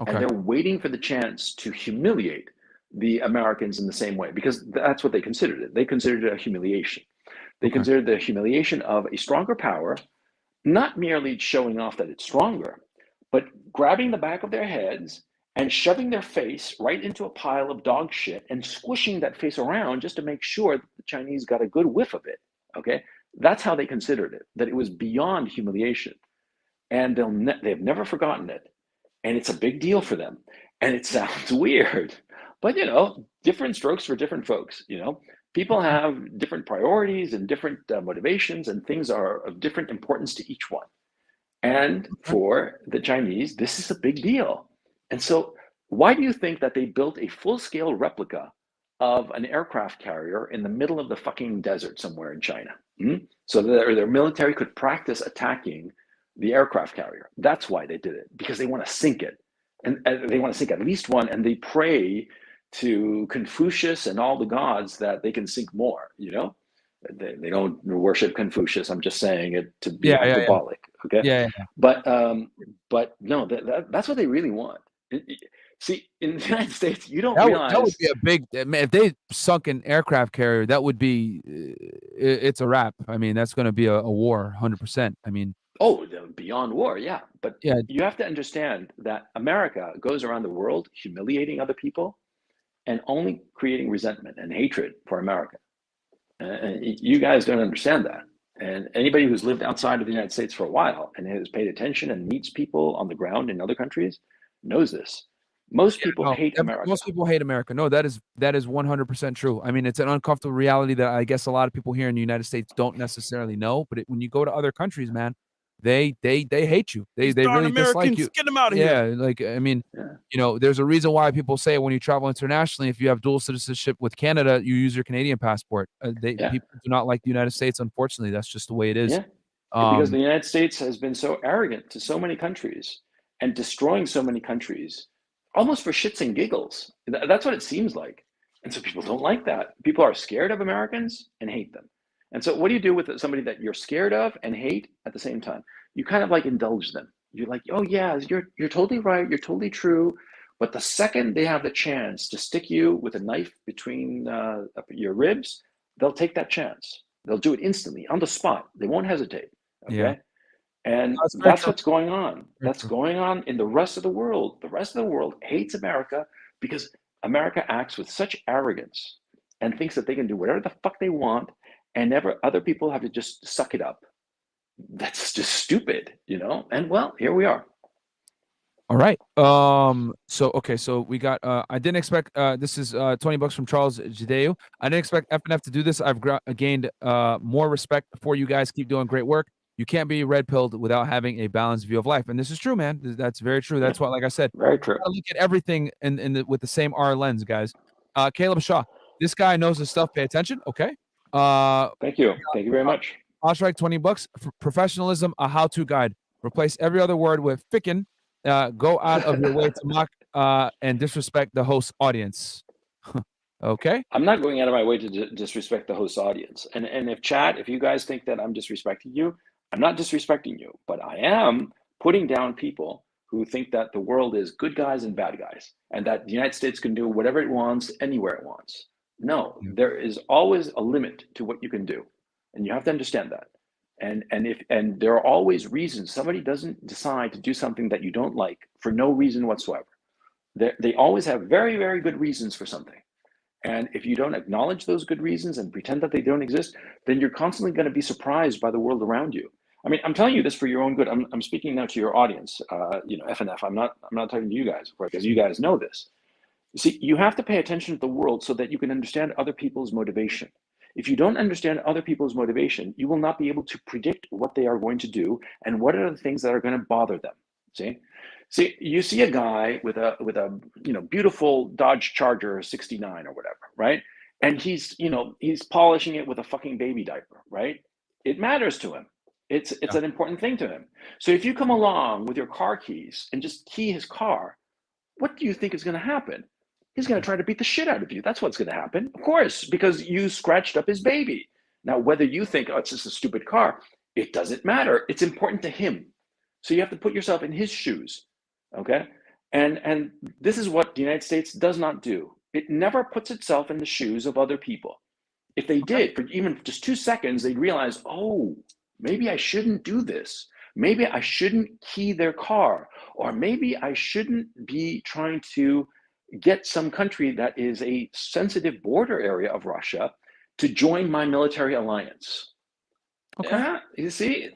Okay. And they're waiting for the chance to humiliate the Americans in the same way, because that's what they considered it. They considered it a humiliation. They considered the humiliation of a stronger power, not merely showing off that it's stronger, but grabbing the back of their heads and shoving their face right into a pile of dog shit and squishing that face around just to make sure that the Chinese got a good whiff of it. Okay, that's how they considered it, that it was beyond humiliation. And they've never forgotten it. And it's a big deal for them. And it sounds weird, but different strokes for different folks. People have different priorities and different motivations, and things are of different importance to each one. And for the Chinese, this is a big deal. And so why do you think that they built a full-scale replica of an aircraft carrier in the middle of the fucking desert somewhere in China? So that their military could practice attacking the aircraft carrier. That's why they did it, because they want to sink it. And they want to sink at least one, and they pray to Confucius and all the gods that they can sink more. They don't worship Confucius. I'm just saying it to be hyperbolic. Okay. Yeah. But no, that's what they really want. See, in the United States, you don't realize that would be a big. If they sunk an aircraft carrier, that would be. It's a wrap. I mean, that's going to be a war, 100%. I mean. Oh, beyond war, yeah. But you have to understand that America goes around the world humiliating other people and only creating resentment and hatred for America. You guys don't understand that. And anybody who's lived outside of the United States for a while and has paid attention and meets people on the ground in other countries knows this. Most people hate America. Most people hate America. No, that is 100% true. I mean, it's an uncomfortable reality that I guess a lot of people here in the United States don't necessarily know. But when you go to other countries, man, they hate you. They really dislike you. Get them out of here. Yeah, like I mean, there's a reason why people say when you travel internationally, if you have dual citizenship with Canada, you use your Canadian passport. People do not like the United States. Unfortunately, that's just the way it is. Yeah. Because the United States has been so arrogant to so many countries and destroying so many countries, almost for shits and giggles. That's what it seems like. And so people don't like that. People are scared of Americans and hate them. And so what do you do with somebody that you're scared of and hate at the same time? You kind of like indulge them. You're like, oh yeah, you're totally right. You're totally true. But the second they have the chance to stick you with a knife between your ribs, they'll take that chance. They'll do it instantly on the spot. They won't hesitate. Okay. Yeah. And that's what's going on. That's going on in the rest of the world. The rest of the world hates America because America acts with such arrogance and thinks that they can do whatever the fuck they want. And other people have to just suck it up. That's just stupid, And well, here we are. All right. So we got. I didn't expect. This is $20 from Charles Jadeo. I didn't expect FNF to do this. I've gained more respect for you guys. Keep doing great work. You can't be red pilled without having a balanced view of life, and this is true, man. That's very true. That's what, like I said, very true. Look at everything with the same R lens, guys. Caleb Shaw. This guy knows his stuff. Pay attention. Okay. Thank you very much. Airstrike, $20. Professionalism, a how-to guide. Replace every other word with ficken. Go out of your way to mock and disrespect the host audience. Okay. I'm not going out of my way to disrespect the host audience. And if you guys think that I'm disrespecting you, I'm not disrespecting you, but I am putting down people who think that the world is good guys and bad guys, and that the United States can do whatever it wants, anywhere it wants. No, there is always a limit to what you can do, and you have to understand that. And there are always reasons. Somebody doesn't decide to do something that you don't like for no reason whatsoever. They always have very, very good reasons for something. And if you don't acknowledge those good reasons and pretend that they don't exist, then you're constantly going to be surprised by the world around you. I mean, I'm telling you this for your own good. I'm speaking now to your audience, FNF. I'm not talking to you guys, because you guys know this. You see, you have to pay attention to the world so that you can understand other people's motivation. If you don't understand other people's motivation, you will not be able to predict what they are going to do and what are the things that are going to bother them. See, you see a guy with a beautiful Dodge Charger 69 or whatever, right? And he's polishing it with a fucking baby diaper, right? It matters to him. It's an important thing to him. So if you come along with your car keys and just key his car, what do you think is going to happen? He's going to try to beat the shit out of you. That's what's going to happen, of course, because you scratched up his baby. Now, whether you think, oh, it's just a stupid car, it doesn't matter. It's important to him. So you have to put yourself in his shoes, okay? And this is what the United States does not do. It never puts itself in the shoes of other people. If they did, for even just 2 seconds, they'd realize, oh, maybe I shouldn't do this. Maybe I shouldn't key their car, or maybe I shouldn't be trying to get some country that is a sensitive border area of Russia to join my military alliance. Okay. Yeah, you see,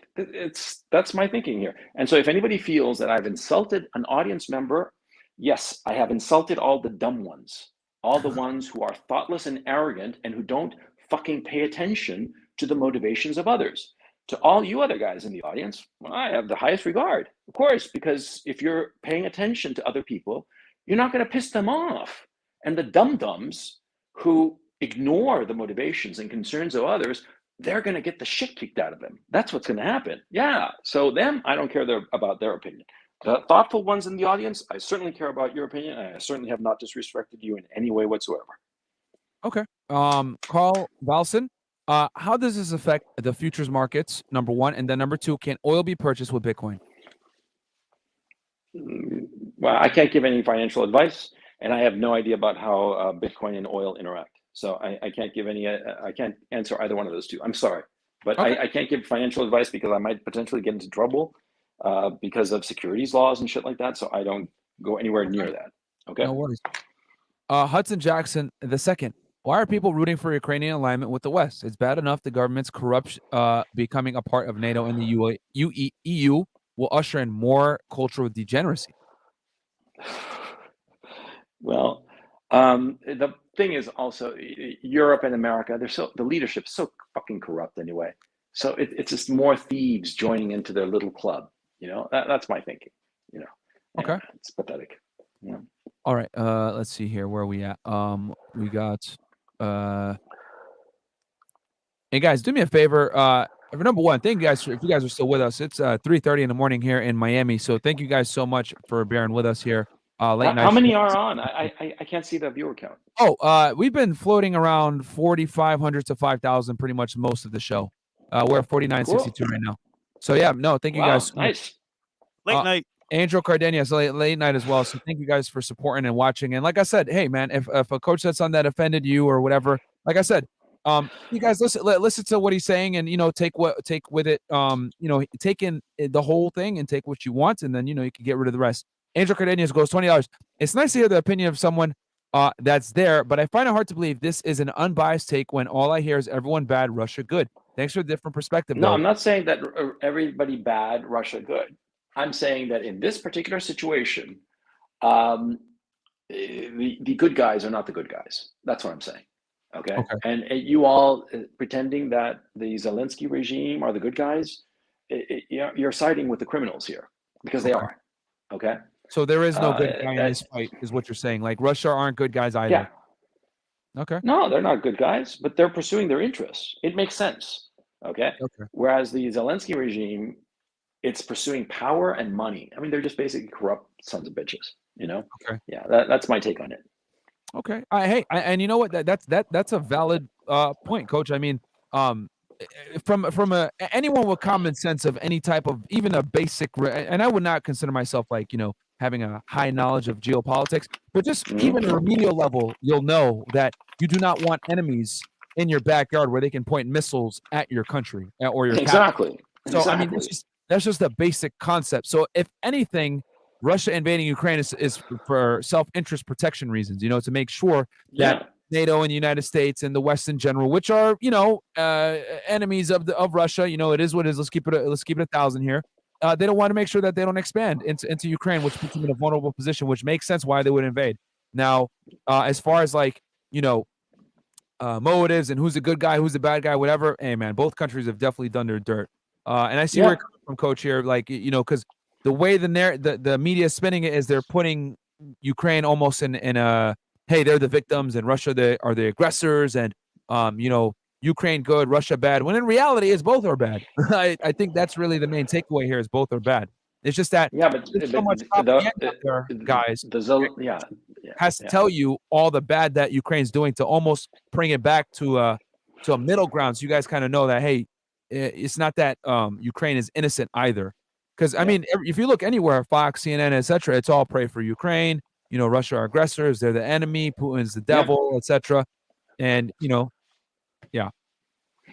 that's my thinking here. And so if anybody feels that I've insulted an audience member, yes, I have insulted all the dumb ones, all the ones who are thoughtless and arrogant and who don't fucking pay attention to the motivations of others. To all you other guys in the audience, well, I have the highest regard, of course, because if you're paying attention to other people, you're not going to piss them off. And the dum-dums who ignore the motivations and concerns of others, they're going to get the shit kicked out of them. That's what's going to happen. Yeah. So them, I don't care about their opinion. The thoughtful ones in the audience, I certainly care about your opinion. And I certainly have not disrespected you in any way whatsoever. Okay. Carl Valson, how does this affect the futures markets, number one? And then number two, can oil be purchased with Bitcoin? Well, I can't give any financial advice, and I have no idea about how Bitcoin and oil interact. So I can't give any, I can't answer either one of those two. I'm sorry, but okay. I can't give financial advice because I might potentially get into trouble because of securities laws and shit like that. So I don't go anywhere near that. Okay. No worries. Hudson Jackson II. Why are people rooting for Ukrainian alignment with the West? It's bad enough the government's corrupt becoming a part of NATO and the EU will usher in more cultural degeneracy. Well, the thing is also Europe and America, the leadership's so fucking corrupt anyway. So it's just more thieves joining into their little club. That's my thinking. Okay. It's pathetic. Yeah. All right. Let's see here. Where are we at? We got. Hey guys, do me a favor. For number one, thank you guys if you guys are still with us. It's 3:30 in the morning here in Miami. So thank you guys so much for bearing with us here. Late night. How many are on? I can't see the viewer count. Oh, we've been floating around 4,500 to 5,000 pretty much most of the show. We're at 4962 right now. So yeah, no, thank you guys. Nice. Late night. Angel Cardenas, late night as well. So thank you guys for supporting and watching. And like I said, hey man, if a coach said something that offended you or whatever, like I said, you guys listen to what he's saying and take with it. Take in the whole thing and take what you want, and then you can get rid of the rest. Angel Cardenas goes $20. It's nice to hear the opinion of someone that's there, but I find it hard to believe this is an unbiased take when all I hear is everyone bad, Russia good. Thanks for a different perspective. No, I'm not saying that everybody bad, Russia good. I'm saying that in this particular situation, the good guys are not the good guys. That's what I'm saying. Okay. And you all pretending that the Zelensky regime are the good guys, you're siding with the criminals here because they are. Okay. So there is no good guy in this fight, is what you're saying. Like Russia aren't good guys either. Yeah. Okay. No, they're not good guys, but they're pursuing their interests. It makes sense. Okay. Whereas the Zelensky regime, it's pursuing power and money. I mean, they're just basically corrupt sons of bitches. Okay. Yeah, that's my take on it. Okay. And you know what? That's a valid point, Coach. I mean, from anyone with common sense of any type of even a basic, and I would not consider myself like having a high knowledge of geopolitics, but just even a remedial level, you'll know that you do not want enemies in your backyard where they can point missiles at your country or your capital. So I mean, that's just a basic concept. So if anything, Russia invading Ukraine is for self-interest protection reasons, to make sure that NATO and the United States and the West in general, which are enemies of Russia, it is what it is. Let's keep it 1,000 here. They don't want to make sure that they don't expand into Ukraine, which puts them in a vulnerable position, which makes sense why they would invade. Now, as far as motives and who's a good guy, who's a bad guy, whatever. Hey, man, both countries have definitely done their dirt. And I see where you're coming from, Coach, here. Because the way the media is spinning it is they're putting Ukraine almost in a, hey, they're the victims and Russia are the aggressors, and Ukraine good, Russia bad. When in reality, it's both are bad. I think that's really the main takeaway here is both are bad. It's just that there's so much propaganda out there, guys. Has to tell you all the bad that Ukraine's doing to almost bring it back to a middle ground. So you guys kind of know that, hey, it's not that Ukraine is innocent either. Because I mean, if you look anywhere, Fox, CNN, etc., it's all pray for Ukraine. Russia are aggressors; they're the enemy. Putin's the devil, etc. And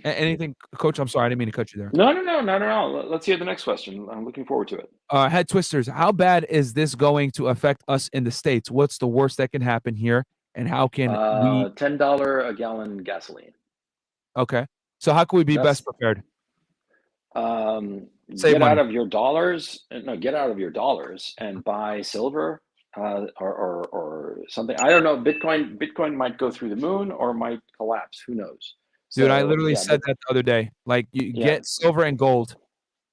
anything, Coach? I'm sorry, I didn't mean to cut you there. No, not at all. Let's hear the next question. I'm looking forward to it. Head twisters, how bad is this going to affect us in the States? What's the worst that can happen here, and how can we? $10 a gallon gasoline. Okay, so how can we be best prepared? Get out of your dollars. No, get out of your dollars and buy silver or something. I don't know. Bitcoin might go through the moon or might collapse. Who knows? Dude, I literally said that the other day. Like, you get silver and gold.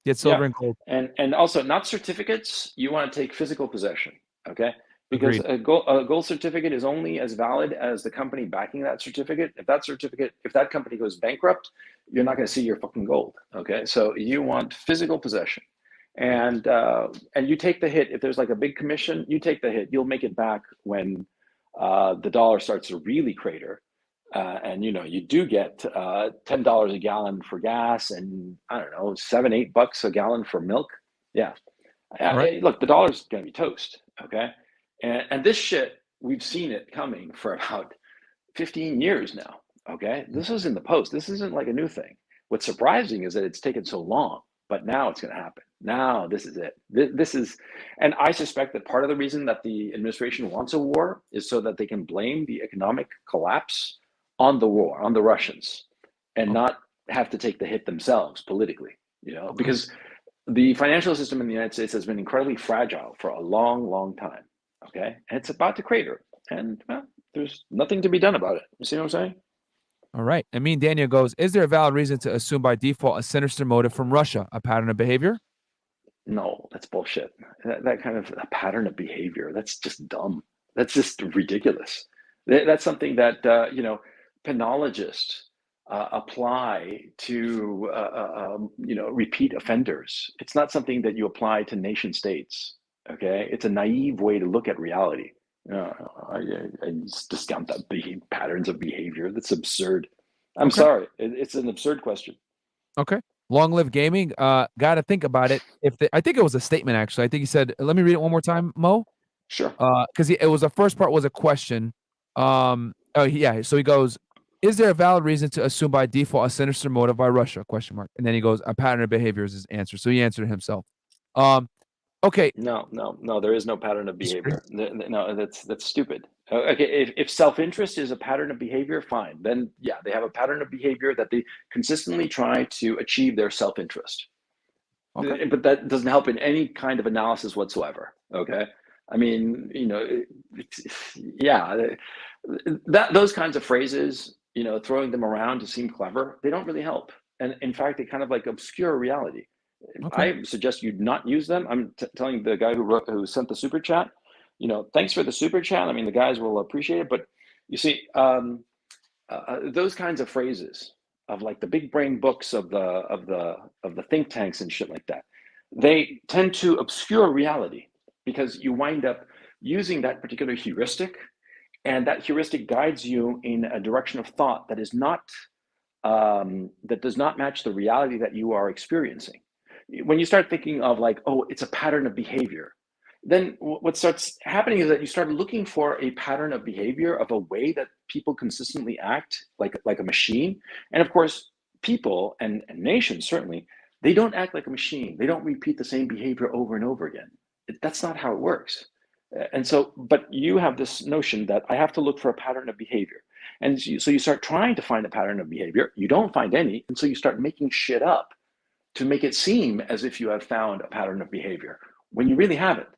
Get silver and gold. And also, not certificates. You want to take physical possession, okay? Because a gold certificate is only as valid as the company backing that certificate. If that company goes bankrupt, you're not going to see your fucking gold, okay? So you want physical possession. And you take the hit. If there's like a big commission, you take the hit. You'll make it back when the dollar starts to really crater. And you do get $10 a gallon for gas, and I don't know, $7-8 a gallon for milk. Yeah, right. Look, the dollar's gonna be toast. Okay, and this shit, we've seen it coming for about 15 years now. Okay, this was in the post. This isn't like a new thing. What's surprising is that it's taken so long, but now it's gonna happen. Now this is it. This is, and I suspect that part of the reason that the administration wants a war is so that they can blame the economic collapse on the war, on the Russians, and not have to take the hit themselves politically, because the financial system in the United States has been incredibly fragile for a long, long time, okay? And it's about to crater, and there's nothing to be done about it. You see what I'm saying? All right. I mean, Daniel goes, is there a valid reason to assume by default a sinister motive from Russia, a pattern of behavior? No, that's bullshit. That kind of a pattern of behavior, that's just dumb. That's just ridiculous. That's something that, penologists apply to repeat offenders. It's not something that you apply to nation states. Okay, it's a naive way to look at reality. I just discount that patterns of behavior. That's absurd. I'm sorry. It's an absurd question. Okay. Long live gaming. Got to think about it. I think it was a statement actually. I think he said. Let me read it one more time, Mo. Sure. Because it was the first part was a question. So he goes, is there a valid reason to assume by default a sinister motive by Russia? ? And then he goes, a pattern of behavior is his answer. So he answered himself. Okay. No, there is no pattern of behavior. No, that's stupid. Okay, if self-interest is a pattern of behavior, fine. Then they have a pattern of behavior that they consistently try to achieve their self-interest. Okay. But that doesn't help in any kind of analysis whatsoever. Okay. I mean, those kinds of phrases, throwing them around to seem clever, they don't really help. And in fact, they kind of like obscure reality. Okay. I suggest you not use them. I'm telling the guy who sent the super chat, thanks for the super chat. I mean, the guys will appreciate it. But you see, those kinds of phrases of like the big brain books of the think tanks and shit like that, they tend to obscure reality because you wind up using that particular heuristic, and that heuristic guides you in a direction of thought that is not that does not match the reality that you are experiencing. When you start thinking of like, oh, it's a pattern of behavior, then what starts happening is that you start looking for a pattern of behavior of a way that people consistently act like a machine. And of course, people and nations, certainly, they don't act like a machine. They don't repeat the same behavior over and over again. That's not how it works. And so, but you have this notion that I have to look for a pattern of behavior. And so you start trying to find a pattern of behavior. You don't find any. And so you start making shit up to make it seem as if you have found a pattern of behavior when you really haven't.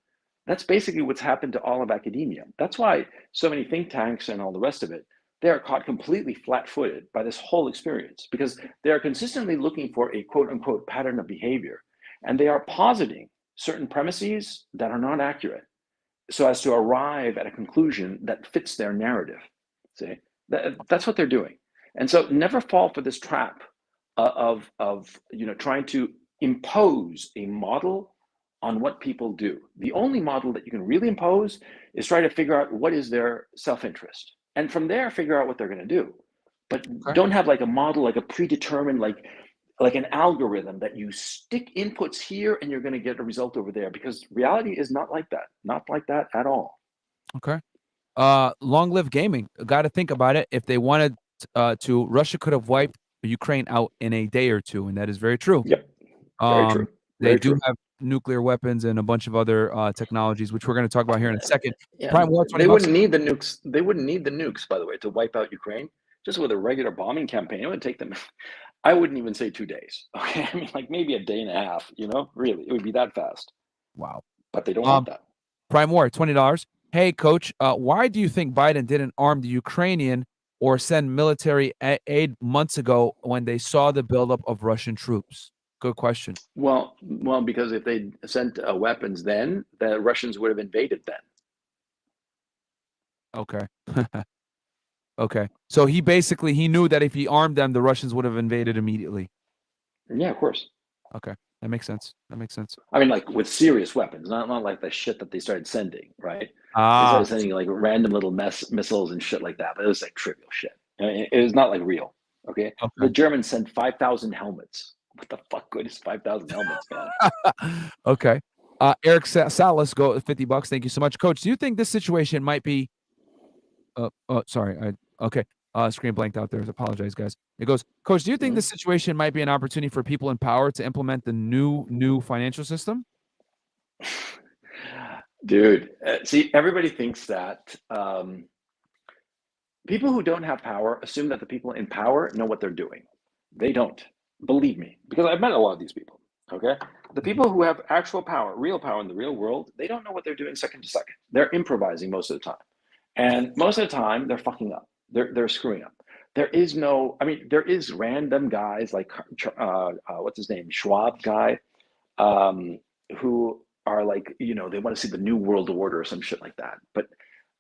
That's basically what's happened to all of academia. That's why so many think tanks and all the rest of it, they are caught completely flat-footed by this whole experience because they are consistently looking for a quote-unquote pattern of behavior, and they are positing certain premises that are not accurate so as to arrive at a conclusion that fits their narrative. See, that's what they're doing. And so never fall for this trap of trying to impose a model on what people do. The only model that you can really impose is try to figure out what is their self-interest. And from there, figure out what they're going to do. But don't have like a model, like a predetermined, like an algorithm that you stick inputs here and you're going to get a result over there, because reality is not like that at all. Okay. Long live gaming. Got to think about it. If they wanted to, Russia could have wiped Ukraine out in a day or two, and that is very true. Yep. Very true. They do have nuclear weapons and a bunch of other technologies, which we're going to talk about here in a second. Yeah, Prime War, they wouldn't need the nukes. They wouldn't need the nukes, by the way, to wipe out Ukraine. Just with a regular bombing campaign, it would take them, I wouldn't even say 2 days. Okay, I mean, like maybe a day and a half. Really, it would be that fast. Wow. But they don't want that. Prime War, $20. Hey, Coach, why do you think Biden didn't arm the Ukrainian or send military aid months ago when they saw the buildup of Russian troops? Good question. Well, because if they sent weapons then, the Russians would have invaded then. Okay. Okay. So he knew that if he armed them, the Russians would have invaded immediately. Yeah, of course. Okay. That makes sense. I mean, like with serious weapons, not like the shit that they started sending, right? They Ah, started sending like random little missiles and shit like that, but it was like trivial shit. I mean, it was not like real. Okay. The okay. Germans sent 5,000 helmets. What the fuck good is 5,000 helmets, man? Okay. Eric Salas, go $50. Thank you so much, Coach. Do you think this situation might be? Sorry. Okay. Screen blanked out there. Apologize, guys. It goes, Coach. Do you think this situation might be an opportunity for people in power to implement the new financial system? Dude, see, everybody thinks that people who don't have power assume that the people in power know what they're doing. They don't. Believe me, because I've met a lot of these people. Okay, the people who have actual power, real power in the real world, they don't know what they're doing second to second. They're improvising most of the time, and most of the time they're fucking up. They're screwing up. There is random guys like what's his name, Schwab guy, who are like, they want to see the new world order or some shit like that. But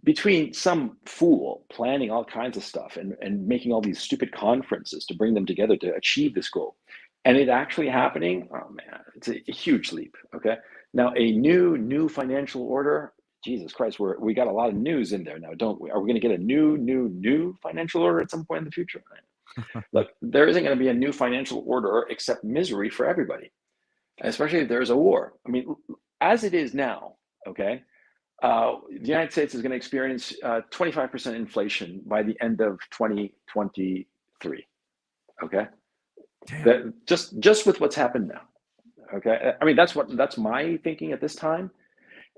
between some fool planning all kinds of stuff and making all these stupid conferences to bring them together to achieve this goal, and it actually happening, oh man, it's a huge leap. Okay, now a new financial order. Jesus Christ, we got a lot of news in there now, don't we? Are we going to get a new financial order at some point in the future? Look, there isn't going to be a new financial order except misery for everybody, especially if there's a war. I mean, as it is now, okay, the United States is going to experience 25% inflation by the end of 2023. Okay, just with what's happened now. Okay, I mean that's my thinking at this time.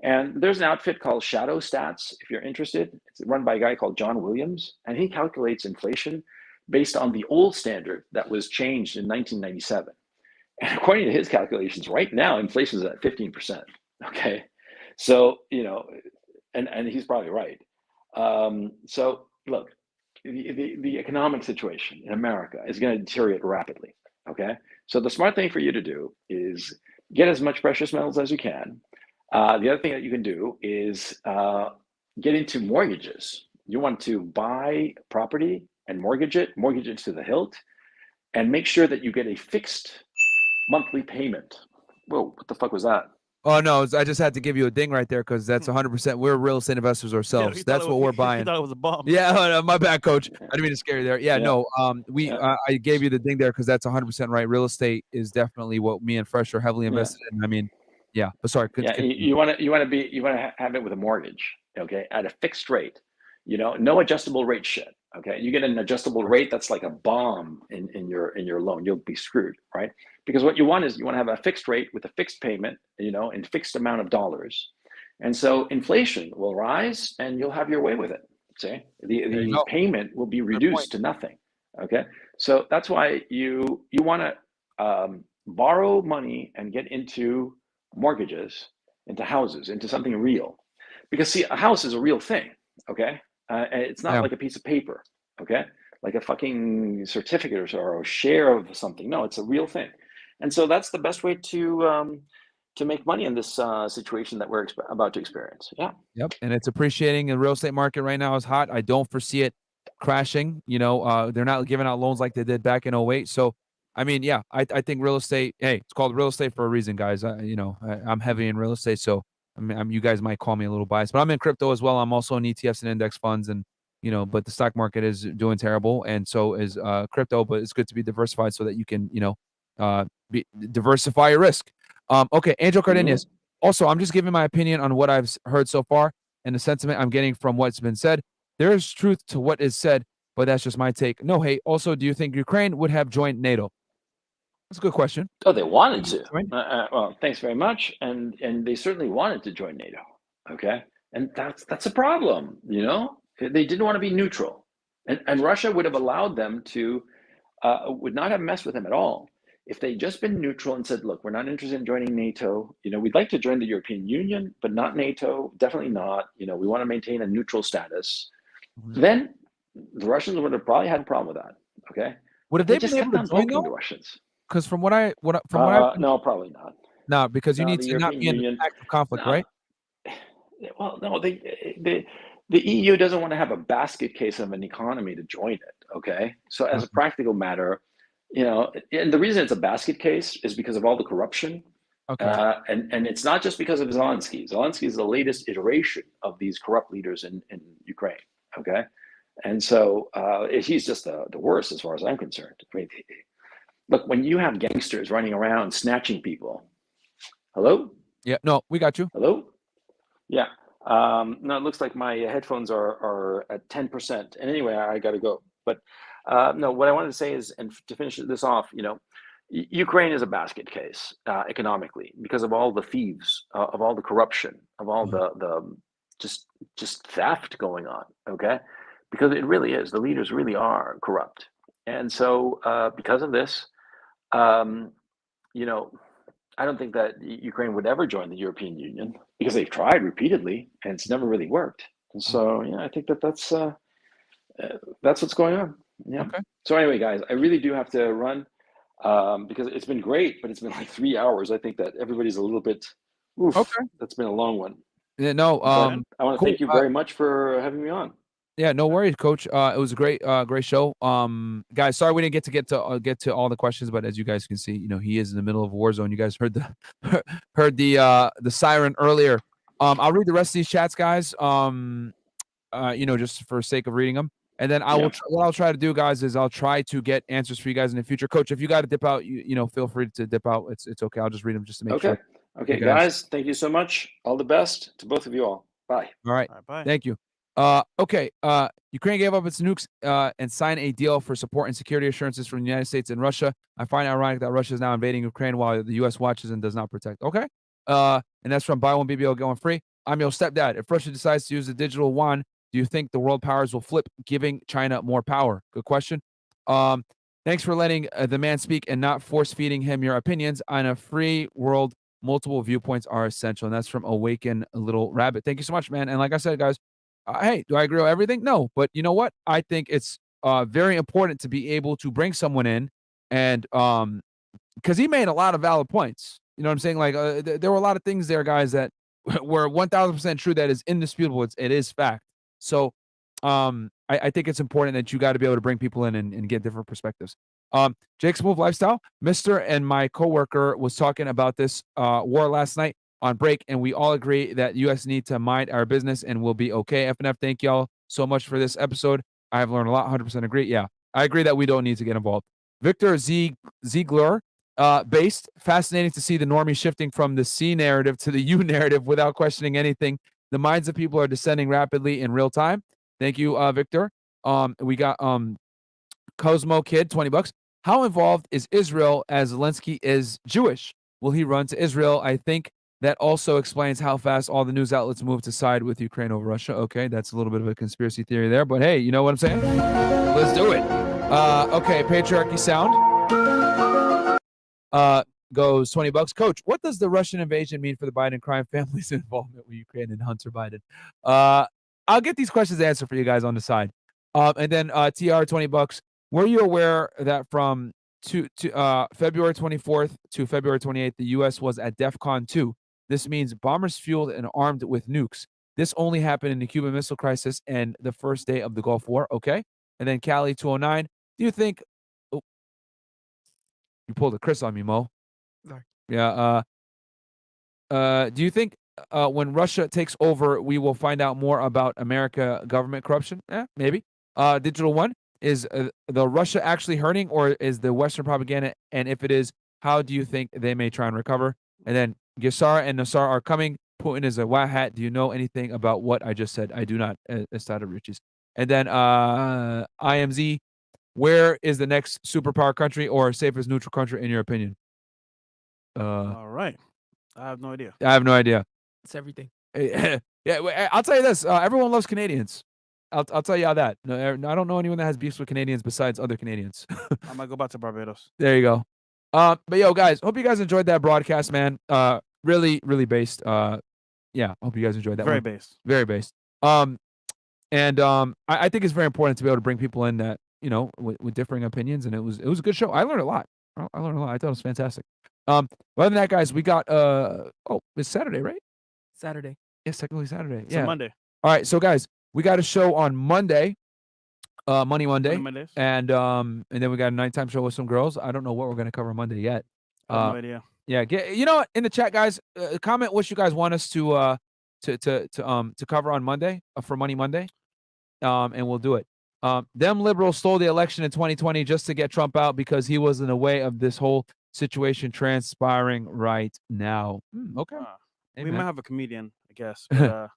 And there's an outfit called Shadow Stats, if you're interested. It's run by a guy called John Williams, and he calculates inflation based on the old standard that was changed in 1997. And according to his calculations, right now, inflation is at 15%. Okay. So, and he's probably right. So look, the economic situation in America is going to deteriorate rapidly. Okay. So the smart thing for you to do is get as much precious metals as you can. The other thing that you can do is get into mortgages. You want to buy property and mortgage it to the hilt, and make sure that you get a fixed monthly payment. Whoa, what the fuck was that? Oh no, I just had to give you a ding right there because that's 100%. We're real estate investors ourselves. He thought That's it what was- we're He buying. thought it was a bomb. Yeah, my bad, coach. I didn't mean to scare you there. Yeah, Yeah. no, I gave Yeah. you the ding there because that's 100% right. Real estate is definitely what me and Fresh are heavily invested in. I mean, yeah, but sorry. Yeah, you want to have it with a mortgage, okay, at a fixed rate. You know, no adjustable rate shit. Okay, you get an adjustable rate that's like a bomb in your loan. You'll be screwed, right? Because what you want is you want to have a fixed rate with a fixed payment, you know, and fixed amount of dollars. And so inflation will rise, and you'll have your way with it. See, the payment will be reduced to nothing. Okay, so that's why you want to borrow money and get into mortgages, into houses, into something real, because see, a house is a real thing. Okay, it's not like a piece of paper. Okay, like a fucking certificate or a share of something. No, it's a real thing, and so that's the best way to make money in this situation that we're about to experience. Yeah. Yep, and it's appreciating. The real estate market right now is hot. I don't foresee it crashing. You know, they're not giving out loans like they did back in 08. So, I mean, yeah, I think real estate. Hey, it's called real estate for a reason, guys. You know, I'm heavy in real estate, so I mean, you guys might call me a little biased, but I'm in crypto as well. I'm also in ETFs and index funds, and you know, but the stock market is doing terrible, and so is crypto. But it's good to be diversified so that you can, you know, diversify your risk. Okay, Angel Cardenas. Also, I'm just giving my opinion on what I've heard so far and the sentiment I'm getting from what's been said. There is truth to what is said, but that's just my take. No hate. Also, do you think Ukraine would have joined NATO? That's a good question. Oh, they wanted to. Well, thanks very much, and they certainly wanted to join NATO. Okay, and that's a problem. You know, they didn't want to be neutral, and Russia would have allowed them to, would not have messed with them at all if they'd just been neutral and said, look, we're not interested in joining NATO. You know, we'd like to join the European Union, but not NATO, definitely not. You know, we want to maintain a neutral status. Then the Russians would have probably had a problem with that. Okay. Would have they been able to join the Russians? Because from what no, probably not. No, because you need to not be in active conflict, right? Well, no, the EU doesn't want to have a basket case of an economy to join it. Okay. So as a practical matter, you know, and the reason it's a basket case is because of all the corruption. Okay. And it's not just because of Zelensky. Zelensky is the latest iteration of these corrupt leaders in Ukraine. Okay. And so he's just the worst as far as I'm concerned. I mean, look, when you have gangsters running around snatching people. Hello? Yeah, no, we got you. Hello? Yeah. No, it looks like my headphones are at 10%. And anyway, I got to go. But no, what I wanted to say is, and to finish this off, you know, Ukraine is a basket case economically because of all the thieves, of all the corruption, of all the just theft going on. Okay, because it really is. The leaders really are corrupt, and so because of this, you know, I don't think that Ukraine would ever join the European Union because they've tried repeatedly and it's never really worked. And so, yeah, I think that's what's going on. Yeah. Okay. So anyway, guys, I really do have to run because it's been great, but it's been like 3 hours. I think that everybody's a little bit. Oof, okay. That's been a long one. Yeah. No. I want to thank you very much for having me on. Yeah, no worries, Coach. It was a great show. Guys, sorry we didn't get to all the questions, but as you guys can see, you know, he is in the middle of a war zone. You guys heard the siren earlier. I'll read the rest of these chats, guys. You know, just for sake of reading them, and then what I'll try to do, guys, is I'll try to get answers for you guys in the future. Coach, if you got to dip out, you know, feel free to dip out. It's okay. I'll just read them just to make sure. Okay, guys, thank you so much. All the best to both of you all. Bye. All right. Bye. Thank you. Okay. Ukraine gave up its nukes and signed a deal for support and security assurances from the United States and Russia. I find it ironic that Russia is now invading Ukraine while the U.S. watches and does not protect. Okay. And that's from Buy One BBL Going Free. I'm your stepdad. If Russia decides to use the digital yuan, do you think the world powers will flip, giving China more power? Good question. Thanks for letting the man speak and not force feeding him your opinions. On a free world, multiple viewpoints are essential. And that's from Awaken Little Rabbit. Thank you so much, man. And like I said, guys, hey, do I agree with everything? No, but you know what? I think it's very important to be able to bring someone in, and because he made a lot of valid points. You know what I'm saying? Like there were a lot of things there, guys, that were 1,000% true. That is indisputable. It is fact. So I think it's important that you got to be able to bring people in and get different perspectives. Jake's Move Lifestyle, Mr. and my coworker was talking about this war last night. on break, and we all agree that U.S. need to mind our business and we'll be okay. FNF, thank y'all so much for this episode. I have learned a lot. 100% agree. Yeah, I agree that we don't need to get involved. Victor Ziegler, based. Fascinating to see the normie shifting from the C narrative to the U narrative without questioning anything. The minds of people are descending rapidly in real time. Thank you, Victor. We got Cosmo Kid, $20. How involved is Israel as Zelensky is Jewish? Will he run to Israel? I think that also explains how fast all the news outlets move to side with Ukraine over Russia. Okay, that's a little bit of a conspiracy theory there, but hey, you know what I'm saying? Let's do it. Okay, patriarchy sound. Goes $20. Coach, what does the Russian invasion mean for the Biden crime family's involvement with Ukraine and Hunter Biden? I'll get these questions answered for you guys on the side. And then TR, $20. Were you aware that from February 24th to February 28th, the U.S. was at DEFCON 2? This means bombers fueled and armed with nukes. This only happened in the Cuban Missile Crisis and the first day of the Gulf War. Okay. And then Cali 209. Do you think? Oh, you pulled a Chris on me, Mo. Sorry. Yeah. Do you think when Russia takes over, we will find out more about America government corruption? Maybe. Digital One. Is the Russia actually hurting, or is the Western propaganda? And if it is, how do you think they may try and recover? And then Gisara and Nassar are coming. Putin is a wah hat. Do you know anything about what I just said? I do not. Estada Riches. And then IMZ, where is the next superpower country or safest neutral country in your opinion? All right. I have no idea. I have no idea. It's everything. Yeah, I'll tell you this. Everyone loves Canadians. I'll tell you how that. No, I don't know anyone that has beefs with Canadians besides other Canadians. I might go back to Barbados. There you go. But yo, guys, hope you guys enjoyed that broadcast, man. Really, really based. Yeah, hope you guys enjoyed that. Very based. Very based. I think it's very important to be able to bring people in that with differing opinions, and it was a good show. I learned a lot. I learned a lot. I thought it was fantastic. Other than that, guys, we got it's Saturday, right? Saturday. Yes, technically Saturday. It's a Monday. All right, so guys, we got a show on Monday, Money Monday, and then we got a nighttime show with some girls. I don't know what we're gonna cover Monday yet. I have no idea. Yeah, in the chat, guys, comment what you guys want us to cover on Monday for Money Monday, and we'll do it. Them liberals stole the election in 2020 just to get Trump out because he was in the way of this whole situation transpiring right now. Okay, we might have a comedian, I guess. But,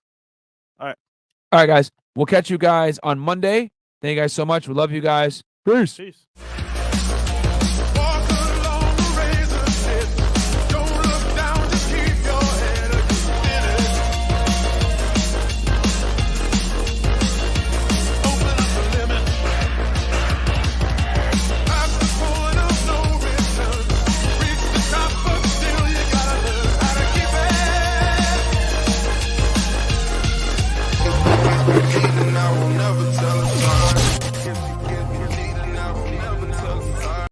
all right, guys. We'll catch you guys on Monday. Thank you guys so much. We love you guys. Peace. Peace.